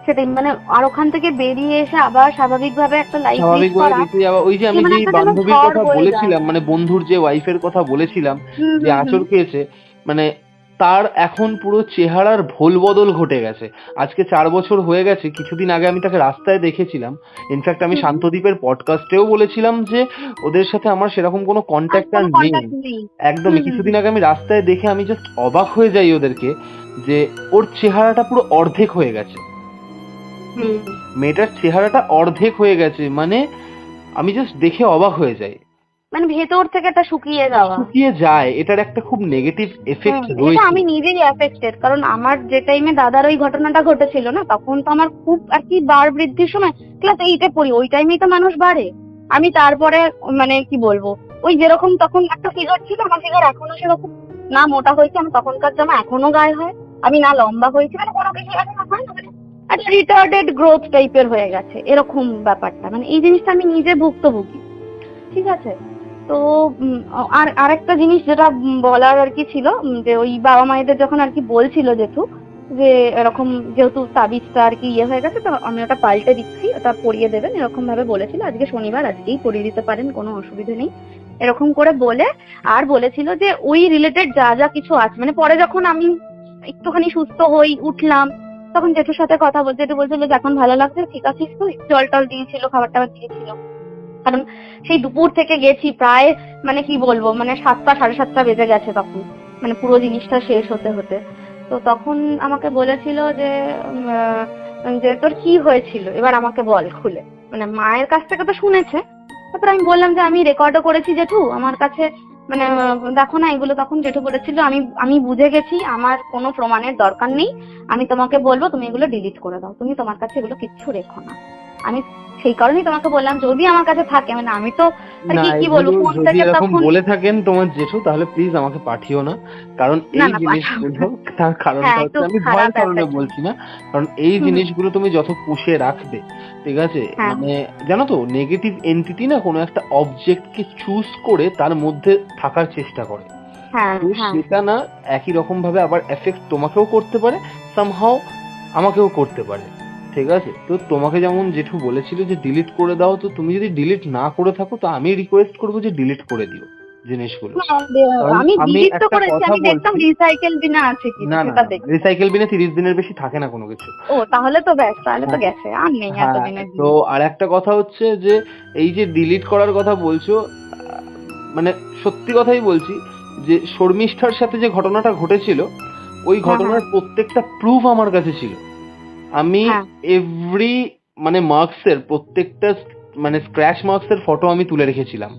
সেটাই। মানে আর ওখান থেকে বেরিয়ে এসে আবার স্বাভাবিকভাবে একটা লাইফ লিড স্বাভাবিকভাবে করা, বেঁচে যাওয়া, ওই যে কি আমি মানে যেই একটা যেন বান্ধবীর ঝড় কথা বয়ে যায়। বলেছিলাম, মানে বন্ধুর যে ওয়াইফের কথা বলেছিলাম, হুম, যে হুম, হুম, আঁচড় খেয়েছে, মানে তার এখন পুরো চেহারার ভোল বদল ঘটে গেছে। আজকে 4 বছর হয়ে গেছে, কিছুদিন আগে আমি তাকে রাস্তায় দেখেছিলাম। ইনফ্যাক্ট আমি হুম, হুম। শান্তদ্বীপের পডকাস্টেও বলেছিলাম যে ওদের সাথে আমার সেরকম কোনো আর কন্ট্যাক্ট আর কোনো নেই। কন্টাক্ট নেই। হুম, একদমই হুম, কিছুদিন হুম, আগে আমি রাস্তায় দেখে আমি জাস্ট অবাক হয়ে যাই ওদেরকে, যে ওর চেহারাটা পুরো অর্ধেক হয়ে গেছে। হুম। মেয়েটার চেহারাটা অর্ধেক হয়ে গেছে, মানে আমি জাস্ট দেখে অবাক হয়ে যাই। মানে ভেতর থেকে একটা শুকিয়ে যাওয়া। শুকিয়ে যায়, এটার একটা খুব নেগেটিভ এফেক্ট এটা রয়েছে। আমি নিজেই অ্যাফেক্টেড, কারণ আমার যে টাইমে দাদার ওই ঘটনাটা ঘটেছিল না, তখন তো আমার খুব আর কি বার বৃদ্ধির সময়, ক্লাস 8-এ পড়ি, ওই টাইমেই তো মানুষ বাড়ে। আমি তারপরে মানে কি বলবো, ওই যেরকম তখন একটা ফিগার ছিল, আমার ফিগার এখনো সেরকম। না মোটা হয়েছে, আমি তখনকার জামা এখনো গায়ে হয়। আমি না লম্বা হয়েছি, মানে কোনো কিছু এখনো হয় না, মানে একটা রিটার্ডেড গ্রোথ টাইপের হয়ে গেছে এরকম ব্যাপারটা। মানে এই জিনিসটা আমি নিজে ভুক্তভোগী, ঠিক আছে? তো আর আরেকটা জিনিস যেটা বলার আর কি ছিল, যে ওই বাবা মায়েদের যখন আর কি বলছিল জেঠু যে এরকম যেহেতু তাবিজটা আর কি ইয়ে হয়ে গেছে, তো আমি ওটা পাল্টে দিচ্ছি, ওটা পরিয়ে দেবেন, এরকম ভাবে বলেছিল। আজকে শনিবার, আজকেই পরিয়ে দিতে পারেন, কোনো অসুবিধা নেই, এরকম করে বলে। আর বলেছিল যে ওই রিলেটেড যা যা কিছু আছে, মানে পরে যখন আমি একটুখানি সুস্থ হই, উঠলাম, তখন জেঠুর সাথে কথা বলতে, জেঠু বলছিল যে এখন ভালো লাগছে, ঠিক আছিস তুই? জল টল দিয়েছিল, খাবার টাবার দিয়েছিল। কারণ সেই দুপুর থেকে গেছি প্রায়, মানে কি বলবো, মানে 7টা 7:30 বেজে গেছে তখন, মানে পুরো জিনিসটা শেষ হতে হতে। তো তখন আমাকে বলেছিল যে যে তোর কি হয়েছিল এবার আমাকে বল খুলে। মানে মায়ের কাছ থেকে তো শুনেছে, তারপর আমি বললাম যে আমি রেকর্ডও করেছি জেঠু, আমার কাছে মানে দেখো না এগুলো। তখন জেঠু বলেছিল আমি আমি বুঝে গেছি, আমার কোনো প্রমাণের দরকার নেই, আমি তোমাকে বলবো তুমি এগুলো ডিলিট করে দাও, তুমি তোমার কাছে এগুলো কিচ্ছু রেখো না। আমি সেই কারণেই তোমাকে বললাম যদি আমার কাছে থাকে, মানে আমি তো আর না, কি বলবো, এগুলো ফোন যদি থেকে এরকম তখন। বলে থাকেন তোমার জেঠু, তাহলে প্লিজ আমাকে পাঠিও না, কারণ না এই না, পাঠাও জিনিসগুলো, না। তার কারণটা হ্যাঁ, একটু হচ্ছে আমি ভয়ের খারাপ কারণে একটা। বলছি না, কারণ এই হুম, হুম, জিনিসগুলো তুমি যত পুষে রাখবে, ঠিক আছে, হ্যাঁ, মানে জানো তো নেগেটিভ এন্টিটি না কোনো একটা অবজেক্টকে চুজ করে তার মধ্যে থাকার চেষ্টা করে। হ্যাঁ, তো হ্যাঁ, সেটা না একই রকম ভাবে আবার এফেক্ট তোমাকেও করতে পারে, সামহাও আমাকেও করতে পারে। ঠিক আছে, তো তোমাকে যেমন জেঠু বলেছিল যে ডিলিট করে দাও, তো তুমি যদি ডিলিট না করে থাকো তো আমি রিকোয়েস্ট করবো যে ডিলিট করে দিও জিনিসগুলো। কারণ আমি আমি ডিলিট তো একটা করেছি, কথা আমি দেখতাম বলছি, রিসাইকেল বিনা আছে কি না না সেটা দেখি। রিসাইকেল বিনে 30 দিনের বেশি থাকে না কোনো কিছু। ও তাহলে তো ব্যাস, তাহলে তো হ্যাঁ, গেছে, আর নেই হ্যাঁ, এতদিনের তো আর একটা কথা হচ্ছে যে এই যে ডিলিট করার কথা বলছো, মানে সত্যি কথাই বলছি যে শর্মিষ্ঠার সাথে যে ঘটনাটা ঘটেছিল ওই ঘটনার প্রত্যেকটা প্রুফ আমার কাছে ছিল। আমি হ্যাঁ। এভরি মানে মার্কসের প্রত্যেকটা মানে স্ক্র্যাচ মার্কসের ফটো আমি তুলে রেখেছিলাম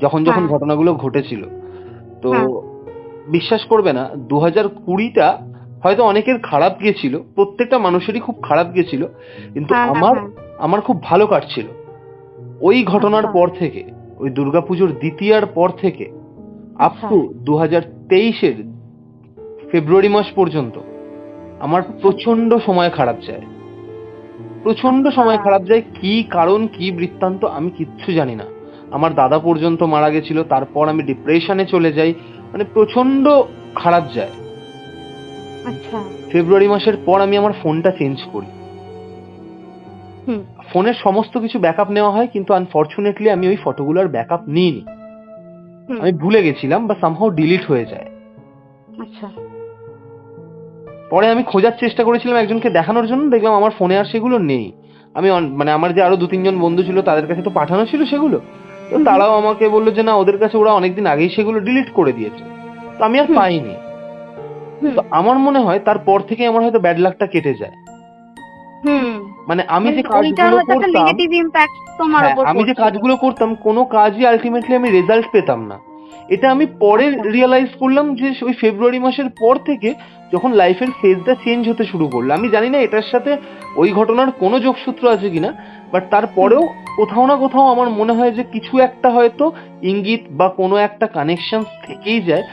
যখন যখন হ্যাঁ। ঘটনাগুলো ঘটেছিল। তো হ্যাঁ। বিশ্বাস করবে না, 2020টা হয়তো অনেকের খারাপ গিয়েছিল, প্রত্যেকটা মানুষেরই খুব খারাপ গিয়েছিল, কিন্তু হ্যাঁ, আমার হ্যাঁ। আমার খুব ভালো কাটছিল। ওই ঘটনার আচ্ছা। পর থেকে, ওই দুর্গাপুজোর দ্বিতীয়ার পর থেকে আপ আচ্ছা। টু 2023-এর ফেব্রুয়ারি মাস পর্যন্ত আমার প্রচন্ড সময় খারাপ যায়, প্রচন্ড সময় খারাপ যায়। কি কারণ কি বৃত্তান্ত আমি কিচ্ছু জানি না। আমার দাদা পর্যন্ত মারা গেছিল, তারপর আমি ডিপ্রেশনে চলে যাই, মানে প্রচন্ড খারাপ যায়। আচ্ছা। ফেব্রুয়ারি মাসের পর আমি আমার ফোনটা চেঞ্জ করি। হুম। ফোনের সমস্ত কিছু ব্যাকআপ নেওয়া হয়, কিন্তু আনফরচুনেটলি আমি ওই ফটোগুলোর ব্যাকআপ নিইনি। হুম। আমি ভুলে গেছিলাম বা সামহাউ ডিলিট হয়ে যায়। আচ্ছা। পরে আমি খোঁজার চেষ্টা করেছিলাম একজনকে দেখানোর জন্য, দেখলাম আমার ফোনে আর সেগুলো নেই। আমি মানে আমার যে আরো 2-3 জন বন্ধু ছিল তাদের কাছে তো পাঠানো ছিল সেগুলো, তো তারাও আমাকে বললো যে না, ওদের কাছে ওরা অনেকদিন আগেই সেগুলো ডিলিট করে দিয়েছে, তো আমি আর পাইনি। তো আমার মনে হয় তারপর থেকে আমার হয়তো ব্যাড লাকটা কেটে যায়। মানে আমি যে কাজগুলো করতাম, নেগেটিভ ইমপ্যাক্ট তোমার হ্যাঁ উপর আমি যে কাজগুলো করতাম কোনো কাজই আলটিমেটলি আমি রেজাল্ট পেতাম না। এটা আমি পরে রিয়েলাইজ করলাম যে ওই ফেব্রুয়ারি মাসের পর থেকে যখন লাইফের ফেজটা চেঞ্জ হতে শুরু করলো। আমি জানি না এটার সাথে ওই ঘটনার কোনো যোগসূত্র আছে কিনা, বাট তারপরেও কোথাও না কোথাও আমার মনে হয় যে কিছু একটা হয়তো ইঙ্গিত বা কোনো একটা কানেকশন থেকেই যায়,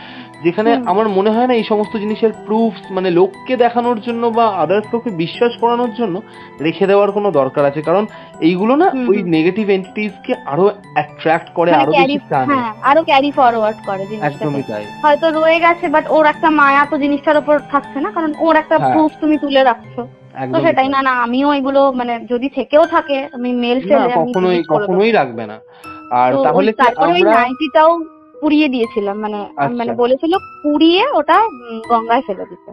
যেখানে আমার মনে হয় না এই সমস্ত জিনিসের প্রুফ মানে লোককে দেখানোর জন্য বা আদার্স লোককে বিশ্বাস করানোর জন্য রেখে দেওয়ার কোনো দরকার আছে। কারণ এইগুলো না ওই নেগেটিভ এন্টিটিসকে আরো অ্যাট্রাক্ট করে, আরো বেশি টানে, আরো ক্যারি ফরওয়ার্ড করে জিনিসটাকে। একদমই তাই। হয়তো রয়ে গেছে, বাট ওর একটা মায়া তো জিনিসটার উপর থাকছে না, কারণ ওর একটা প্রুফ তুমি তুলে রাখছো। তো সেটাই না, আমিও এগুলো মানে যদি থেকেও থাকে আমি মেল ফেলে আমি কখনোই রাখবে না। আর তাহলে কি তারপরে ওই আমরা নাইটিটাও পুড়িয়ে দিয়েছিলাম, মানে মানে বলেছিল পুড়িয়ে ওটা গঙ্গায় ফেলে দিতে।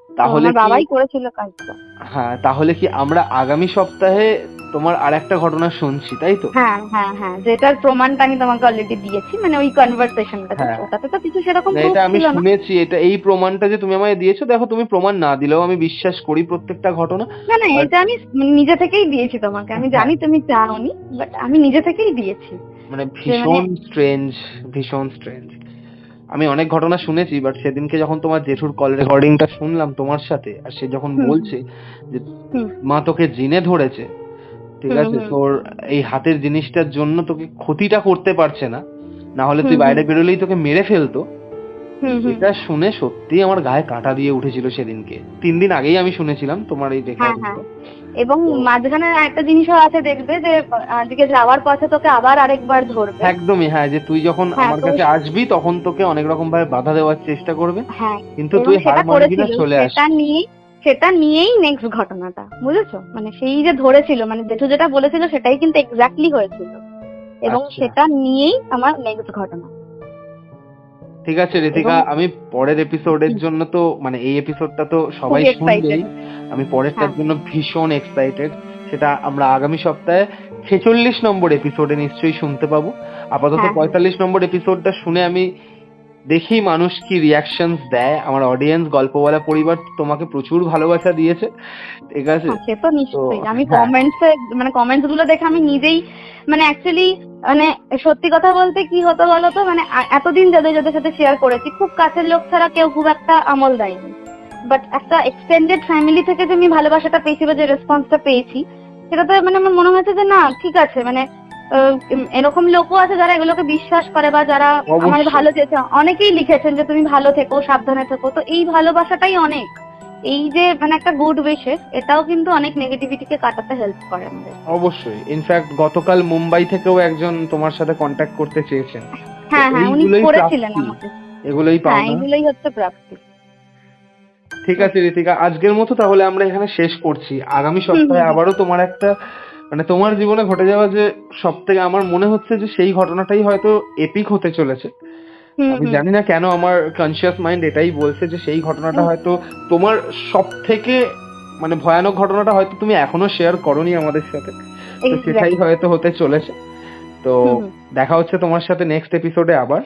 তাহলে বাবাই করেছিল কাজটা। হ্যাঁ, তাহলে কি আমরা আগামী সপ্তাহে তোমার আরেকটা ঘটনা শুনছি, তাই তো? হ্যাঁ হ্যাঁ হ্যাঁ, যেটার প্রমাণটা আমি তোমাকে অলরেডি দিয়েছি, মানে ওই কনভারসেশনটা, ওটাতে তো কিছু সেরকম প্রুফ ছিল না। এটা আমি শুনেছি, এটা এই প্রমাণটা যে তুমি আমায় দিয়েছো, দেখো তুমি প্রমাণ না দিলেও আমি বিশ্বাস করি প্রত্যেকটা ঘটনা। না না, এটা আমি নিজে থেকেই দিয়েছি তোমাকে, আমি জানি তুমি চাওনি, বাট আমি নিজে থেকেই দিয়েছি। মানে ভীষণ স্ট্রেঞ্জ, ভীষণ স্ট্রেঞ্জ। আমি অনেক ঘটনা শুনেছি, বাট সেদিনকে যখন তোমার জেঠুর কল রেকর্ডিংটা শুনলাম তোমার সাথে, আর সে যখন বলছে যে মা তোকে জিনে ধরেছে, ঠিক আছে, তোর এই হাতের জিনিসটার জন্য তোকে ক্ষতিটা করতে পারছে না, না হলে তুই বাইরে বেরোলেই তোকে মেরে ফেলতো, এটা শুনে সত্যি আমার গায়ে কাঁটা দিয়ে উঠেছিল সেদিনকে। 3 দিন আগেই আমি শুনেছিলাম তোমার এই রেকর্ডিংটা। এবং মাঝখানে একটা জিনিসও আছে, দেখবে যে আজকে যাওয়ার পথে তোকে আবার আরেকবার ধরবে। একদমই, হ্যাঁ, যে তুই যখন আমার কাছে আসবি তখন তোকে অনেক রকম ভাবে বাধা দেওয়ার চেষ্টা করবে, কিন্তু তুই হার মানবি না, চলে আসবি। সেটা নিয়েই নেক্সট ঘটনাটা, বুঝেছো? মানে সেই যে ধরেছিল, মানে জেঠু যেটা বলেছিল সেটাই কিন্তু এক্স্যাক্টলি হয়েছিল, এবং সেটা নিয়েই আমার নেক্সট ঘটনা। ঠিক আছে ঋতিকা, আমি পরের এপিসোডের জন্য তো মানে এই এপিসোডটা তো সবাই শুনবেই, আমি পরেরটার জন্য ভীষণ এক্সাইটেড। সেটা আমরা আগামী সপ্তাহে 46 নম্বর এপিসোডে নিশ্চয়ই শুনতে পাবো। আপাতত 45 নম্বর এপিসোডটা শুনে আমি দেখি মানুষ কি রিয়াকশনস দেয়। আমার অডিয়েন্স, গল্প বলা পরিবার তোমাকে প্রচুর ভালোবাসা দিয়েছে, ঠিক আছে? সে তো নিশ্চয়ই। আমি কমেন্টস গুলো দেখে আমি নিজেই মানে অ্যাকচুয়ালি মানে সত্যি কথা বলতে কি হতো বলতো, মানে এতদিন যাদের সাথে শেয়ার করেছি, খুব কাছের লোক ছাড়া কেউ খুব একটা আমল দেয়নি, বাট একটা এক্সটেন্ডেড ফ্যামিলি থেকে যে আমি ভালোবাসাটা পেয়েছি বা যে রেসপন্সটা পেয়েছি, সেটাতে মানে আমার মনে হয়েছে যে না, ঠিক আছে, মানে এরকম লোকও আছে যারা এগুলোকে বিশ্বাস করে বা যারা আমার ভালো চেয়েছে। অনেকেই লিখেছেন যে তুমি ভালো থেকো, সাবধানে থেকো, তো এই ভালোবাসাটাই অনেক। এই যে মানে একটা গুড উইশেস, এটাও কিন্তু অনেক নেগেটিভিটিকে কাটাতে হেল্প করে আমাদের। অবশ্যই। ইনফ্যাক্ট গতকাল মুম্বাই থেকেও একজন তোমার সাথে কন্ট্যাক্ট করতে চেয়েছেন। হ্যাঁ হ্যাঁ, উনি করেছিলেন আমাকে। এগুলোই পাওনা, এগুলোই হচ্ছে প্রাপ্তি। ঠিক আছে ঋতিকা, আজকের মতো তাহলে আমরা এখানে শেষ করছি। আগামী সপ্তাহে আবারও তোমার একটা মানে তোমার জীবনে ঘটে যাওয়া যে সব থেকে আমার মনে হচ্ছে যে সেই ঘটনাটাই হয়তো এপিক হতে চলেছে। আমি জানি না কেন আমার কনসিয়াস মাইন্ড এটাই বলছে যে সেই ঘটনাটা হয়তো তোমার সব থেকে মানে ভয়ানক ঘটনাটা হয়তো তুমি এখনো শেয়ার করোনি আমাদের সাথে, তো সেটাই হয়তো হতে চলেছে। তো দেখা হচ্ছে তোমার সাথে নেক্সট এপিসোডে আবার।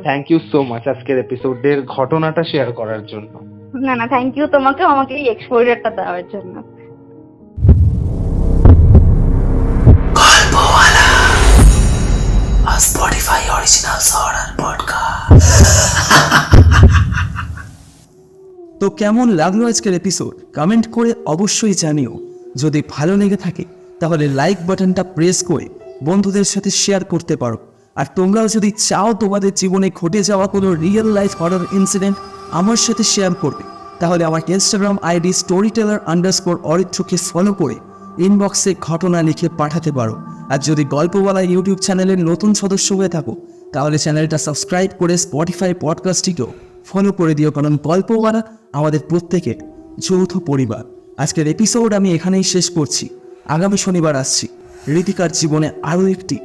থ্যাংক ইউ সো মাচ আজকের এপিসোডের ঘটনাটা শেয়ার করার জন্য। না না, থ্যাংক ইউ তোমাকে আমাকে এই এক্সপোজারটা দেওয়ার জন্য। Spotify original horror podcast. তো কেমন লাগলো আজকের এপিসোড কমেন্ট করে অবশ্যই জানিও। যদি ভালো লেগে থাকে তাহলে লাইক বাটনটা প্রেস করে বন্ধুদের সাথে শেয়ার করতে পারো। আর তোমরাও যদি চাও তোমাদের জীবনে ঘটে যাওয়া কোনো রিয়েল লাইফ হরর ইনসিডেন্ট আমার সাথে শেয়ার করবে, তাহলে আমার ইনস্টাগ্রাম আইডি storyteller_অরিত্রকে ফলো করে ইনবক্সে ঘটনা লিখে পাঠাতে পারো। আর যদি গল্পওয়ালা ইউটিউব চ্যানেলের নতুন সদস্য হয়ে থাকো তাহলে চ্যানেলটা সাবস্ক্রাইব করে স্পটিফাই পডকাস্টটিকেও ফলো করে দিও, কারণ গল্পওয়ালা আমাদের প্রত্যেকের যৌথ পরিবার। আজকের এপিসোড আমি এখানেই শেষ করছি। আগামী শনিবার আসছি ঋতিকার জীবনে আরও একটি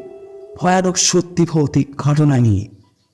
ভয়ানক সত্যি ভৌতিক ঘটনা নিয়ে।